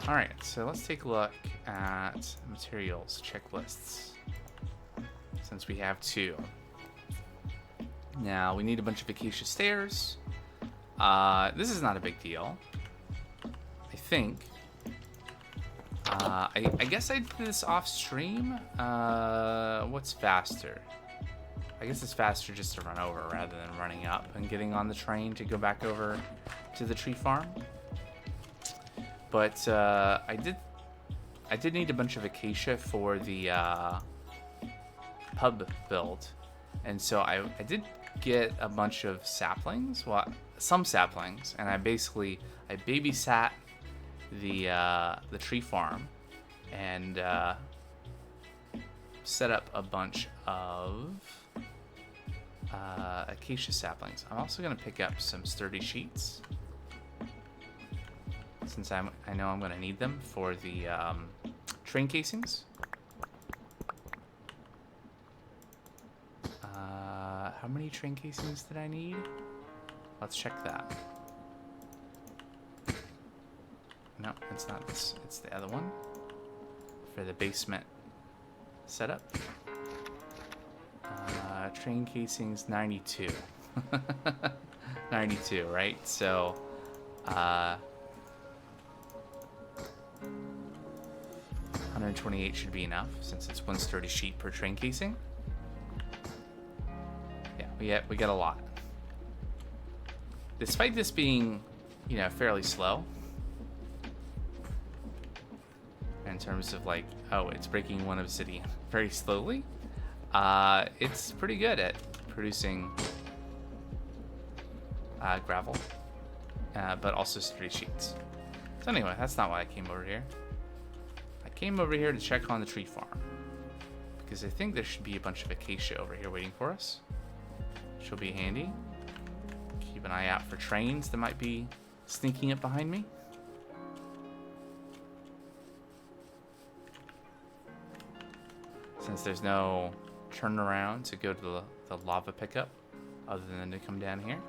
Alright, so let's take a look at materials checklists, since we have 2. Now, we need a bunch of acacia stairs. This is not a big deal, I think. I guess I did this off stream. What's faster? I guess it's faster just to run over rather than running up and getting on the train to go back over to the tree farm. But I did need a bunch of acacia for the pub build, and so I did get a bunch of saplings. Well, some saplings, and I babysat the tree farm and set up a bunch of acacia saplings. I'm also gonna pick up some sturdy sheets, since I know I'm going to need them for the train casings. How many train casings did I need? Let's check that. No, it's not this. It's the other one for the basement setup. Train casings 92. 92, right? So 128 should be enough, since it's 1 sturdy sheet per train casing. Yeah, we get a lot. Despite this being, you know, fairly slow in terms of like, oh, it's breaking 1 obsidian very slowly. It's pretty good at producing gravel, but also sturdy sheets. So anyway, that's not why I came over here. I came over here to check on the tree farm, because I think there should be a bunch of acacia over here waiting for us. She'll be handy. Keep an eye out for trains that might be sneaking up behind me. Since there's no turnaround to go to the lava pickup other than to come down here.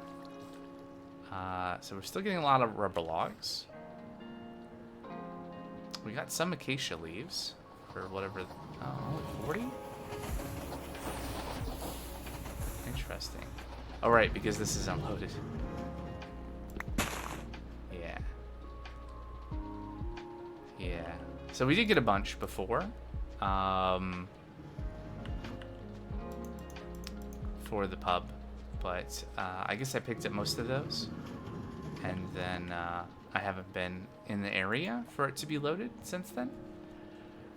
So we're still getting a lot of rubber logs. We got some acacia leaves for whatever. Oh, 40? Interesting. Oh, right, because this is unloaded. Yeah. Yeah. So we did get a bunch before. For the pub. But I guess I picked up most of those. And then I haven't been in the area for it to be loaded since then.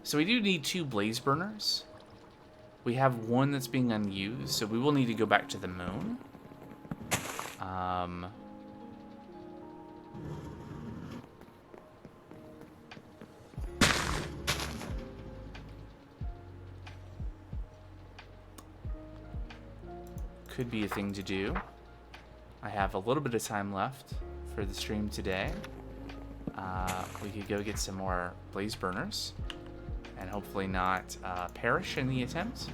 So we do need 2 blaze burners. We have 1 that's being unused, so we will need to go back to the moon. Could be a thing to do. I have a little bit of time left for the stream today. We could go get some more blaze burners and hopefully not perish in the attempt.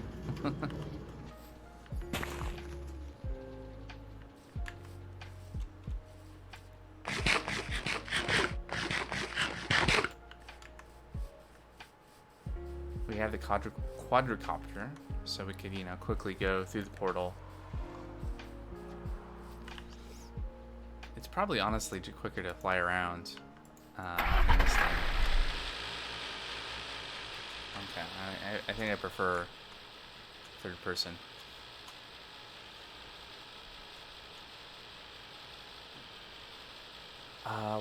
We have the quadricopter, so we could, you know, quickly go through the portal. It's probably honestly too quicker to fly around in this thing. Okay, I think I prefer third person.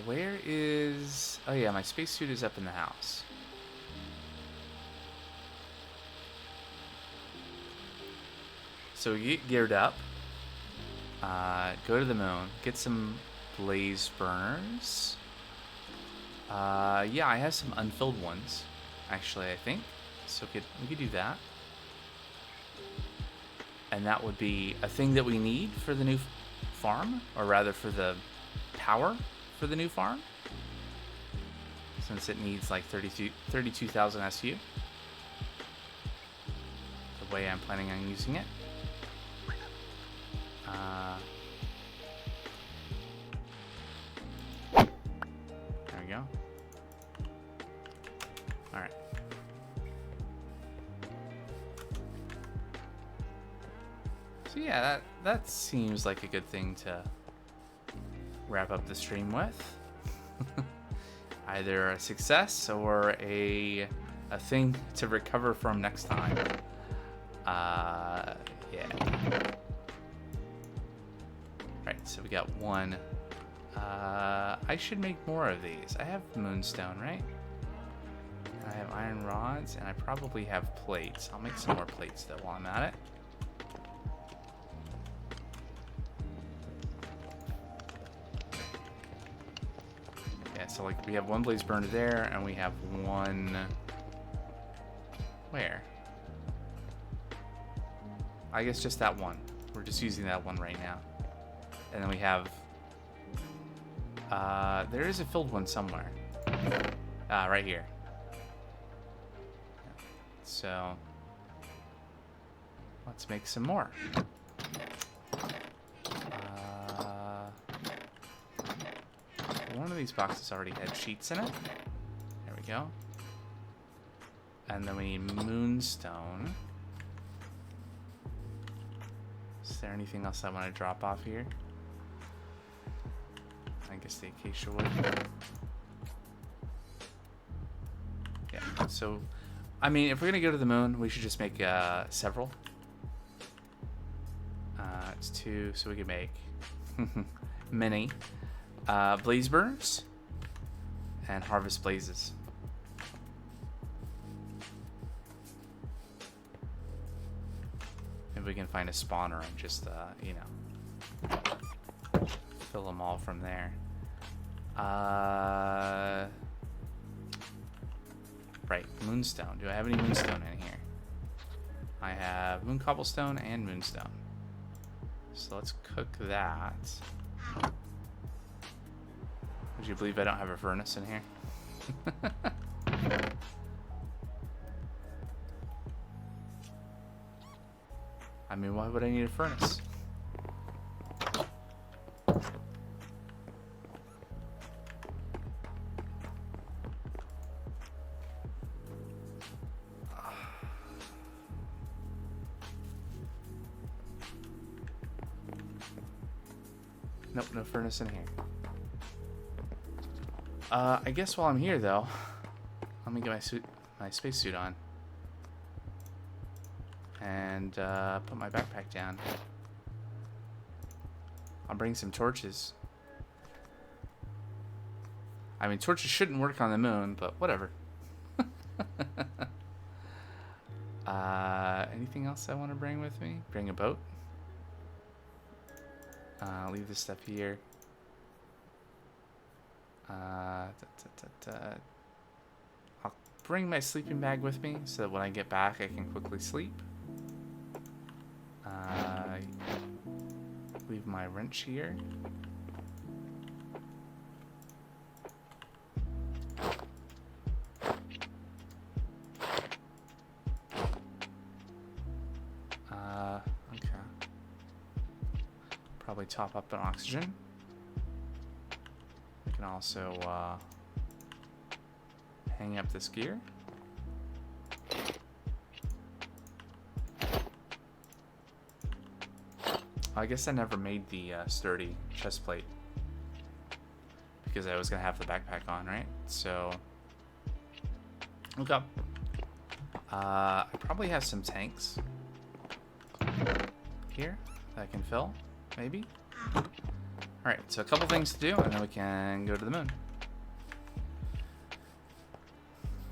Where is... Oh yeah, my spacesuit is up in the house. So we get geared up. Go to the moon. Get some blaze burners. Yeah, I have some unfilled ones, actually, I think. So we could do that. And that would be a thing that we need for the new farm, or rather for the power for the new farm, since it needs like 32,000 SU. The way I'm planning on using it. There we go. All right. So yeah, that seems like a good thing to wrap up the stream with. Either a success or a thing to recover from next time. Yeah. Right, so we got one. I should make more of these. I have moonstone, right? I have iron rods, and I probably have plates. I'll make some more plates though while I'm at it. Yeah, so like we have one blaze burner there, and we have one. Where? I guess just that one. We're just using that one right now. And then we have... there is a filled one somewhere. Right here. So... let's make some more. One of these boxes already had sheets in it. There we go. And then we need moonstone. Is there anything else I want to drop off here? I guess the acacia wood. Yeah, so, I mean, if we're going to go to the moon, we should just make several. It's 2, so we can make many blaze burners and harvest blazes. Maybe we can find a spawner and just, you know, fill them all from there. Right, moonstone. Do I have any moonstone in here? I have moon cobblestone and moonstone. So let's cook that. Would you believe I don't have a furnace in here? I mean, why would I need a furnace? Nope, no furnace in here. I guess while I'm here, though, let me get my spacesuit on. And put my backpack down. I'll bring some torches. I mean, torches shouldn't work on the moon, but whatever. Anything else I want to bring with me? Bring a boat. Leave this stuff here. I'll bring my sleeping bag with me so that when I get back I can quickly sleep. Leave my wrench here. Okay. Probably top up on oxygen. We can also hang up this gear. I guess I never made the sturdy chest plate because I was gonna have the backpack on, right? So, okay. I probably have some tanks here that I can fill, maybe. All right, so a couple things to do, and then we can go to the moon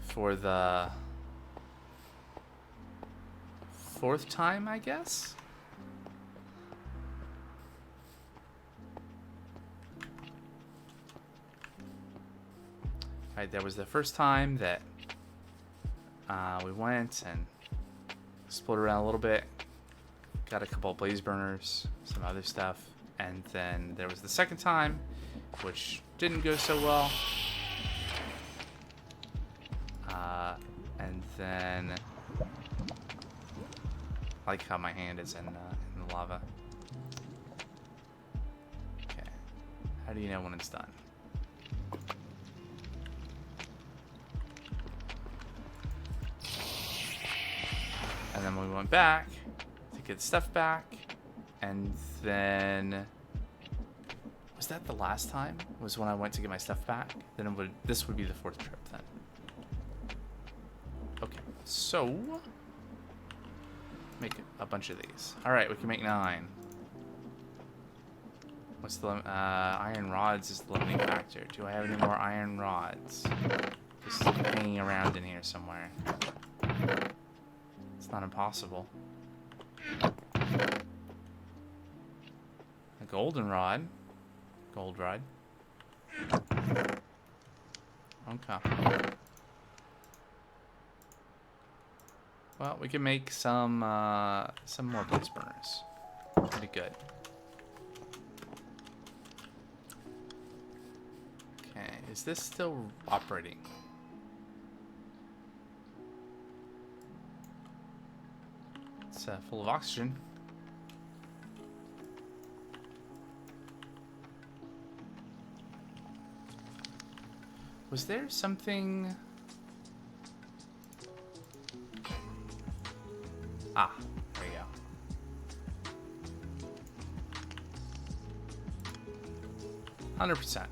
for the 4th time, I guess. Right, that was the first time that we went and explored around a little bit. Got a couple of blaze burners, some other stuff. And then there was the second time, which didn't go so well. And then... I like how my hand is in the lava. Okay. How do you know when it's done? And then we went back to get stuff back. And then... Was that the last time? Was when I went to get my stuff back? Then this would be the fourth trip then. Okay, so... Make a bunch of these. Alright, we can make 9. What's the iron rods is the limiting factor. Do I have any more iron rods? Just hanging around in here somewhere. It's not impossible. A golden rod. Gold rod. Okay. Well, we can make some more blaze burners. Pretty good. Okay, is this still operating? It's full of oxygen. Was there something... Ah, there you go. 100%.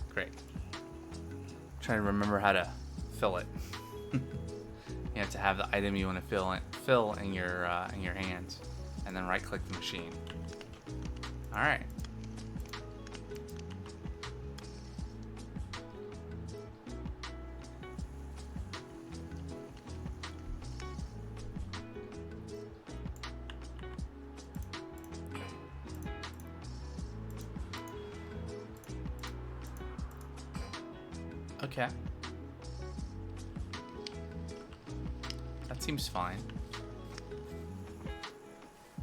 Great. Trying to remember how to fill it. You have to have the item you want to fill in your hands, and then right-click the machine. All right. Okay. That seems fine.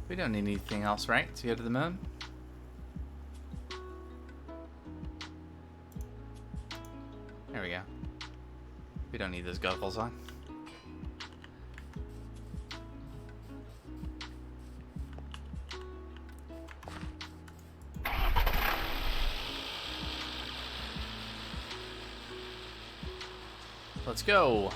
We don't need anything else, right, to go to the moon? There we go. We don't need those goggles on. Let's go.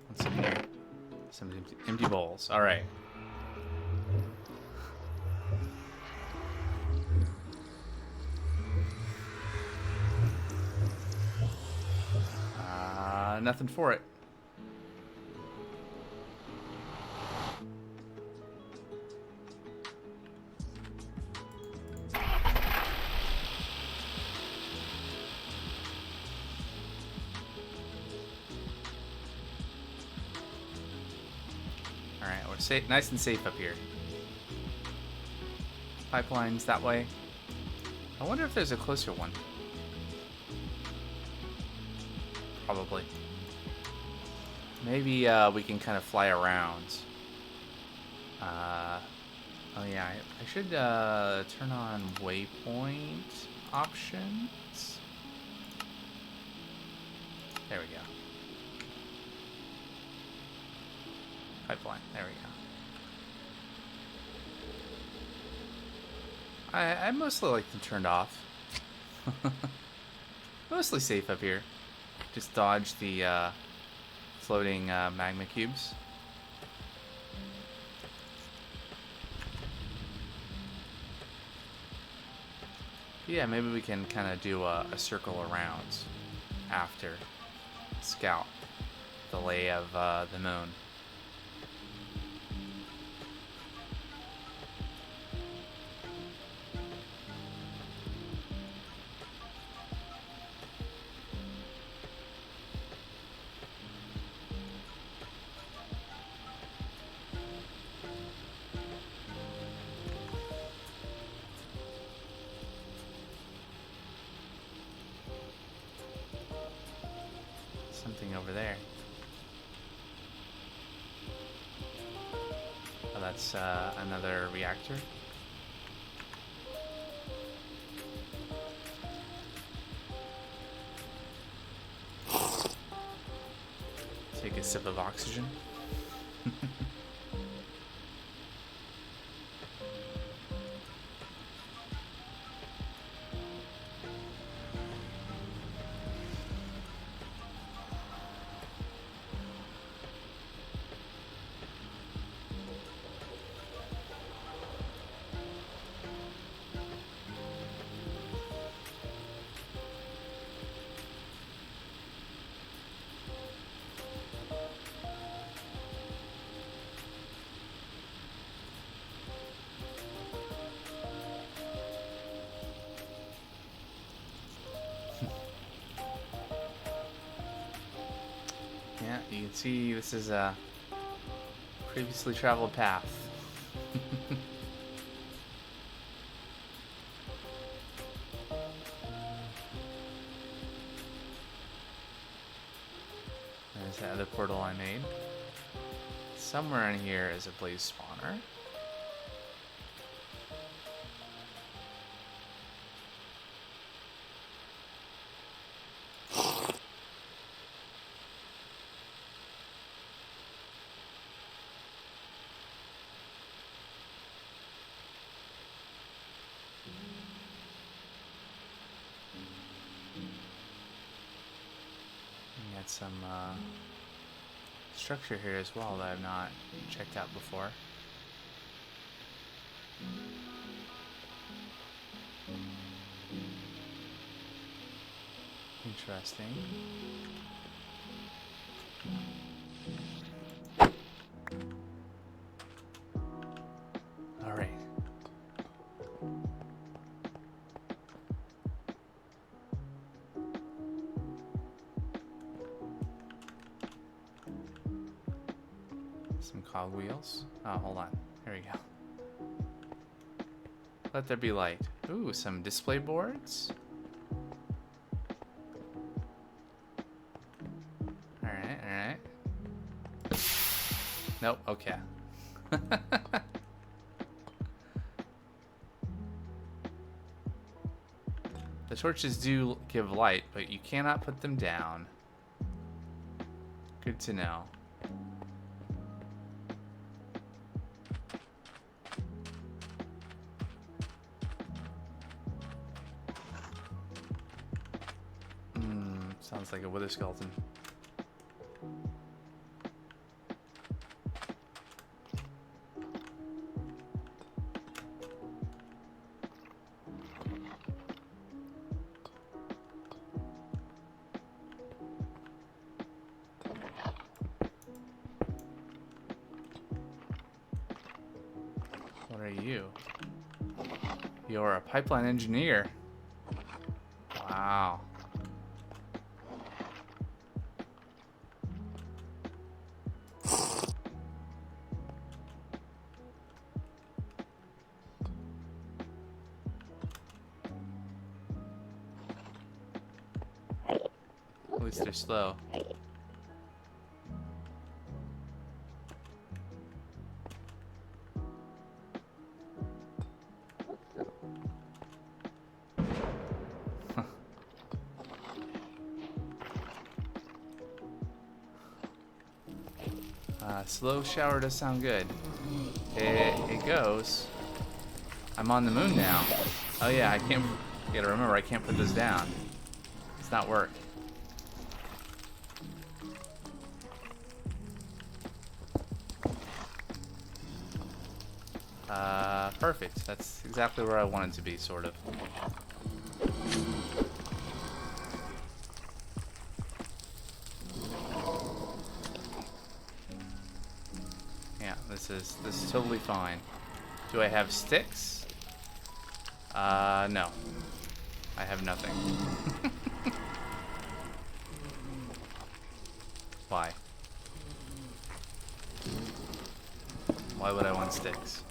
What's in here? Some empty bowls. All right. Nothing for it. Alright, we're safe, nice and safe up here. Pipelines that way. I wonder if there's a closer one. Probably. Maybe we can kind of fly around. Oh yeah, I should turn on waypoint options. There we go. Pipeline, there we go. I mostly like them turned off. Mostly safe up here. Just dodge the floating magma cubes. Yeah, maybe we can kind of do a circle around after scout the lay of the moon. over there? Oh, that's another reactor. Take a sip of oxygen. Yeah, you can see this is a previously traveled path. There's that other portal I made. Somewhere in here is a blaze spawner. Got some structure here as well that I've not checked out before. Interesting. All right. Some cogwheels. Oh, hold on. Here we go. Let there be light. Ooh, some display boards. Alright, alright. Nope, okay. The torches do give light, but you cannot put them down. Good to know. Sounds like a wither skeleton. What are you? You're a pipeline engineer. Wow. At least they're slow. Slow shower does sound good. It goes. I'm on the moon now. Oh yeah, I can't. You gotta remember, I can't put this down. It's not work. Perfect. That's exactly where I wanted to be, sort of. This is totally fine. Do I have sticks? No. I have nothing. Why? Why would I want sticks?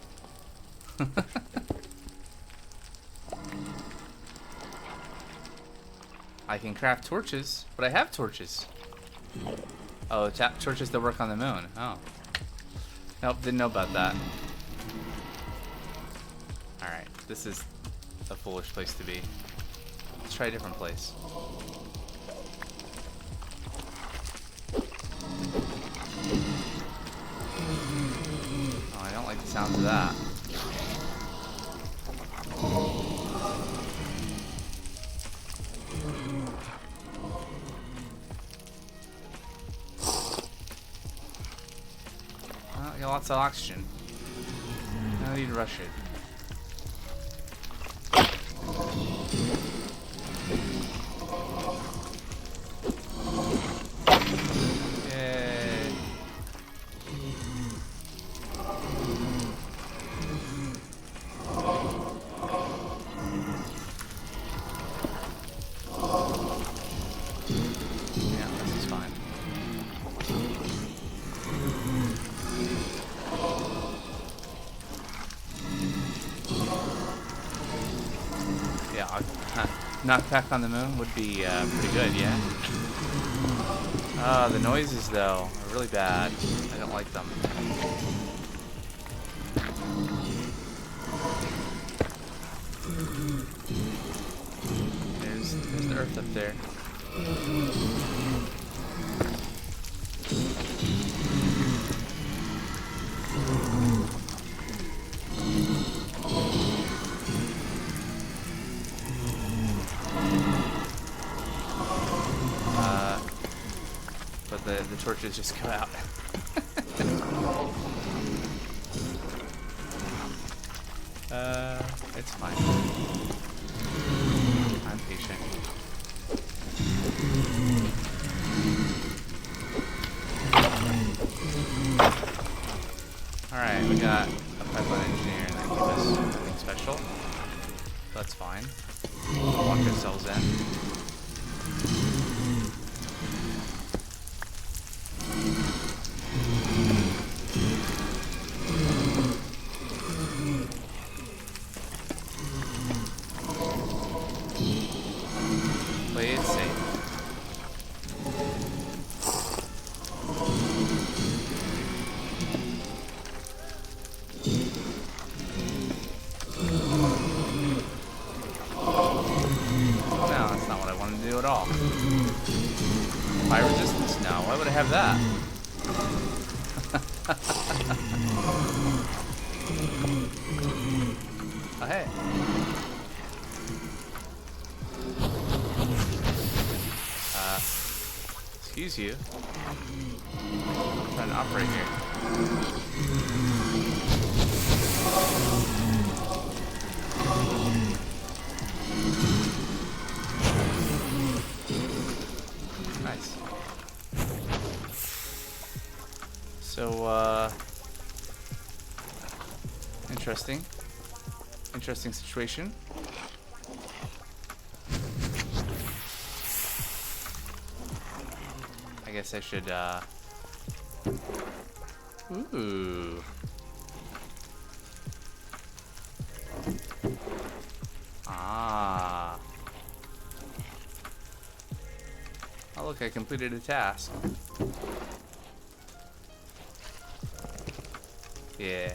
I can craft torches, but I have torches. Oh, torches that work on the moon. Oh. Nope, didn't know about that. Alright, this is a foolish place to be. Let's try a different place. Oh, I don't like the sounds of that. I got lots of oxygen. No need to rush it. Yay. Yeah, this is fine. Yeah, knockback on the moon would be pretty good, yeah? The noises, though, are really bad. I don't like them. There's the Earth up there. But the torches just go out. It's fine. I'm patient. Alright, we got a pipeline engineer that gave us something special. That's fine. We'll lock ourselves in. Play it safe. No, that's not what I wanted to do at all. Fire resistance? No, why would I have that? Oh, hey. Excuse you. I'm trying to operate here. Nice. So, interesting. Interesting situation. I guess I should, ooh. Ah. Oh, look, I completed a task. Yeah.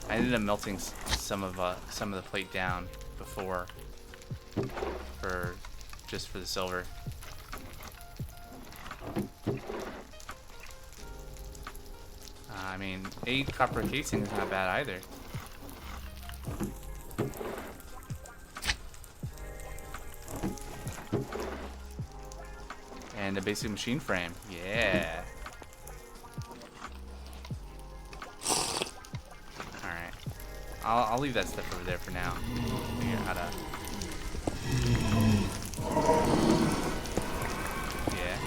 I ended up melting some of the plate down before just for the silver. I mean, 8 copper casing is not bad either. And a basic machine frame. Yeah. Alright. I'll leave that stuff over there for now. Figure out how to... Yeah.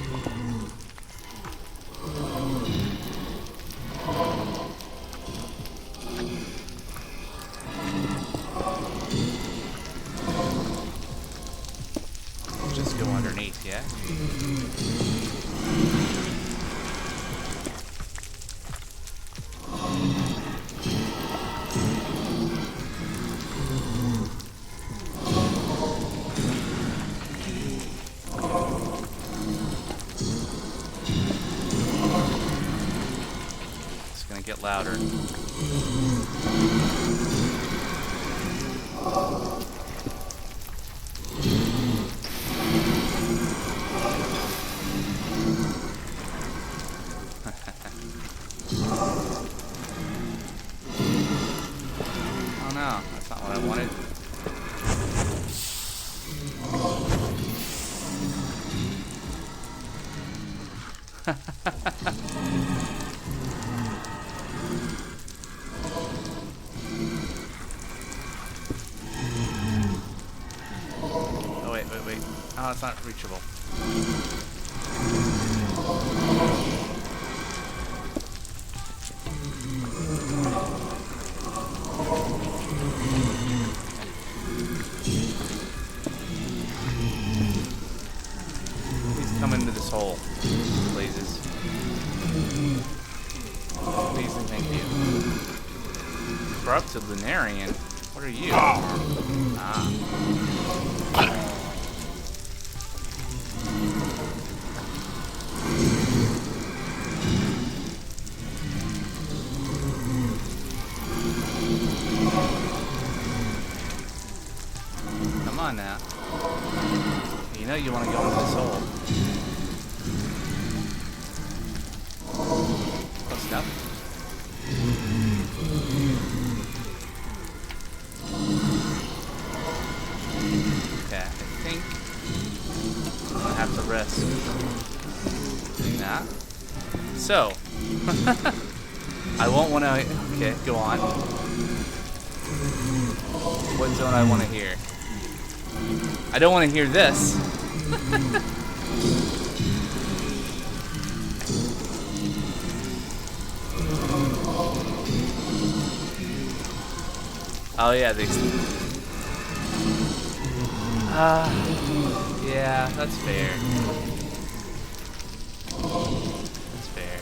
Just go underneath, yeah? louder. Oh no, that's not what I wanted. Oh wait. Oh, it's not reachable. Please come into this hole, blazes. Please and thank you. Corrupted Lunarian. What are you? Ah. Come on now. You know you want to go into this hole. Close enough. Okay, I think I'm gonna have to risk doing that. So, I won't want to. Okay, go on. What zone I want to hear? I don't want to hear this. Oh yeah, they. Yeah, that's fair. That's fair.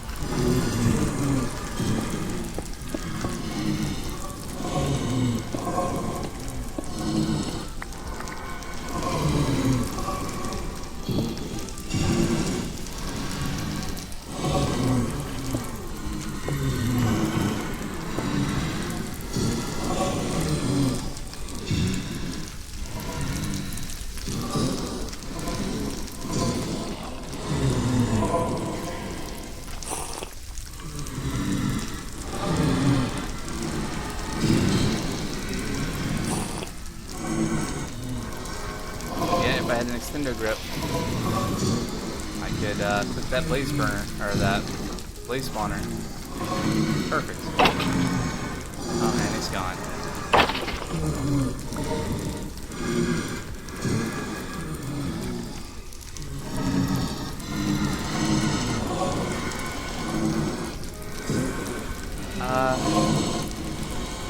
If I had an extender grip, I could click that blaze burner, or that blaze spawner. Perfect. Oh man, he's gone.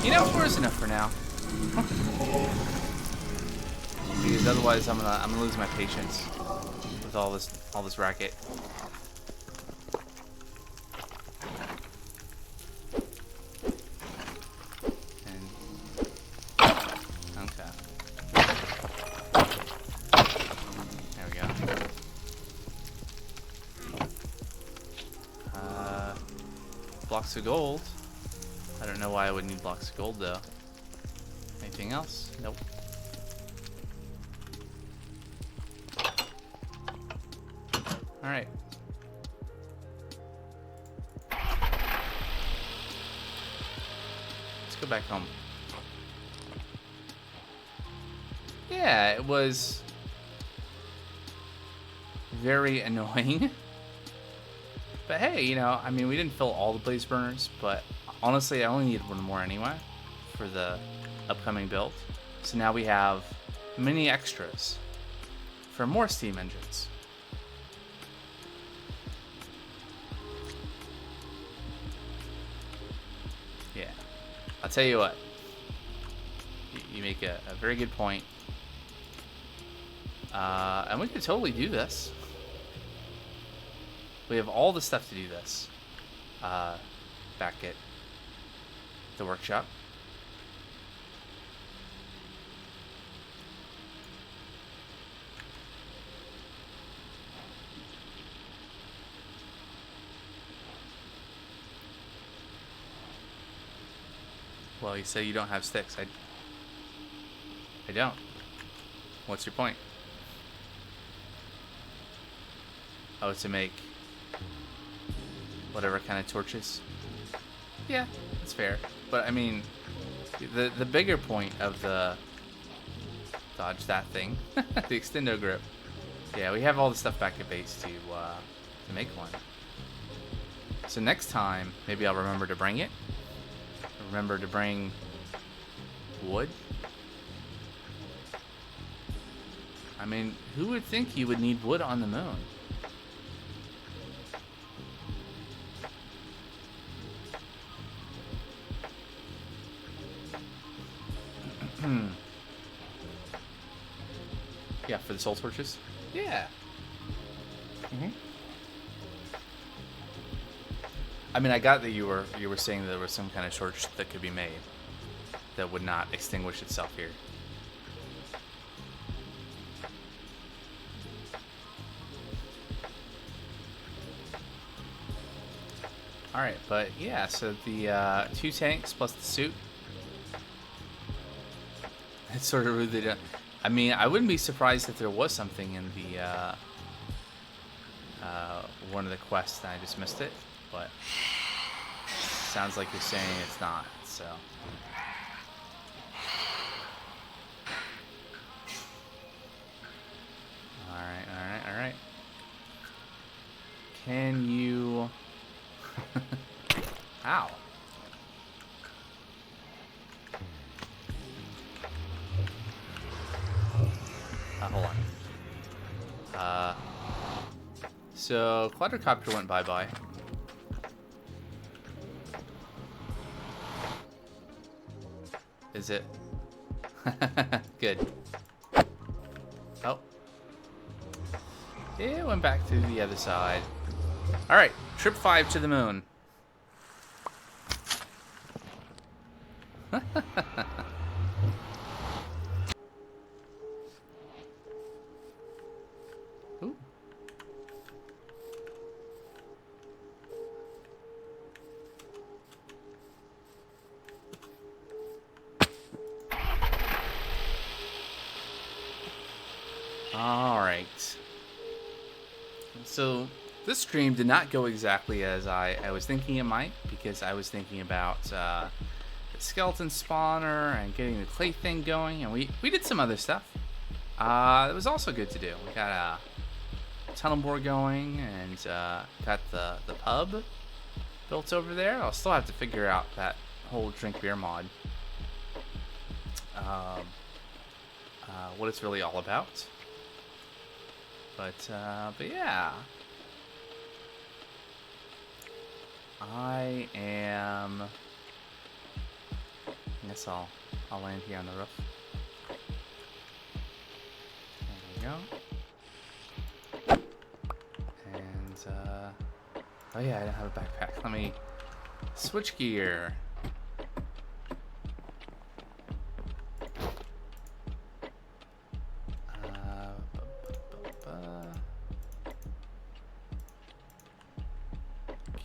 You know, 4 is enough for now. Because otherwise I'm gonna lose my patience with all this racket. And okay. There we go. Blocks of gold. I don't know why I would need blocks of gold though. Anything else? Nope. All right. Let's go back home. Yeah, it was very annoying. But hey, you know, I mean, we didn't fill all the blaze burners, but honestly, I only needed one more anyway for the upcoming build. So now we have many extras for more steam engines. Yeah, I'll tell you what, you make a very good point. And we could totally do this. We have all the stuff to do this back at the workshop. Well, you say you don't have sticks. I don't. What's your point? Oh, to make whatever kind of torches? Yeah, that's fair. But I mean, the bigger point of the dodge that thing, the extendo grip. Yeah, we have all the stuff back at base to make one. So next time, maybe I'll remember to bring it. Remember to bring wood. I mean, who would think you would need wood on the moon? Yeah, for the soul torches? Yeah. I mean, I got that you were saying that there was some kind of torch that could be made that would not extinguish itself here. Alright, but yeah, so the 2 tanks plus the suit. It's sort of rude they don't... I mean, I wouldn't be surprised if there was something in the one of the quests and I just missed it, but sounds like you're saying it's not, so... Alright. Can you... Ow. Hold on. So, quadricopter went bye-bye. Is it? Good. Oh. It went back to the other side. Alright, trip 5 to the moon. Ooh. Alright. So, this stream did not go exactly as I was thinking it might, because I was thinking about the skeleton spawner and getting the clay thing going, and we did some other stuff. It was also good to do. We got a tunnel board going, and got the pub built over there. I'll still have to figure out that whole drink beer mod. What it's really all about. But yeah. I guess I'll land here on the roof. There we go. And oh yeah, I don't have a backpack. Let me switch gear.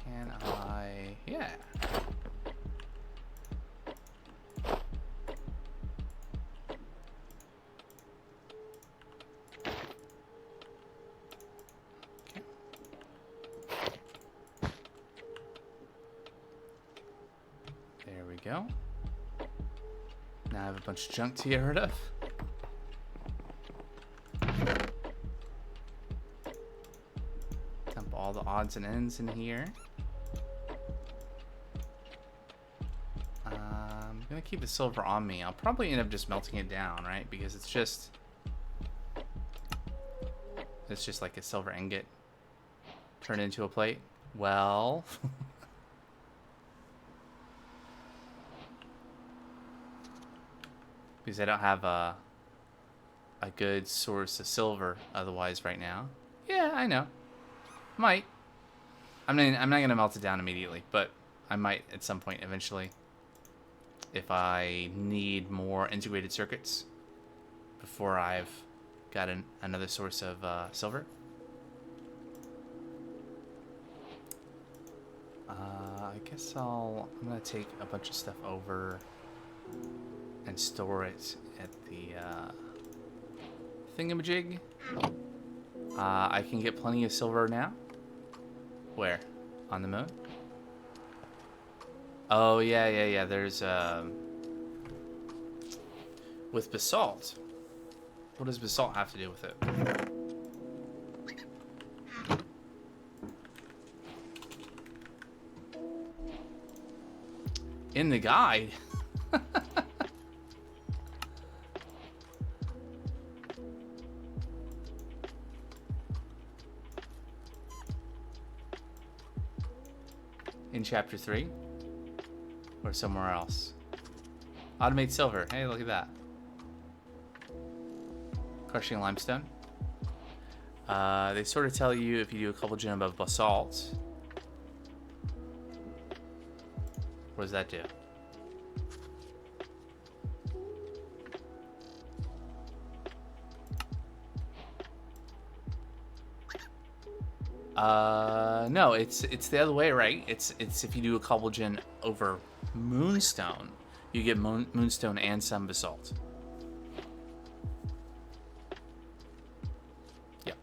Can I? Yeah. There we go. Now I have a bunch of junk to get rid of. Dump all the odds and ends in here. I'm gonna keep the silver on me. I'll probably end up just melting it down, right? Because it's just like a silver ingot turned into a plate. Well, because I don't have a good source of silver otherwise right now. Yeah, I know. Might. I mean, I'm not gonna melt it down immediately, but I might at some point eventually if I need more integrated circuits before I've got another source of silver. I guess I'm gonna take a bunch of stuff over and store it at the thingamajig. I can get plenty of silver now. Where? On the moon? Oh, yeah. There's, with basalt. What does basalt have to do with it? In the guide? In chapter 3? Or somewhere else? Automate silver. Hey, look at that. Crushing limestone. They sort of tell you if you do a couple gen above basalt. What does that do? No, it's the other way, right? It's if you do a cobble gen over moonstone, you get moonstone and some basalt. Yeah,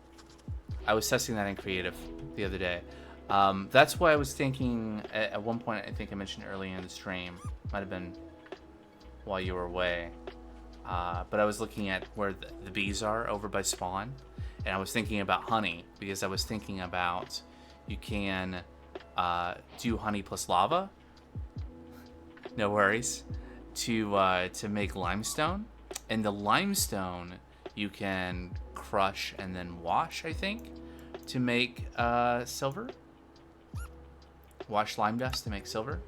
I was testing that in creative the other day. That's why I was thinking at one point. I think I mentioned earlier in the stream, might have been while you were away. But I was looking at where the bees are over by spawn. And I was thinking about honey, because I was thinking about you can do honey plus lava. No worries. To make limestone. And the limestone you can crush and then wash, I think, to make silver. Wash lime dust to make silver.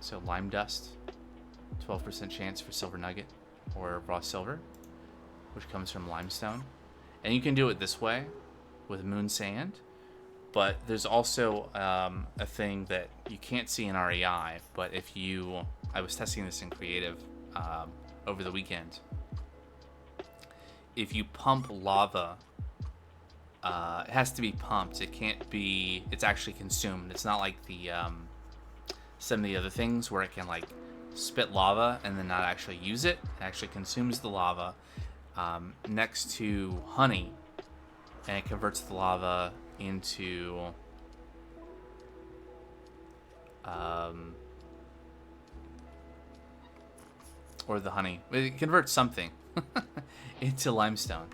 So lime dust, 12% chance for silver nugget. Or raw silver, which comes from limestone. And you can do it this way with moon sand, but there's also a thing that you can't see in REI, but if you, I was testing this in creative over the weekend. If you pump lava, it has to be pumped. It can't be, it's actually consumed. It's not like the some of the other things where it can like spit lava and then not actually use it. It actually consumes the lava next to honey, and it converts the lava into or the honey. It converts something into limestone.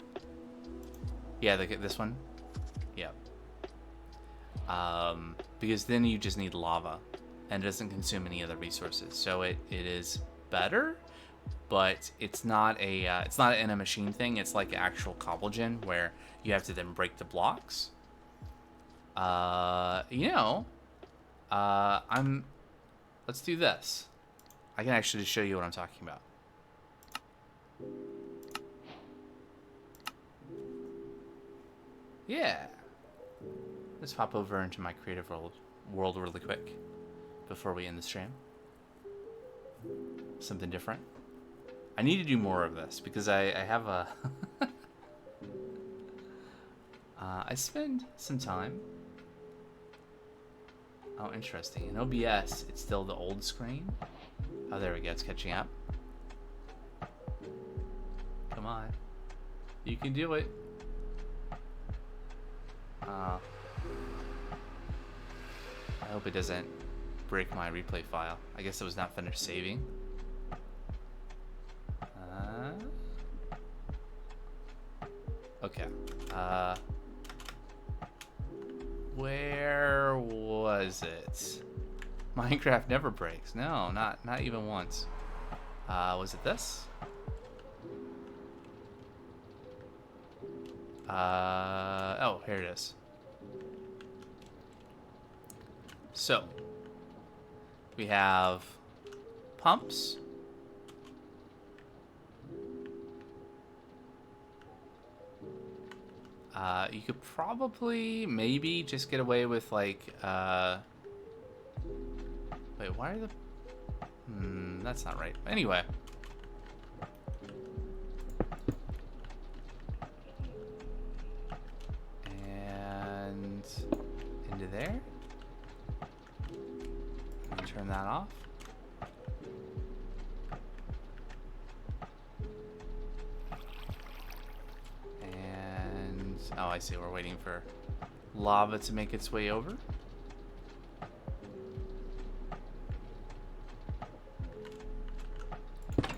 Yeah, this one. Yeah. Because then you just need lava. And it doesn't consume any other resources, so it is better, but it's not in a machine thing. It's like actual cobble gen where you have to then break the blocks. Let's do this. I can actually show you what I'm talking about. Yeah. Let's hop over into my creative world really quick before we end the stream. Something different. I need to do more of this because I have a I spend some time. Oh, interesting. In OBS, it's still the old screen. Oh, there we go. It's catching up. Come on. You can do it. I hope it doesn't break my replay file. I guess it was not finished saving. Okay. Where was it? Minecraft never breaks. No, not even once. Was it this? Oh, here it is. So, we have pumps. You could probably, maybe, just get away with, like, wait, why are the... that's not right. Anyway. And into there. turn that off. And oh, I see. We're waiting for lava to make its way over. There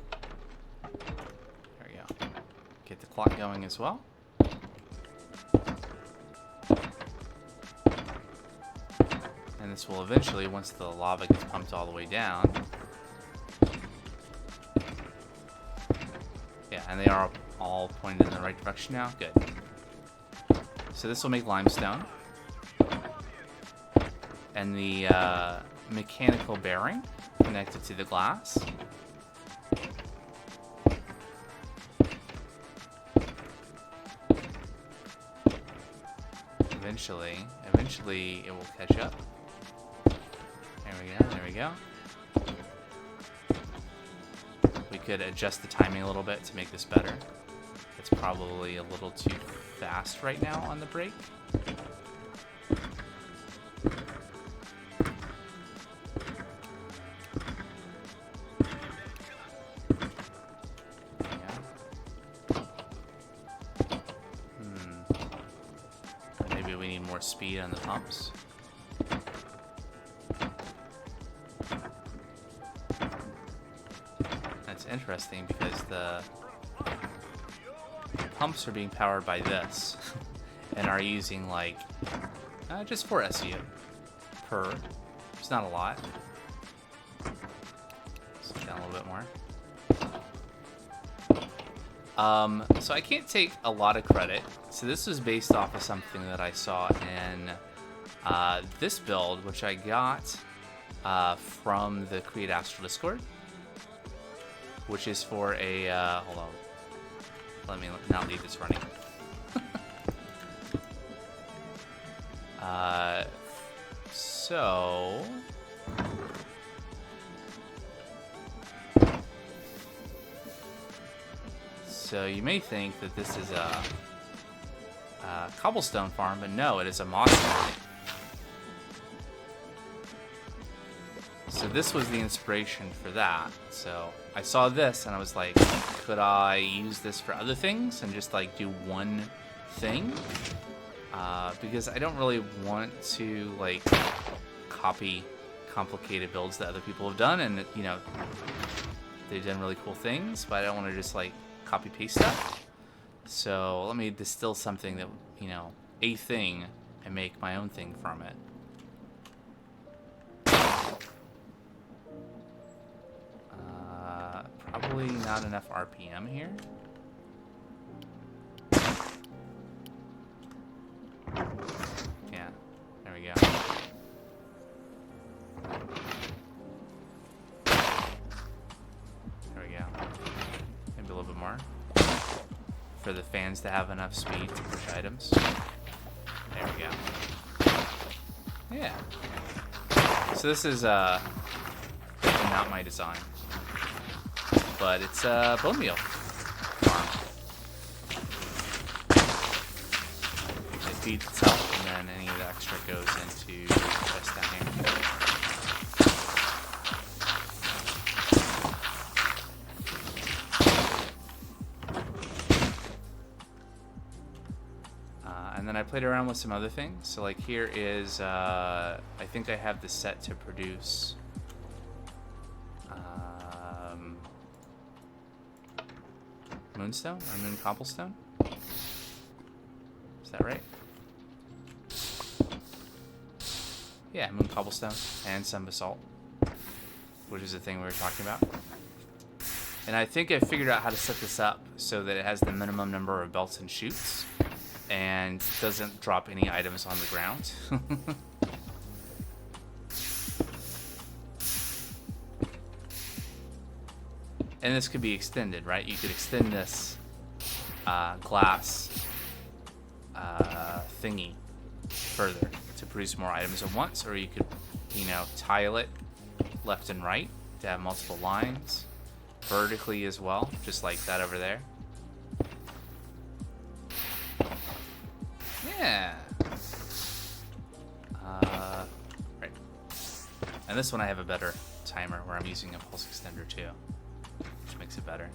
we go. Get the clock going as well. And this will eventually, once the lava gets pumped all the way down. Yeah, and they are all pointed in the right direction now. Good. So this will make limestone. And the mechanical bearing connected to the glass. Eventually it will catch up. There we go. We could adjust the timing a little bit to make this better. It's probably a little too fast right now on the break. Maybe we need more speed on the pumps. That's interesting because the pumps are being powered by this and are using like just 4 SU per. It's not a lot. Slow down a little bit more. So I can't take a lot of credit. So this was based off of something that I saw in this build, which I got from the Create Astral Discord, which is for a hold on. Let me not leave this running. So you may think that this is a cobblestone farm, but no, it is a moss farm. So this was the inspiration for that. So I saw this and I was like, could I use this for other things and just like do one thing? Because I don't really want to like copy complicated builds that other people have done, and you know, they've done really cool things, but I don't want to just like copy paste stuff. So let me distill something that, you know, a thing, and make my own thing from it. Probably not enough RPM here. Yeah, there we go. There we go. Maybe a little bit more. For the fans to have enough speed to push items. There we go. Yeah. So this is not my design, but it's a bone meal farm. It feeds itself, and then any of the extra goes into the chest down here. And then I played around with some other things. So like here is, I think I have this set to produce moonstone or moon cobblestone. Is that right? Yeah, moon cobblestone and some basalt, which is the thing we were talking about. And I think I figured out how to set this up so that it has the minimum number of belts and chutes and doesn't drop any items on the ground. And this could be extended, right? You could extend this glass thingy further to produce more items at once, or you could, you know, tile it left and right to have multiple lines, vertically as well, just like that over there. Yeah. Right. And And this one I have a better timer where I'm using a pulse extender too, which makes it better.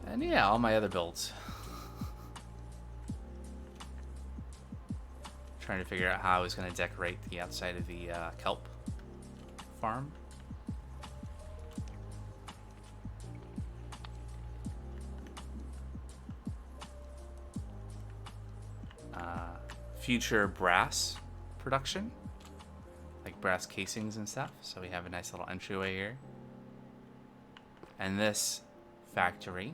And yeah, all my other builds. Trying to figure out how I was going to decorate the outside of the kelp farm. Future brass production, like brass casings and stuff. So we have a nice little entryway here. And this factory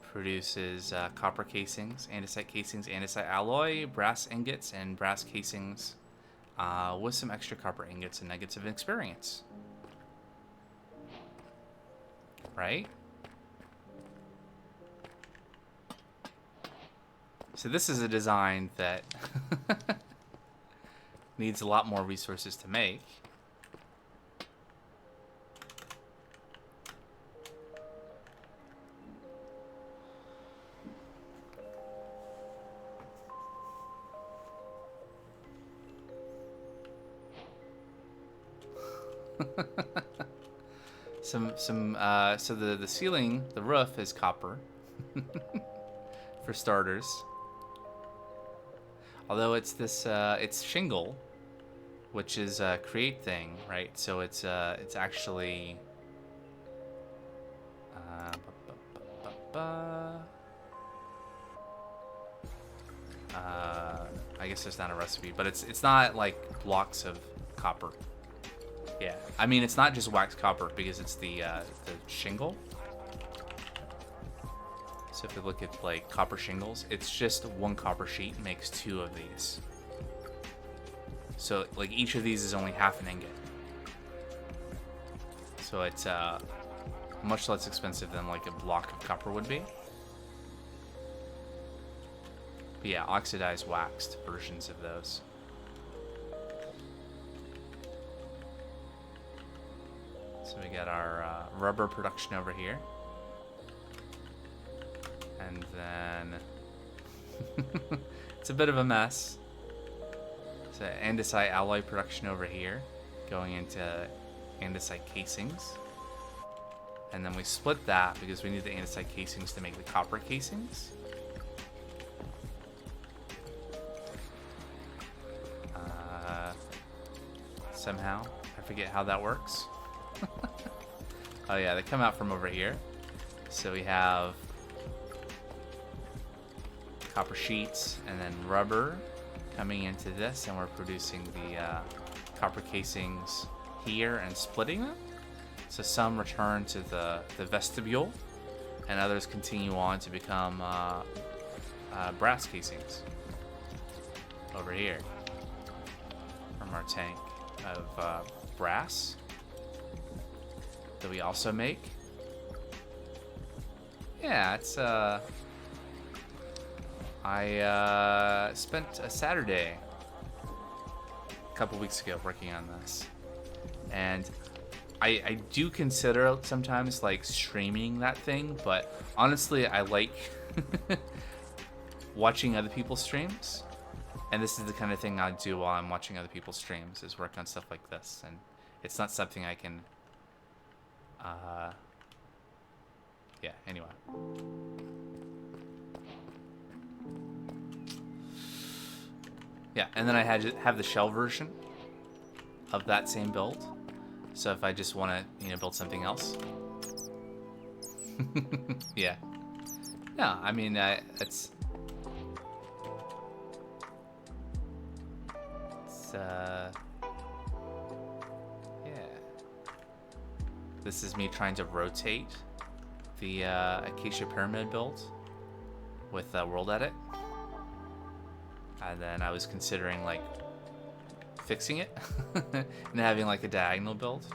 produces copper casings, andesite casings, andesite alloy, brass ingots, and brass casings with some extra copper ingots and nuggets of experience. Right? So this is a design that needs a lot more resources to make. So the ceiling, the roof is copper for starters. Although it's this it's shingle, which is a Create thing, right? So it's actually I guess there's not a recipe, but it's not like blocks of copper. Yeah, I mean it's not just wax copper because it's the shingle. So if you look at like copper shingles, it's just one copper sheet makes two of these. So like each of these is only half an ingot. So it's much less expensive than like a block of copper would be. But yeah, oxidized waxed versions of those. So we got our rubber production over here. And then it's a bit of a mess. So andesite alloy production over here, going into andesite casings. And then we split that because we need the andesite casings to make the copper casings. Somehow, I forget how that works. Oh yeah, they come out from over here. So we have copper sheets and then rubber coming into this, and we're producing the copper casings here and splitting them. So some return to the vestibule, and others continue on to become brass casings over here from our tank of brass that we also make. Yeah, it's I spent a Saturday a couple weeks ago working on this, and I do consider sometimes like streaming that thing, but honestly I like watching other people's streams, and this is the kind of thing I do while I'm watching other people's streams, is work on stuff like this, and it's not something I can yeah, anyway. Yeah, and then I have the shell version of that same build. So if I just want to, build something else. Yeah. Yeah, I mean, it's yeah. This is me trying to rotate the Acacia Pyramid build with World Edit. And then I was considering like fixing it and having like a diagonal build.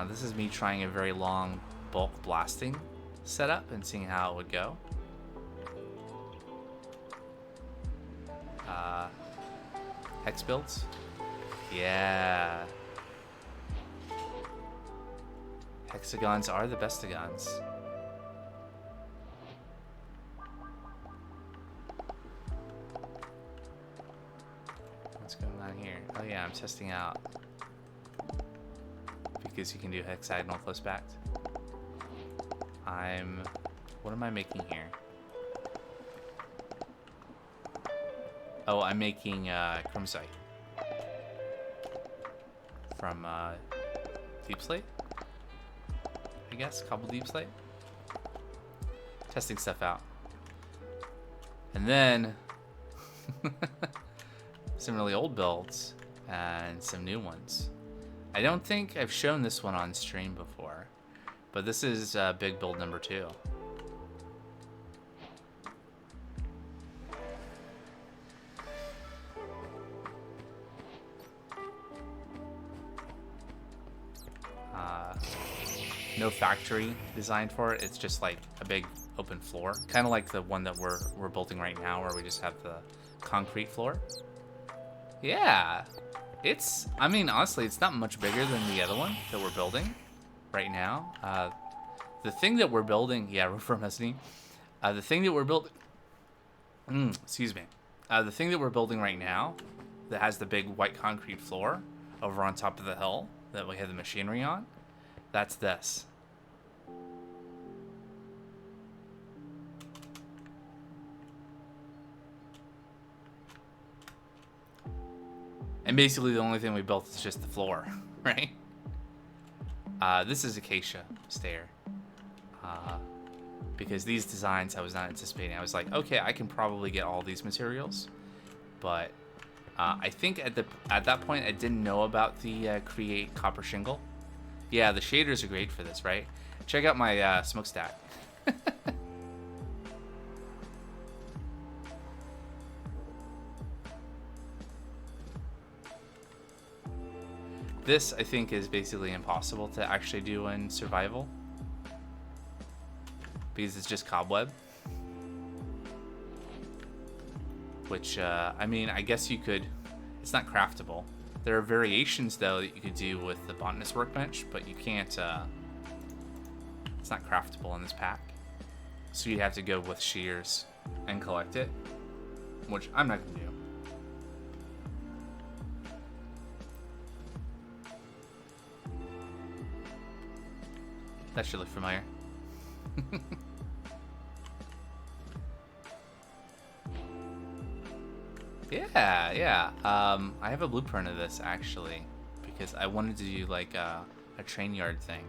This is me trying a very long bulk blasting setup and seeing how it would go. Hex builds. Yeah. Hexagons are the bestigons. Oh yeah, I'm testing out because you can do hexagonal close backed. What am I making here? Oh, I'm making chromosite from deep slate, I guess, cobble deep slate. Testing stuff out. And then some really old builds and some new ones. I don't think I've shown this one on stream before, but this is big build number 2. No factory designed for it. It's just like a big open floor, kind of like the one that we're building right now, where we just have the concrete floor. Yeah, I mean, honestly, it's not much bigger than the other one that we're building right now. The thing that we're building, yeah, we're from Destiny. The thing that we're building, excuse me. The thing that we're building right now, that has the big white concrete floor over on top of the hill that we have the machinery on, that's this. And basically the only thing we built is just the floor, right? This is acacia stair. Because these designs I was not anticipating. I was like, okay, I can probably get all these materials. But I think at that point I didn't know about the Create copper shingle. Yeah, the shaders are great for this, right? Check out my smokestack. This, I think, is basically impossible to actually do in survival, because it's just cobweb. Which, I mean, I guess you could... It's not craftable. There are variations, though, that you could do with the botanist workbench, but you can't... It's not craftable in this pack. So you'd have to go with shears and collect it, which I'm not going to do. That should look familiar. Yeah. I have a blueprint of this, actually, because I wanted to do like a train yard thing.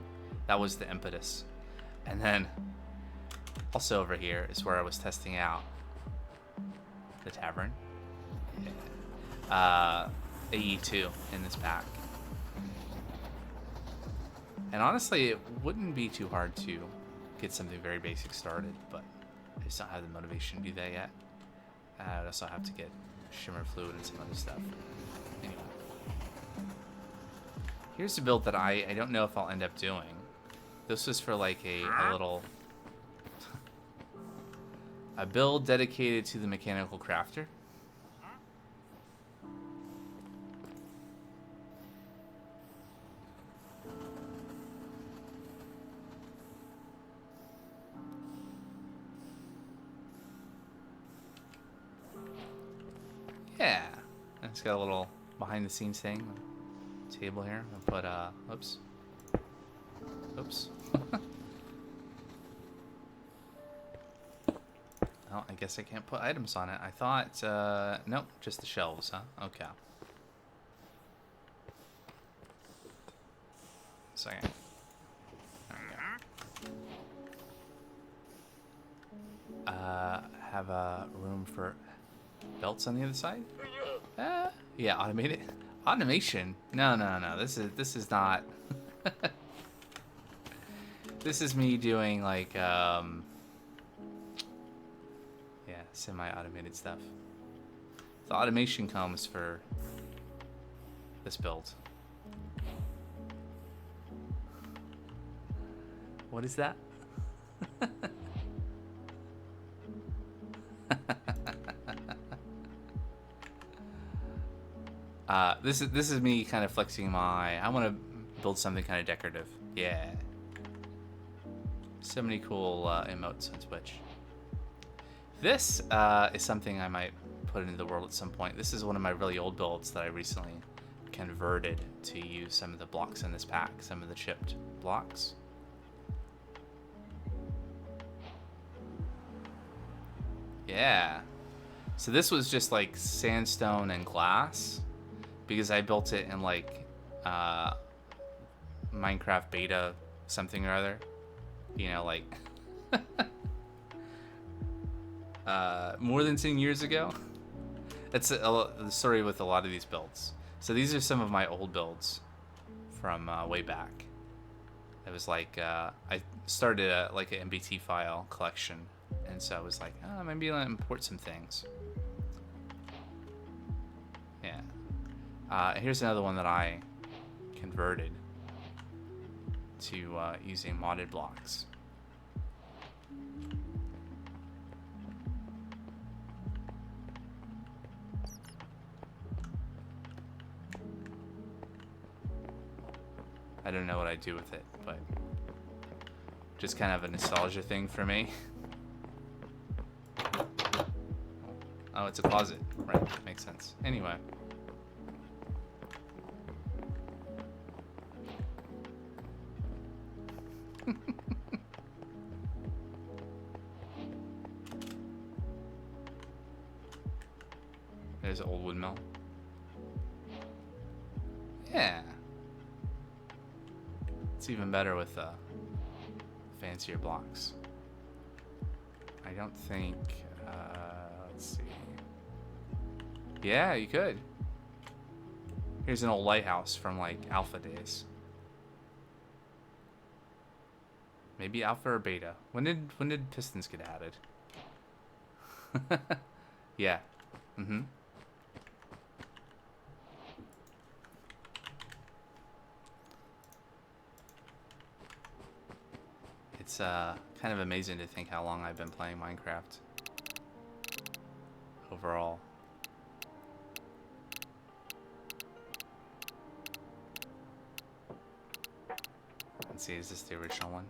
That was the impetus. And then also over here is where I was testing out the tavern. AE2 in this pack. And honestly, it wouldn't be too hard to get something very basic started, but I just don't have the motivation to do that yet. I would also have to get shimmer fluid and some other stuff. Anyway. Here's a build that I don't know if I'll end up doing. This was for like a little... a build dedicated to the mechanical crafter. Yeah, it's got a little behind the scenes thing, table here. I'll put, oops. Oh, I guess I can't put items on it. I thought, nope, just the shelves, huh? Okay. Second. There we go. Have a room for belts on the other side? Yeah, automated. Automation? No. This is not. This is me doing like yeah, semi-automated stuff. The automation comes for this build. What is that? This is me kind of flexing my... I want to build something kind of decorative. Yeah. So many cool emotes on Twitch. This is something I might put into the world at some point. This is one of my really old builds that I recently converted to use some of the blocks in this pack, some of the chipped blocks. Yeah. So this was just like sandstone and glass because I built it in like Minecraft beta something or other. You know, like more than 10 years ago. That's the story with a lot of these builds. So these are some of my old builds from way back. It was like I started like an MBT file collection, and so I was like, oh, maybe I'll import some things. Yeah. Here's another one that I converted to using modded blocks. I don't know what I do with it, but just kind of a nostalgia thing for me. Oh, it's a closet. Right, makes sense. Anyway. There's an old windmill. Yeah. It's even better with fancier blocks. I don't think... let's see. Yeah, you could. Here's an old lighthouse from like alpha days. Maybe alpha or beta. When did pistons get added? Yeah. Mm-hmm. It's kind of amazing to think how long I've been playing Minecraft overall. Let's see, is this the original one?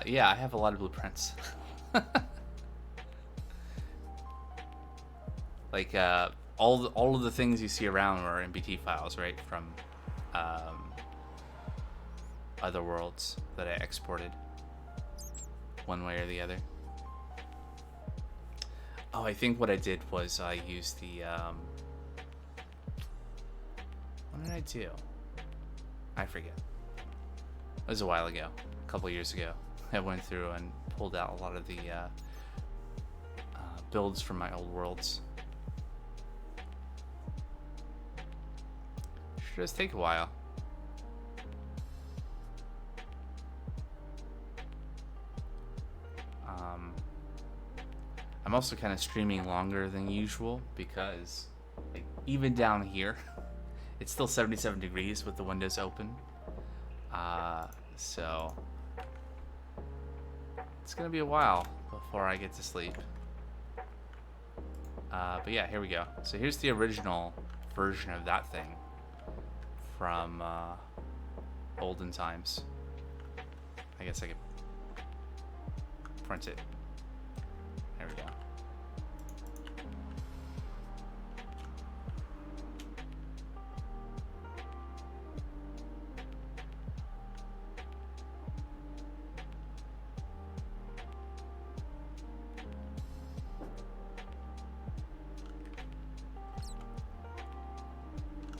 Yeah, I have a lot of blueprints. Like all of the things you see around are MBT files, right, from other worlds that I exported one way or the other. Oh, I think what I did was I used the what did I do? I forget. It was a while ago, a couple years ago. I went through and pulled out a lot of the builds from my old worlds. Should just take a while. I'm also kind of streaming longer than usual because, like, even down here, it's still 77 degrees with the windows open. So it's gonna be a while before I get to sleep. But yeah, here we go. So here's the original version of that thing from olden times. I guess I could print it. There we go.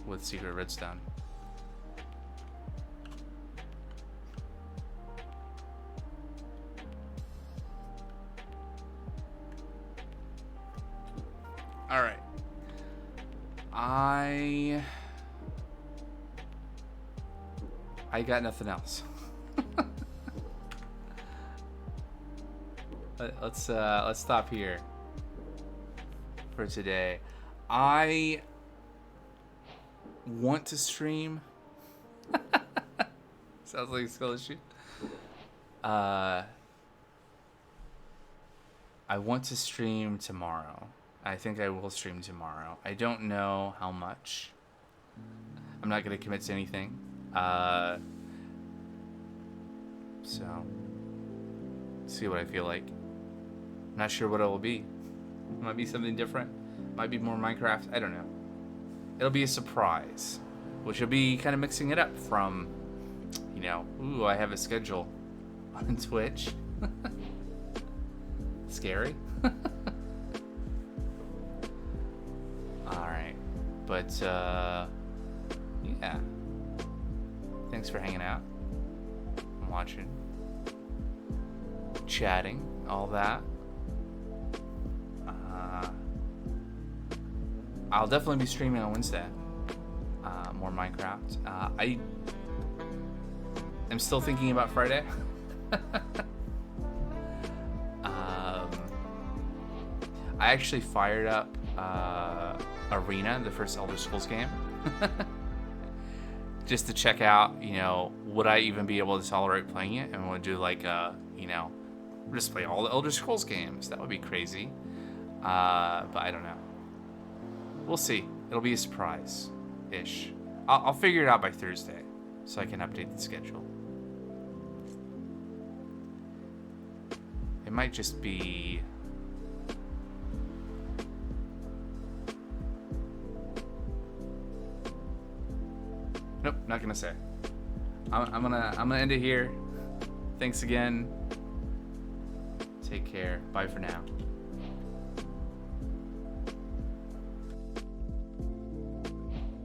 With secret redstone. All right. I got nothing else. Let's stop here for today. I want to stream. Sounds like a skull issue. I want to stream tomorrow. I think I will stream tomorrow. I don't know how much. I'm not going to commit to anything. So, see what I feel like. Not sure what it will be. It might be something different. Might be more Minecraft. I don't know. It'll be a surprise, which will be kind of mixing it up from, you know, ooh, I have a schedule on Twitch. Scary. Alright. But, yeah. Thanks for hanging out. I'm watching. Chatting. All that. I'll definitely be streaming on Wednesday. More Minecraft. I am still thinking about Friday. I actually fired up Arena, the first Elder Scrolls game, just to check out, you know, would I even be able to tolerate playing it, and would do like you know, just play all the Elder Scrolls games. That would be crazy. But I don't know. We'll see. It'll be a surprise-ish. I'll figure it out by Thursday, so I can update the schedule. It might just be... Nope, not gonna say. I'm gonna end it here. Thanks again. Take care. Bye for now.